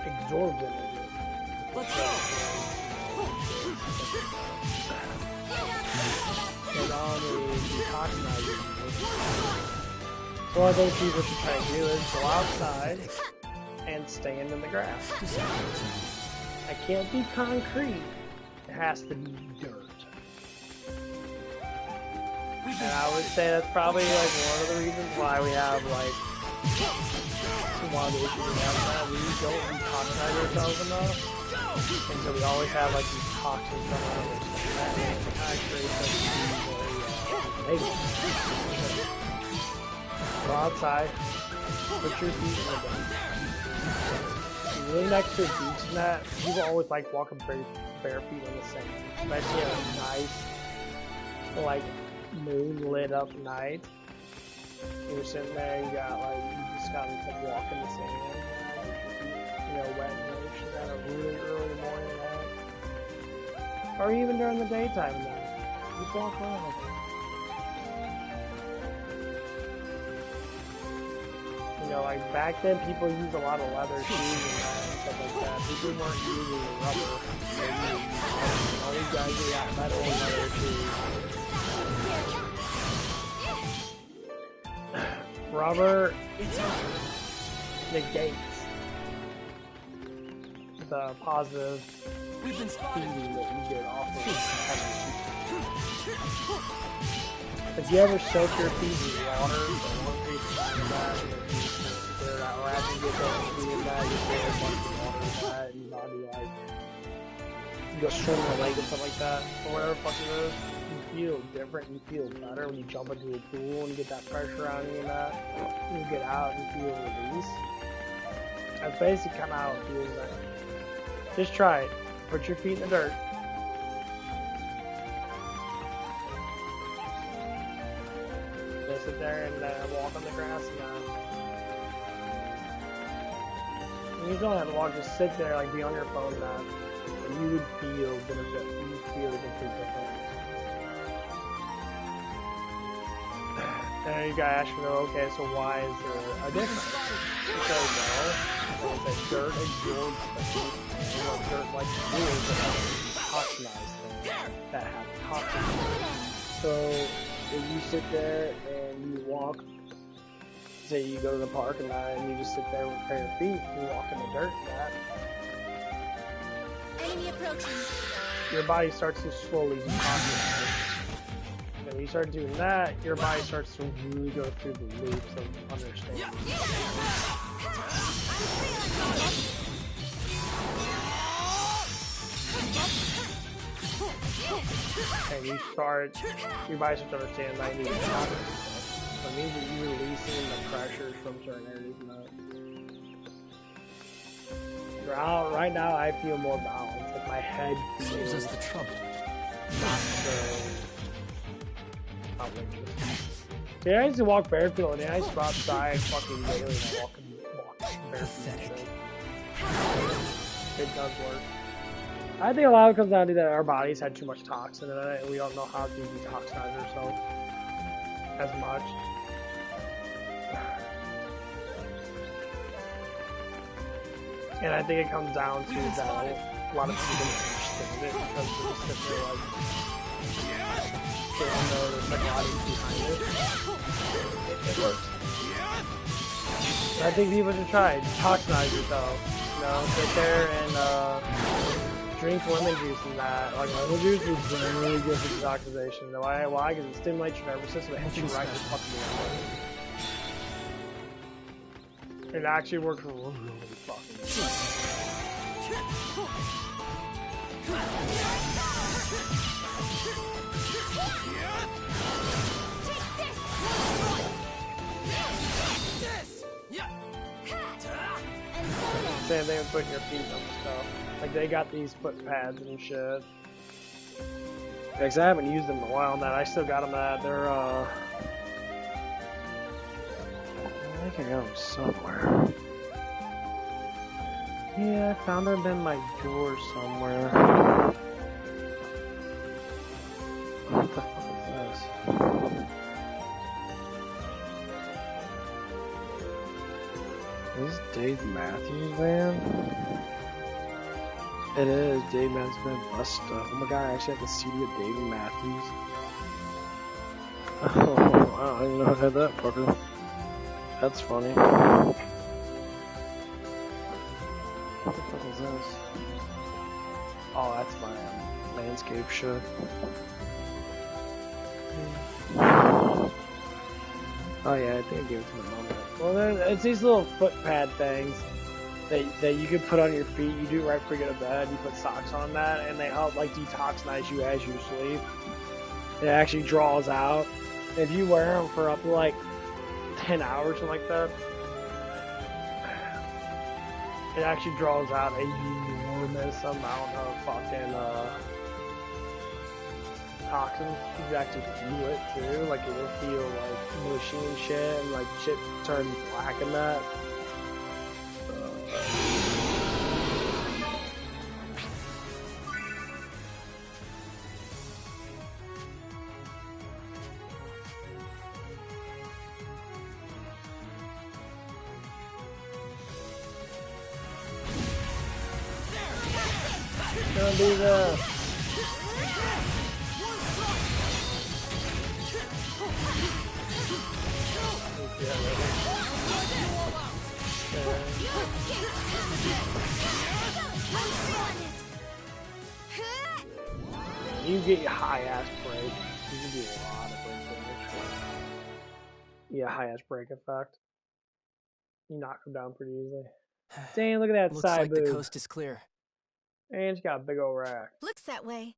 A: absorbs energy.
C: Let's go.
A: And all the detoxinizing. So what I think people should try to do is go outside and stand in the grass. I can't be concrete. It has to be dirt. And I would say that's probably like one of the reasons why we have like one of the issues we have now. We don't detoxinize ourselves enough. And so we always have like these toxins coming out of us. And it kind of creates like these negative. Go outside, put your feet in the dirt. Really next to a beach and that, people always like walking bare feet on the sand. Especially on a nice, like, moon lit up night. You're sitting there, you got like, you just got to walk in the sand. You know, wet and motion at a really early morning night. Or even during the daytime night. Just walk around. You know, like back then, people used a lot of leather shoes and stuff like that. People weren't using rubber. All these guys who got metal and leather shoes. Rubber negates the positive feeling that you get off of having shoes. If you ever soak your feet in water for a long period of time, or after you get done doing that, you feel a bunch of water with that, and your body like you go swim your leg and stuff like that, or whatever fucking it is. You feel different. You feel better when you jump into a pool and you get that pressure on you and that. You get out and feel release. That's basically kind of how it feels like. Just try it. Put your feet in the dirt. Just sit there and walk on the grass and you don't have to walk, just sit there, like be on your phone now, and you would feel benefit. You would feel the complete difference. And you gotta ask yourself, okay, so why is there a difference? Because well, the dirt absorbs the heat, and what dirt likes to do is it has to toxinize things that have toxins. So if you sit there and you walk, say you go to the park and you just sit there with a pair of feet and you walk in the dirt,
B: Enemy approaching.
A: your body starts to slowly depopulate. And when you start doing that, your body starts to really go through the loops of understanding. And your body starts to understand that you need to stop it. So it means that you're releasing the pressures from certain areas. Right now, I feel more balanced. Like my head
C: Saves us the trouble.
A: not so outrageous. See, I used to walk barefoot, and I used to go outside fucking daily and walk barefoot. It does work. I think a lot of it comes down to that our bodies had too much toxin in it, and we don't know how to detoxize ourselves as much. And I think it comes down to that a lot of people don't understand it because they're just sitting there like, they don't know the psychology behind it. It works. I think people should try it. Detoxinize yourself. You know, sit there and drink lemon juice and that. Like, lemon juice is really good for detoxization. Why? Because it stimulates your nervous system. It hits you right in the fucking brain. It actually works really fucking good. Same thing with putting your feet on stuff. Like, they got these foot pads and shit. Because I haven't used them in a while now. I still got them at they're, I think I got them somewhere. Yeah, I found them in my drawer somewhere. What the fuck is this? Is this Dave Matthews Band? It is Dave Matthews Band Bus Stuff. Oh my god, I actually have the CD of Dave Matthews. Oh, wow, I didn't know I had that fucker. That's funny. What the fuck is this? Oh, that's my landscape shit. Oh yeah, I think I gave it to my mom. Well, it's these little foot pad things that you can put on your feet. You do right before you go to bed. You put socks on that, and they help like detoxinize you as you sleep. It actually draws out. If you wear them for up to like 10 hours or something like that, it actually draws out a enormous amount of fucking toxins. You can actually feel it too. Like it'll feel like mushy and shit, and like shit turns black and that. Gonna be the you get your high ass break. You can do a lot of break damage. Yeah, high ass break effect. You knock them down pretty easily. Dang, look at that
C: Looks
A: side
C: like
A: boob.
C: the coast is clear.
A: And she's got a big old rack.
B: Looks that way.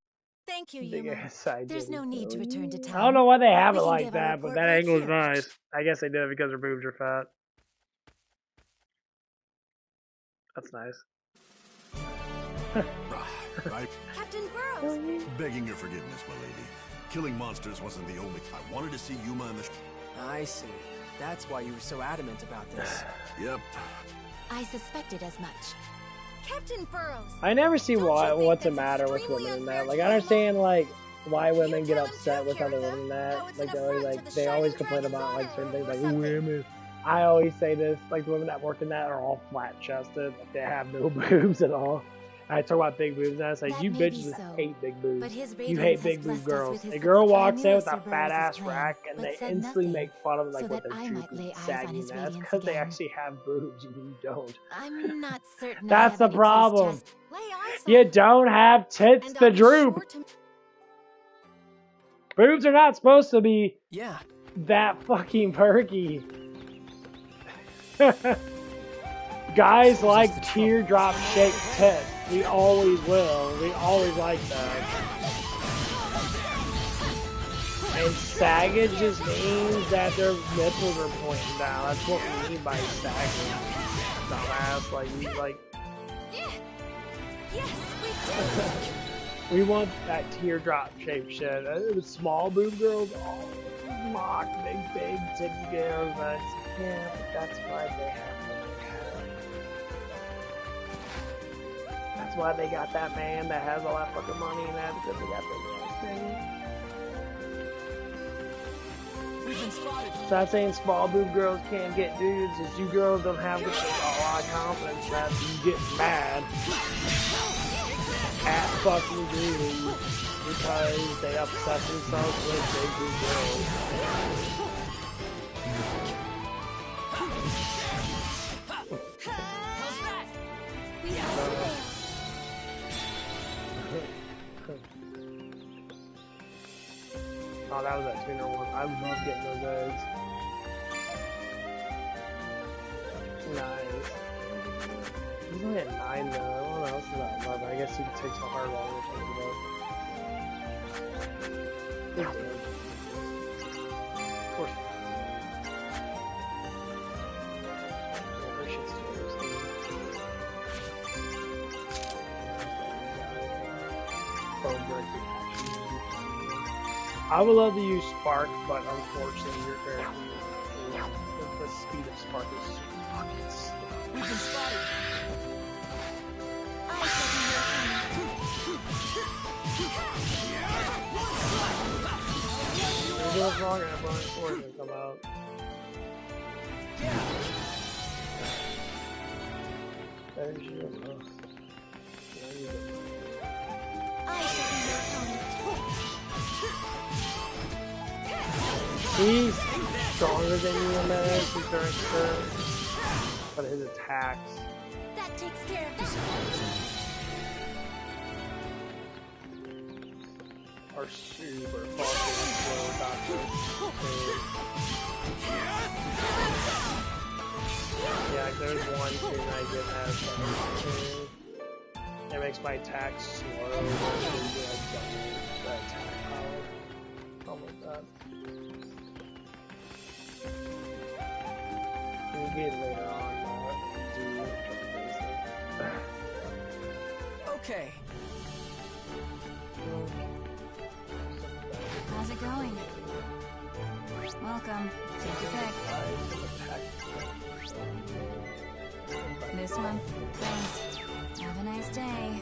B: Thank you,
A: Big
B: Yuma.
A: ass side
B: There's
A: boob.
B: no need to return to town.
A: I don't know why they have
B: We
A: it
B: can
A: like
B: give our
A: that, but
B: report
A: that
B: right
A: angle is
B: here.
A: nice. I guess they did it because her boobs are fat. That's nice.
D: Right.
B: Captain Burrows.
D: Begging your forgiveness, my lady. Killing monsters wasn't the only. I wanted to see Yuma in the.
C: I see. That's why you were so adamant about this.
D: Yep.
B: I suspected as much. Captain Burrows.
A: I never see
B: Don't you think
A: what's the
B: that's
A: matter with
B: extremely
A: women in
B: unfair
A: that. Like
B: to
A: I understand
B: Yuma?
A: like why women
B: You
A: get
B: tell him
A: upset
B: too,
A: with other
B: Kirita.
A: women in that.
B: How it's
A: Like
B: an
A: they always
B: affront
A: like
B: to the
A: they always
B: Shining
A: complain about like
B: Dragon's
A: certain things
B: honor
A: like
B: or something.
A: women. I always say this, like the women that work in that are all flat chested, like they have no boobs at all. I talk about big boobs, and I was like,
B: That
A: you
B: may be
A: bitches
B: so,
A: hate big boobs.
B: but his
A: You
B: radiance
A: hate
B: has
A: big boob
B: blessed us
A: girls.
B: with his
A: A girl
B: support. I
A: walks
B: knew
A: in
B: of
A: with a
B: Sir
A: fat
B: Burroughs'
A: ass
B: plan,
A: rack, and
B: but
A: they
B: said
A: instantly
B: nothing,
A: make fun of them,
B: so
A: like
B: that
A: what they're
B: I might lay
A: droopy,
B: eyes on
A: saggy,
B: his
A: and that's
B: radiance
A: because they
B: again.
A: actually have boobs and you don't.
B: I'm not certain I
A: That's
B: have
A: the
B: any
A: problem.
B: just lay eyes on
A: You
B: him,
A: don't have tits
B: and
A: to
B: I'll be
A: droop.
B: sure to.
A: Boobs are not supposed to be
C: Yeah.
A: that fucking perky. Guys like teardrop shaped tits. We always will. We always like that. And saggage just means that their nipples are pointing down. That's what we mean by saggage. Dumbass. Like, you like.
B: Yes, we did.
A: We want that teardrop shaped shit. The small boob girls all mock big titty girls. And it's, yeah, but that's why they have what they have. That's why they got that man that has all that fucking money and that, because they got big ass things.
C: We've been spotted.
A: So I'm saying small boob girls can't get dudes. Is you girls don't have a lot of confidence that you get mad at fucking dudes because they obsess themselves with big boob girls.
B: How's that? We have to
A: Oh, that was that tuner one. I love getting those eggs. Nice. He's only at 9 though. I don't know. This is not 11. I guess he could take some hard water or something though. Of course. Yeah, this shit's too Bone breaking action. I would love to use Spark, but unfortunately, the speed of Spark is fucking slow.
C: We've been spotted.
B: I
A: You're doing wrong, and I'm running forward and come out. There's your He's stronger than you in that he's during turn, but his attacks.
B: That takes care of that.
A: Are super fucking slow, Doctor. Yeah, like there's one thing I did have. It makes my attacks slow. But like double the attack power. Oh my god. We'll get it later on.
C: Okay.
B: How's it going? Welcome. Take your pick. This one? Thanks. Have a nice day.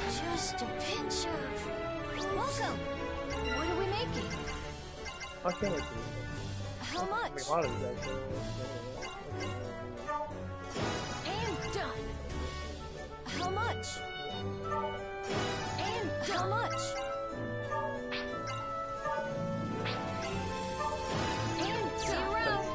B: Just a pinch of... Welcome! What are we making?
A: I can't do
B: How much?
A: a lot of these actually.
B: And done. How much? And how much? And see you around.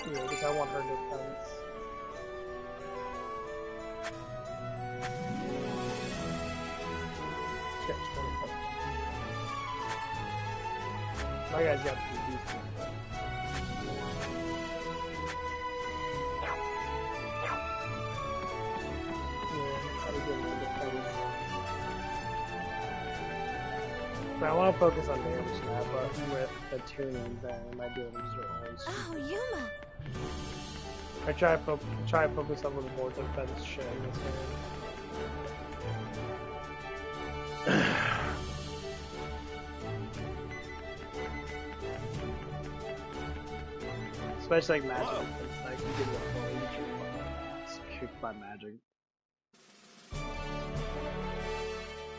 A: Yeah, because I want her defense. She's got 25. My guy's got to be decent. But I want to focus on damage now, but with the tuning, then I might be able to use her own.
B: Oh, Yuma.
A: I try to focus on a little more defense shit in this game. Especially like magic. It's like you get the full each it's kicked by magic.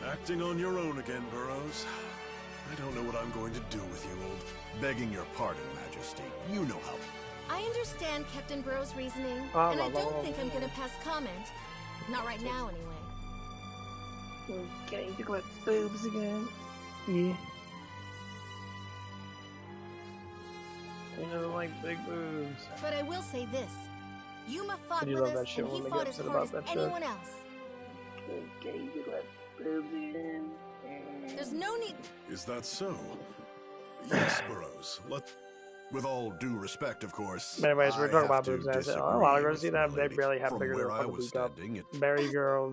D: Acting on your own again, Burrows. I don't know what I'm going to do with you, old. Begging your pardon, Majesty. You know how.
B: I understand Captain Burrow's reasoning,
A: Oh,
B: and I don't think I'm gonna pass comment. Not right now, anyway.
A: Okay, you got boobs again. Yeah. You know, like big boobs.
B: But I will say this. Yuma fought
A: You
B: with
A: love that
B: us,
A: shit
B: and he
A: when they
B: fought
A: get
B: as
A: upset
B: hard as
A: about that shit.
B: anyone else.
A: Okay, you got boobs again.
B: There's no need...
D: Is that so? Yes, Burrows. With all due respect, of course.
A: But anyways, we're
D: I
A: talking
D: have
A: about
D: to
A: boobs. And I said,
D: disagree
A: oh, a lot of
D: with
A: girls see
D: the
A: that. They
D: lady.
A: barely have
D: From
A: bigger than
D: where I
A: fucking
D: was
A: boot up.
D: standing,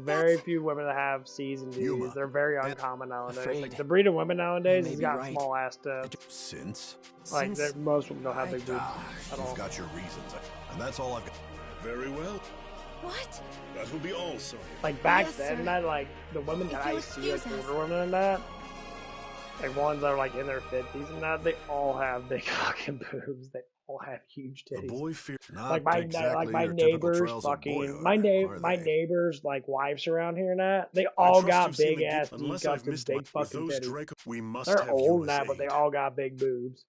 A: Very few women that have C's and D's.
D: Yuma.
A: They're very uncommon nowadays.
C: Afraid.
A: Like, the breed of women nowadays
C: You may
A: has
C: be
A: got
C: right.
A: small ass tits.
D: Since
A: Like,
C: Since
A: most women don't have big boobs at
D: you've
A: all.
D: got your reasons, and that's all I've got. Very well.
B: What?
D: That will be all, Sonya.
A: Like, back
B: Yes,
A: then,
B: sir.
A: that, like, the women that
B: If
A: I
B: you'll
A: see, like,
B: excuse us.
A: older women and that, like, ones that are, like, in their 50s and that, they all have big fucking boobs. They all have huge
D: The
A: titties.
D: boy fear not
A: Like my
D: exactly
A: my
D: your typical
A: neighbors
D: trials of
A: fucking
D: boyhood,
A: my
D: are they?
A: neighbors like wives around here and that they
D: I
A: all
D: trust
A: got
D: you've seen
A: big
D: the
A: ass
D: unless
A: D
D: I've
A: cups and
D: missed
A: big
D: with
A: fucking
D: those
A: titties.
D: Draco. We must
A: They're
D: have
A: old
D: Yuma's
A: now, but they
D: aid.
A: all got big boobs.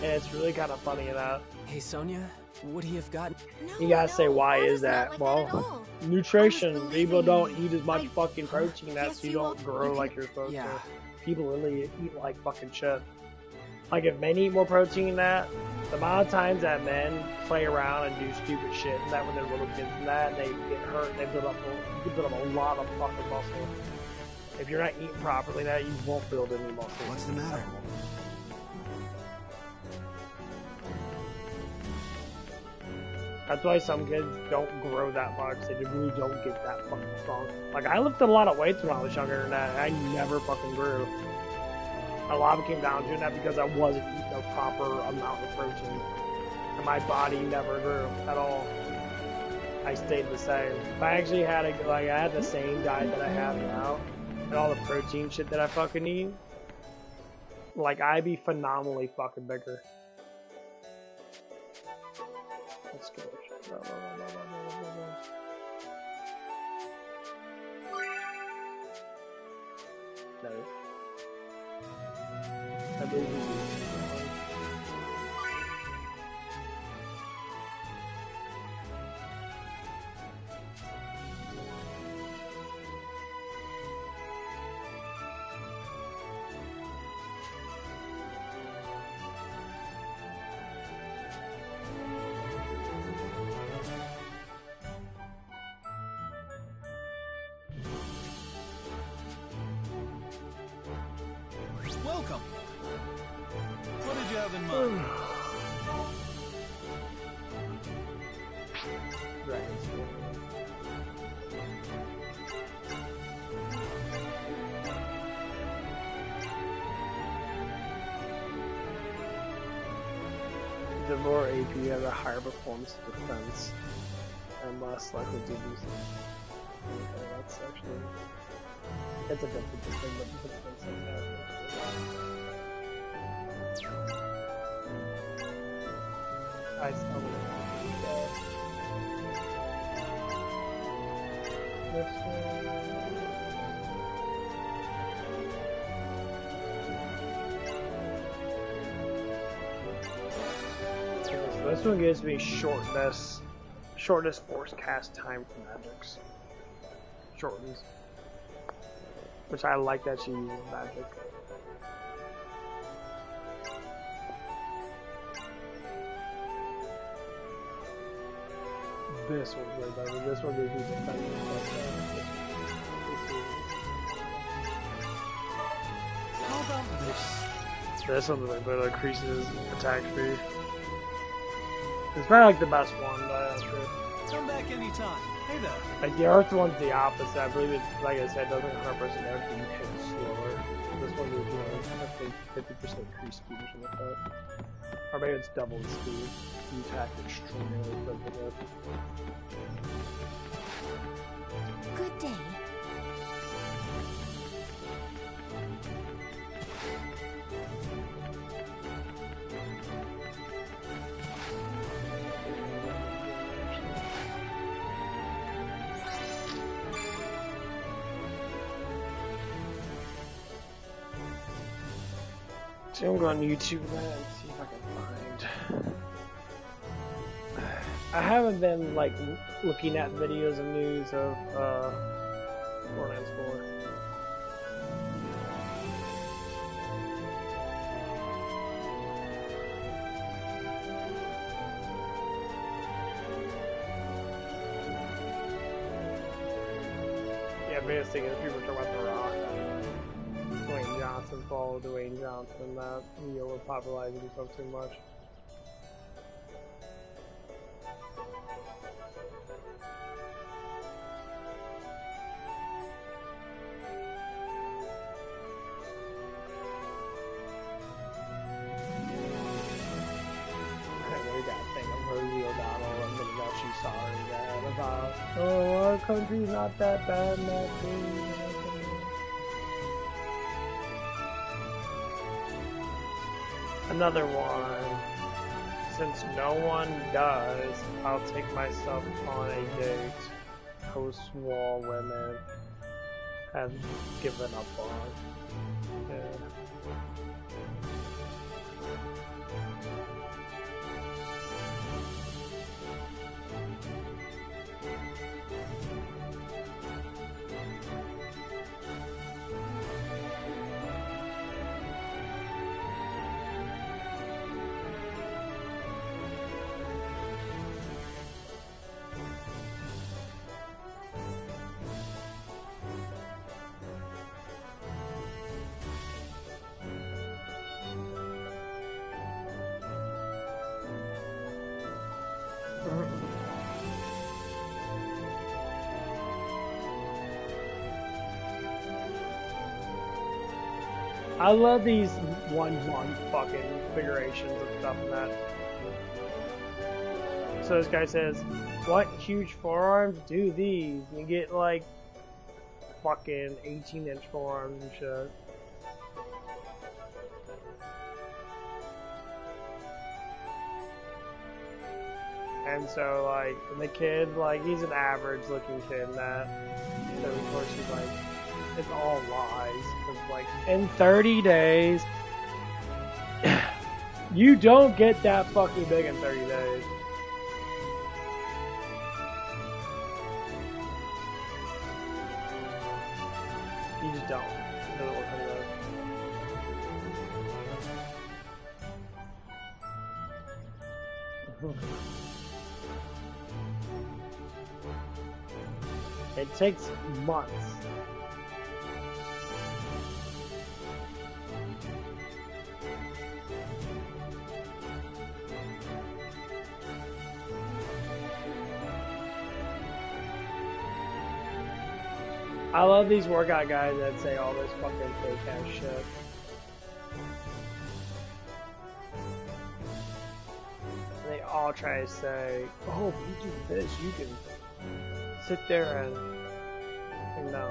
A: And it's really kind of funny that
C: Hey, Sonia, would he have gotten...
B: No,
A: you gotta say, why
B: Father's
A: is that?
B: not like
A: Well,
B: that at all.
A: nutrition.
B: Always
A: People
B: believing
A: don't
B: in me.
A: eat as much
B: I-
A: fucking protein that
B: Yes,
A: so you
B: you
A: don't
B: will.
A: grow
B: You
A: like
B: can-
A: you're supposed
C: Yeah.
A: to. People really eat like fucking shit. Like if men eat more protein than that, the amount of times that men play around and do stupid shit and that when they're little kids and that and they get hurt and they build up you build up a lot of fucking muscle. If you're not eating properly that you won't build any muscle.
D: What's the matter?
A: That's why some kids don't grow that much. They really don't get that fucking strong. Like I lifted a lot of weights when I was younger and that I never fucking grew. A lot of it came down to that because I wasn't eating a proper amount of protein. And my body never grew at all. I stayed the same. If I actually had I had the same diet that I have now, and all the protein shit that I fucking eat, like I'd be phenomenally fucking bigger. Let's go. No. I believe you.
E: Welcome. What did you have in mind?
A: The more AP you have, a higher performance defense, and less likely to lose. Okay, that's actually it's a different thing, but the defense like that. I still this one gives me shortness force cast time for magics. Shortens. Which I like that she uses magic. This one's way better. This one gives me defense.
E: How about this?
A: This one's way better. Increases attack speed. It's probably like the best one, but
E: Come back anytime. Hey there.
A: like the Earth one's the opposite. I believe it's like I said, doesn't 100% everything you hit slower. This one gives you I think 50% increased speed or something like that. Or maybe it's double the speed. You attack extremely quickly.
B: Good day.
A: So I'm going to YouTube that and see if I can find. I haven't been like looking at videos and news of Borderlands 4. Yeah, biggest thing is people talk about The Rock. Dwayne Johnson followed Dwayne Johnson, that he overpopularized himself too much. Oh, our country's not that bad, nothing. Another one. Since no one does, I'll take myself on a date. Post-war women have given up on. Yeah. I love these 1 month fucking configurations and stuff and that. So this guy says, what huge forearms do these? You get like fucking 18-inch forearms and shit. And so like the kid, like he's an average looking kid and that. So of course he's like, it's all lies. Cause like in 30 days, you don't get that fucking big in 30 days. You just don't. It doesn't work like that. It takes months. I love these workout guys that say all this fucking fake ass shit. They all try to say, oh, if you do this, you can sit there and no.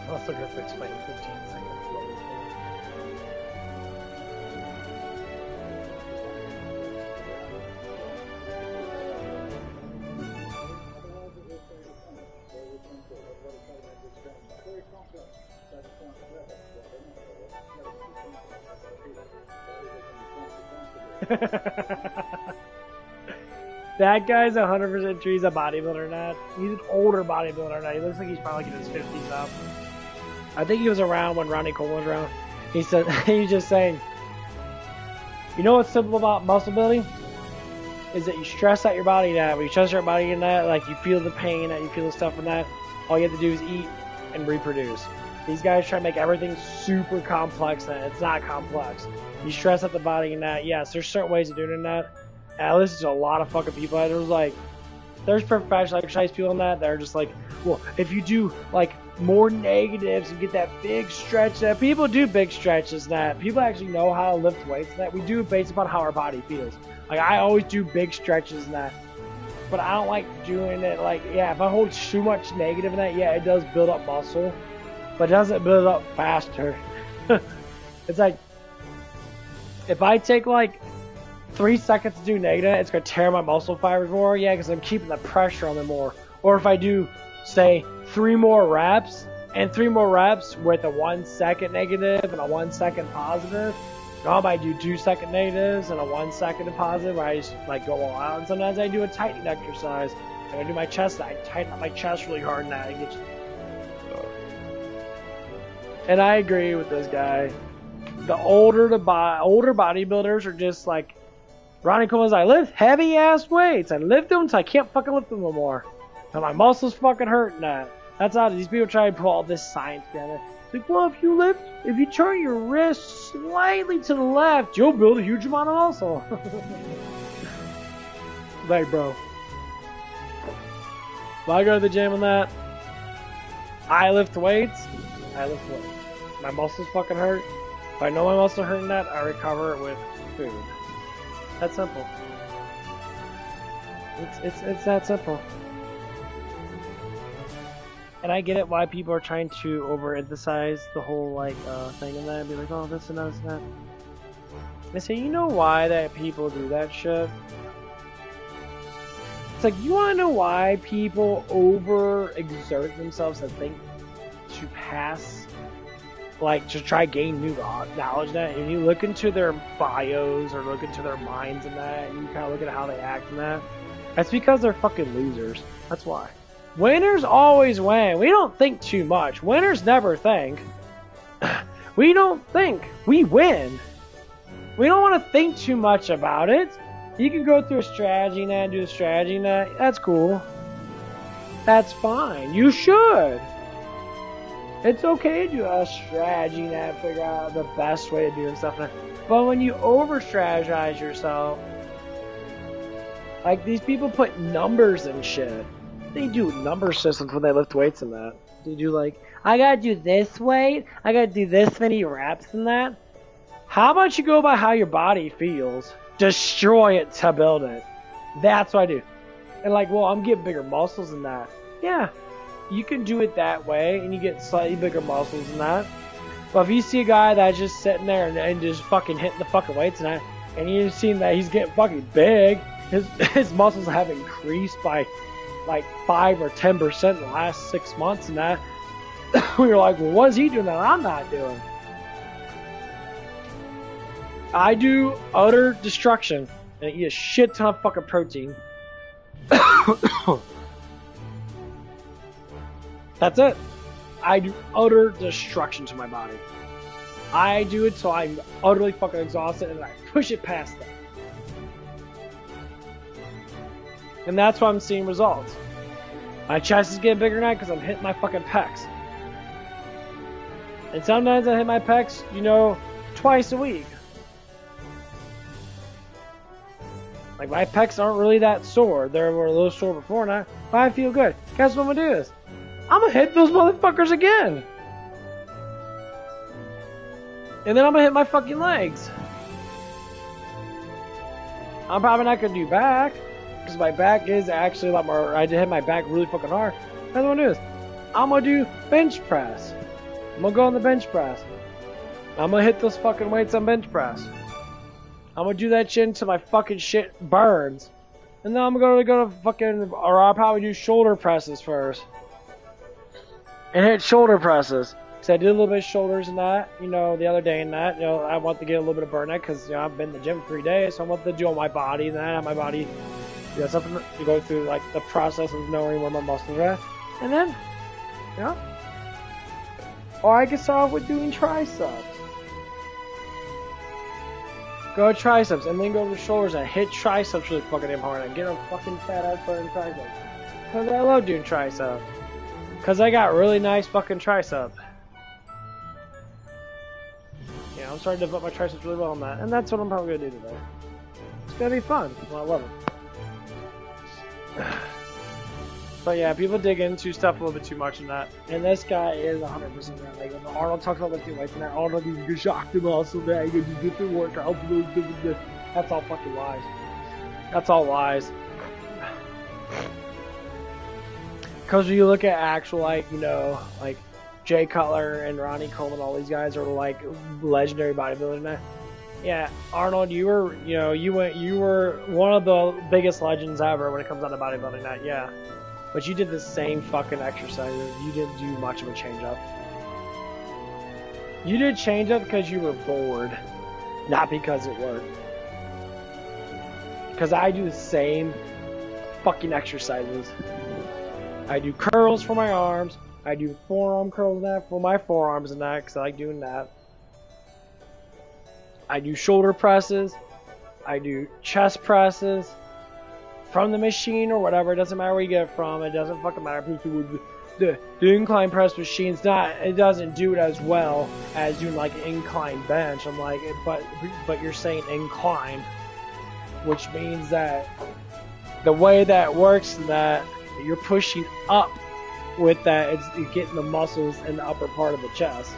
A: I'm also going to explain in 15 seconds. That guy's 100% sure he's a bodybuilder now. He's an older bodybuilder now. He looks like he's probably like in his 50s up. I think he was around when Ronnie Cole was around. He said, he's just saying, you know what's simple about muscle building? Is that you stress out your body that. When you stress your body in that, like you feel the pain, that you feel the stuff in that, all you have to do is eat and reproduce. These guys try to make everything super complex and it's not complex. You stress out the body in that. Yes, there's certain ways of doing it in that. And I listen to a lot of fucking people. There's professional exercise people in that are just like, well, if you do like more negatives and get that big stretch, that people do big stretches and that. People actually know how to lift weights and that. We do it based upon how our body feels. Like I always do big stretches and that. But I don't like doing it like, yeah, if I hold too much negative in that, yeah, it does build up muscle. But it doesn't build up faster. It's like, if I take like 3 seconds to do negative, it's going to tear my muscle fibers more. Yeah, because I'm keeping the pressure on them more. Or if I do, say, 3 more reps, and 3 more reps with a 1 second negative and a 1 second positive, I might do 2 second negatives and a 1 second positive where I just like go all out. And sometimes I do a tightening exercise. And I do my chest, I tighten up my chest really hard and that it gets. And I agree with this guy. The older bodybuilders are just like Ronnie Coleman's. I lift heavy ass weights. I lift them until I can't fucking lift them no more. And my muscles fucking hurting that. That's how these people try to put all this science together. It's like, well, if you turn your wrist slightly to the left, you'll build a huge amount of muscle. Like, bro. If I go to the gym and that, I lift weights. My muscles fucking hurt. If I know my muscles are hurting that, I recover it with food. That's simple. It's that simple. And I get it why people are trying to overemphasize the whole like thing in that and be like, oh, this and that, this and that. I say, you know why that people do that shit? It's like, you want to know why people overexert themselves to think to pass, like to try gain new knowledge that, and you look into their bios or look into their minds and that, and you kind of look at how they act and that. That's because they're fucking losers. That's why. Winners always win. We don't think too much. Winners never think. We don't think. We win. We don't want to think too much about it. You can go through a strategy and that, do a strategy and that. That's cool. That's fine. You should. It's okay to do a strategy and that, figure out the best way of doing stuff. But when you over-strategize yourself, like these people put numbers and shit. They do number systems when they lift weights and that. They do like, I gotta do this weight, I gotta do this many reps and that. How about you go by how your body feels? Destroy it to build it. That's what I do. And like, well, I'm getting bigger muscles than that. Yeah, you can do it that way and you get slightly bigger muscles than that. But if you see a guy that's just sitting there and just fucking hitting the fucking weights and that, and you've seen that he's getting fucking big, his muscles have increased by like 5 or 10% in the last 6 months and that, we're like, well, what is he doing that I'm not doing? I do utter destruction and eat a shit ton of fucking protein. That's it. I do utter destruction to my body. I do it till I'm utterly fucking exhausted and I push it past that. And that's why I'm seeing results. My chest is getting bigger now because I'm hitting my fucking pecs. And sometimes I hit my pecs, you know, twice a week. Like, my pecs aren't really that sore. They were a little sore before now, but I feel good. Guess what I'm gonna do is, I'm gonna hit those motherfuckers again. And then I'm gonna hit my fucking legs. I'm probably not gonna do back. Because my back is actually a lot more. I did hit my back really fucking hard. That's what I'm gonna do. I'm gonna do bench press. I'm gonna go on the bench press. I'm gonna hit those fucking weights on bench press. I'm gonna do that shit until my fucking shit burns. And then I'm gonna go to fucking. Or I'll probably do shoulder presses first. And hit shoulder presses. Because I did a little bit of shoulders and that, you know, the other day and that. You know, I want to get a little bit of burnout because, you know, I've been in the gym for 3 days. So I want to do on my body and that. My body. You know, something to go through, like, the process of knowing where my muscles are at. And then, you know. Or I can start off with doing triceps. Go to triceps, and then go to the shoulders and hit triceps really fucking damn hard. And get a fucking fat ass burning triceps. Because I love doing triceps. Because I got really nice fucking triceps. Yeah, I'm starting to develop my triceps really well on that. And that's what I'm probably going to do today. It's going to be fun. Well, I love it. But yeah, people dig into stuff a little bit too much in that. And this guy is 100% right. Like, when Arnold talks about lifting weights and that, Arnold needs to get shocked and also that he can do different workouts. That's all fucking lies. That's all lies. Because when you look at actual, like, you know, like Jay Cutler and Ronnie Coleman, all these guys are like legendary bodybuilders now. Yeah, Arnold, you were one of the biggest legends ever when it comes down to bodybuilding. That, yeah. but you did the same fucking exercises. You didn't do much of a change up. You did change up because you were bored, not because it worked. Because I do the same fucking exercises. I do curls for my arms. I do forearm curls and that for my forearms and that because I like doing that. I do shoulder presses. I do chest presses from the machine or whatever. It doesn't matter where you get it from. It doesn't fucking matter. The incline press machine's not. It doesn't do it as well as doing like an incline bench. I'm like, but you're saying incline, which means that the way that works is that you're pushing up with that. You're getting the muscles in the upper part of the chest.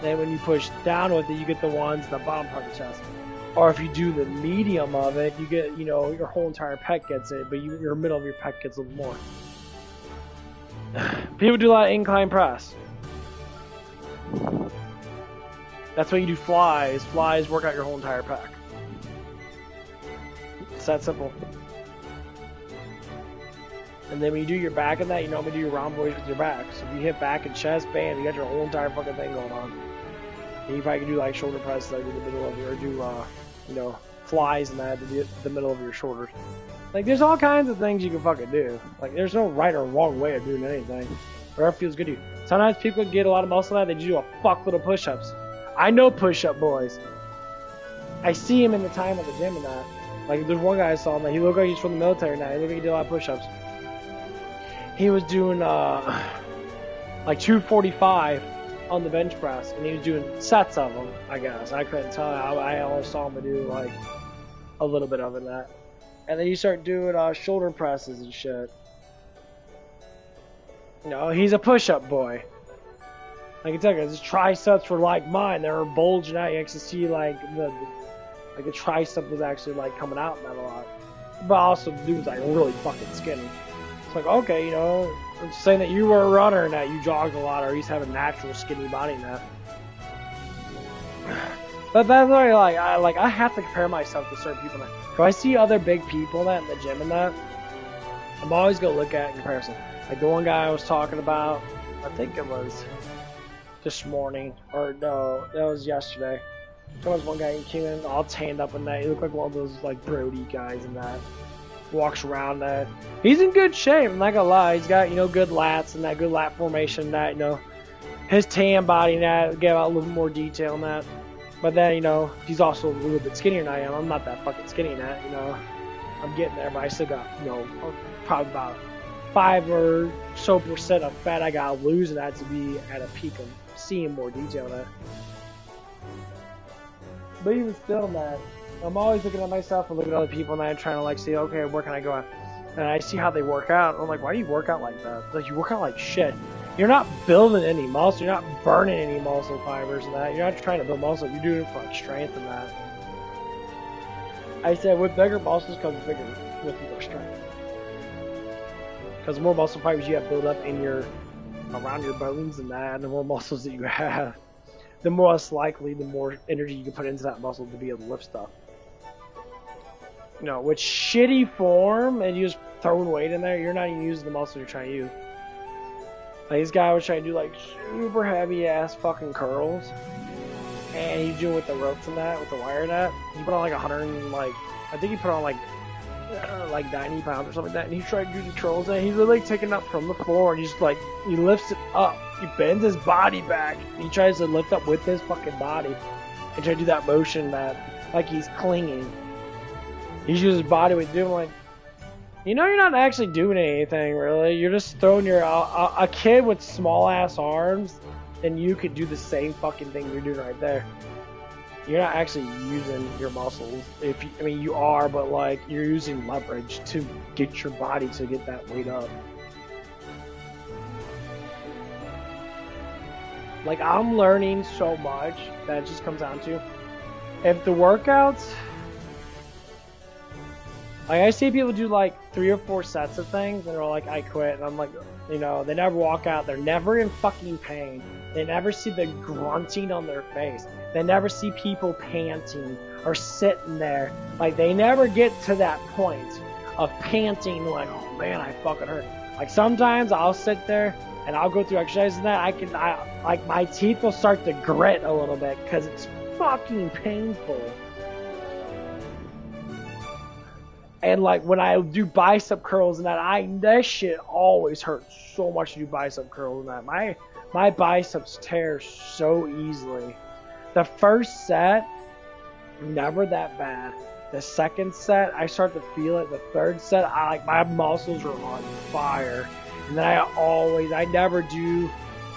A: Then when you push down with it, you get the ones in the bottom part of the chest. Or if you do the medium of it, you get, you know, your whole entire pec gets it, but your middle of your pec gets a little more. People do a lot of incline press. That's why you do flies. Flies work out your whole entire pec. It's that simple. And then when you do your back in that, you normally do your round boys with your back. So if you hit back and chest, bam, you got your whole entire fucking thing going on. And you probably can do like shoulder press like in the middle of your, or do, you know, flies and that in the middle of your shoulders. Like there's all kinds of things you can fucking do. Like there's no right or wrong way of doing anything. Whatever feels good to you. Sometimes people get a lot of muscle out, they do a fuckload of push-ups. I know push-up boys. I see him in the time at the gym and that. Like there's one guy I saw him, like, he looked like he's from the military now. He looked like he did a lot of push-ups. He was doing like 245 on the bench press, and he was doing sets of them, I guess. I couldn't tell. I only saw him do like a little bit of it that. And then you start doing shoulder presses and shit. You know, he's a push-up boy. I can tell you, his triceps were like mine. They were bulging out. You actually see like the tricep was actually like coming out in that a lot. But also, the dude was like really fucking skinny. It's like, okay, you know, I'm saying that you were a runner and that you jogged a lot, or you have a natural skinny body in that. But that's why, I have to compare myself to certain people. If I see other big people that in the gym and that, I'm always gonna look at it in comparison. Like the one guy I was talking about, I think it was this morning, or no, that was yesterday. There was one guy who came in all tanned up in that. He looked like one of those like Brody guys in that. Walks around that. He's in good shape, I'm not gonna lie. He's got, you know, good lats and that good lat formation, that, you know, his tan body and that, give out a little more detail in that. But then, you know, he's also a little bit skinnier than I am. I'm not that fucking skinny in that, you know. I'm getting there, but I still got, you know, probably about 5% or so of fat I gotta lose in that to be at a peak of seeing more detail in that. But even still, man, I'm always looking at myself and looking at other people and I'm trying to like see, okay, where can I go at? And I see how they work out. I'm like, why do you work out like that? Like, you work out like shit. You're not building any muscle. You're not burning any muscle fibers and that. You're not trying to build muscle. You're doing it for like strength and that. I said, with bigger muscles comes with more strength. Because the more muscle fibers you have built up in around your bones and that, and the more muscles that you have, the more likely, the more energy you can put into that muscle to be able to lift stuff. You know, with shitty form and you just throwing weight in there, you're not even using the muscle you're trying to use. Like this guy was trying to do like super heavy ass fucking curls, and he's doing with the ropes and that, with the wire and that. He put on like 100 and like, I think he put on like 90 pounds or something like that, and he tried to do the curls and he's really like taking it up from the floor, and he's like, he lifts it up, he bends his body back, and he tries to lift up with his fucking body and try to do that motion that like he's clinging. He's using his body weight to do. I'm like, you know, you're not actually doing anything really. You're just throwing your a kid with small ass arms, and you could do the same fucking thing you're doing right there. You're not actually using your muscles. I mean, you are, but like you're using leverage to get your body to get that weight up. Like, I'm learning so much that it just comes down to, if the workouts, like, I see people do like 3 or 4 sets of things and they're like, I quit, and I'm like, you know, they never walk out, they're never in fucking pain, they never see the grunting on their face, they never see people panting or sitting there, like, they never get to that point of panting, like, oh man, I fucking hurt. Like sometimes I'll sit there and I'll go through exercises and that like my teeth will start to grit a little bit because it's fucking painful. And like when I do bicep curls and that shit always hurts so much to do bicep curls and that. My biceps tear so easily. The first set, never that bad. The second set, I start to feel it. The third set, my muscles are on fire. And then I never do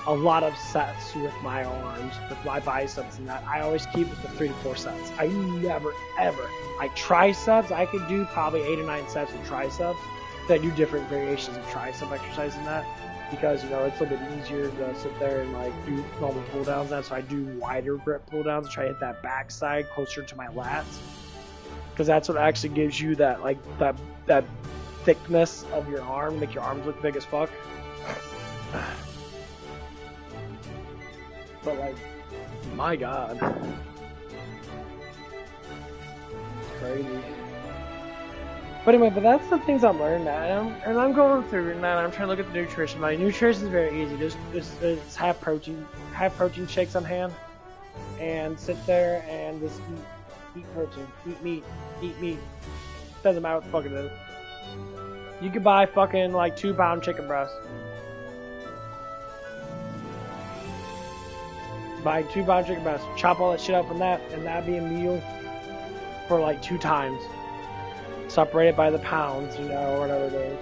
A: a lot of sets with my arms, with my biceps and that. I always keep it to 3 to 4 sets. I never, ever. Like triceps, I could do probably 8 or 9 sets of triceps. Then I do different variations of tricep exercise in that. Because, you know, it's a little bit easier to sit there and like do normal pull downs. That so I do wider grip pull downs to try to hit that backside closer to my lats. Because that's what actually gives you that like that thickness of your arm, make your arms look big as fuck. But like, my god, it's crazy. But anyway, that's the things I'm learning now, and I'm going through it now. I'm trying to look at the nutrition. My nutrition is very easy. Just have protein shakes on hand, and sit there and just eat protein, eat meat. Doesn't matter what the fuck it is. You could buy fucking like 2-pound chicken breasts. Buy 2-pound chicken breasts. Chop all that shit up from that, and that'd be a meal for like 2 times. Separated by the pounds, you know, or whatever it is.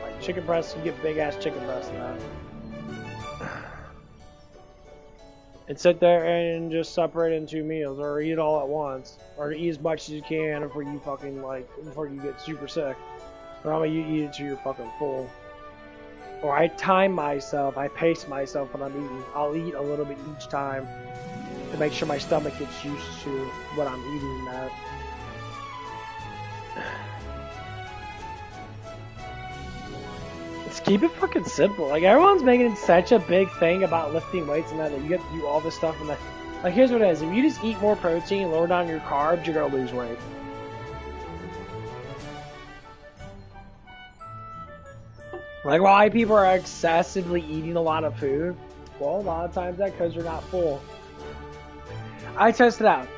A: Like chicken breasts, you get big ass chicken breasts in that. And sit there and just separate it in 2 meals, or eat it all at once, or eat as much as you can before you get super sick. Or how about you eat it till you're fucking full. Or I time myself, I pace myself when I'm eating. I'll eat a little bit each time to make sure my stomach gets used to what I'm eating at. Just keep it fucking simple. Like everyone's making such a big thing about lifting weights and that you get to do all this stuff and that. Like here's what it is: if you just eat more protein, lower down your carbs, you're gonna lose weight. Like why people are excessively eating a lot of food? Well, a lot of times that's because you're not full. I tested out.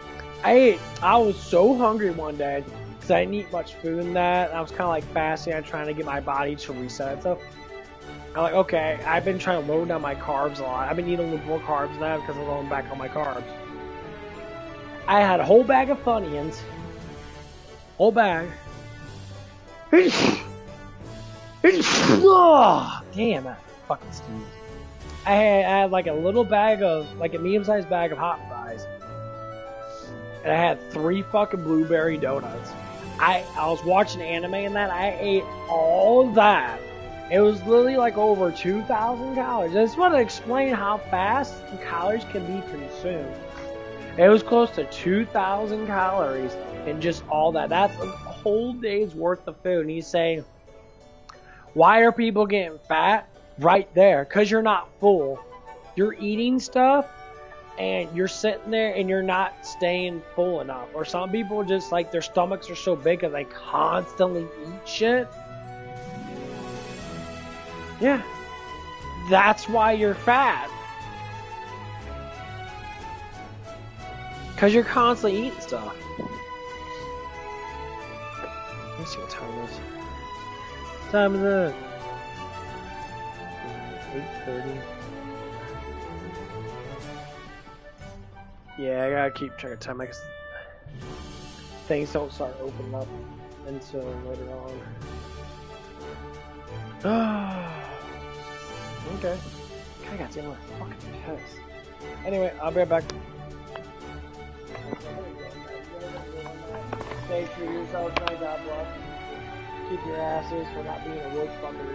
A: I was so hungry one day. Because I didn't eat much food in that. And I was kind of like fasting. I'm trying to get my body to reset itself. I'm like, okay, I've been trying to lower down my carbs a lot. I've been eating a little more carbs now because I'm going back on my carbs. I had a whole bag of Funyuns. Whole bag. Oh, damn, that fucking sneeze. I had like a little bag of, like a medium-sized bag of hot fries. And I had 3 fucking blueberry donuts. I was watching anime and that. I ate all that. It was literally like over 2,000 calories. I just want to explain how fast calories can be consumed. It was close to 2,000 calories in just all that. That's a whole day's worth of food. And he's saying, why are people getting fat? Right there. Because you're not full. You're eating stuff. And you're sitting there and you're not staying full enough. Or some people just like their stomachs are so big that they constantly eat shit. Yeah. That's why you're fat. Because you're constantly eating stuff. Let me see what time it is. What time is it? 8:30. Yeah, I gotta keep track of time because things don't start opening up until later on. Okay. I got to fucking piss. Anyway, I'll be right back. Stay true to yourselves, man. God bless. Keep your asses for not being a wood fucker.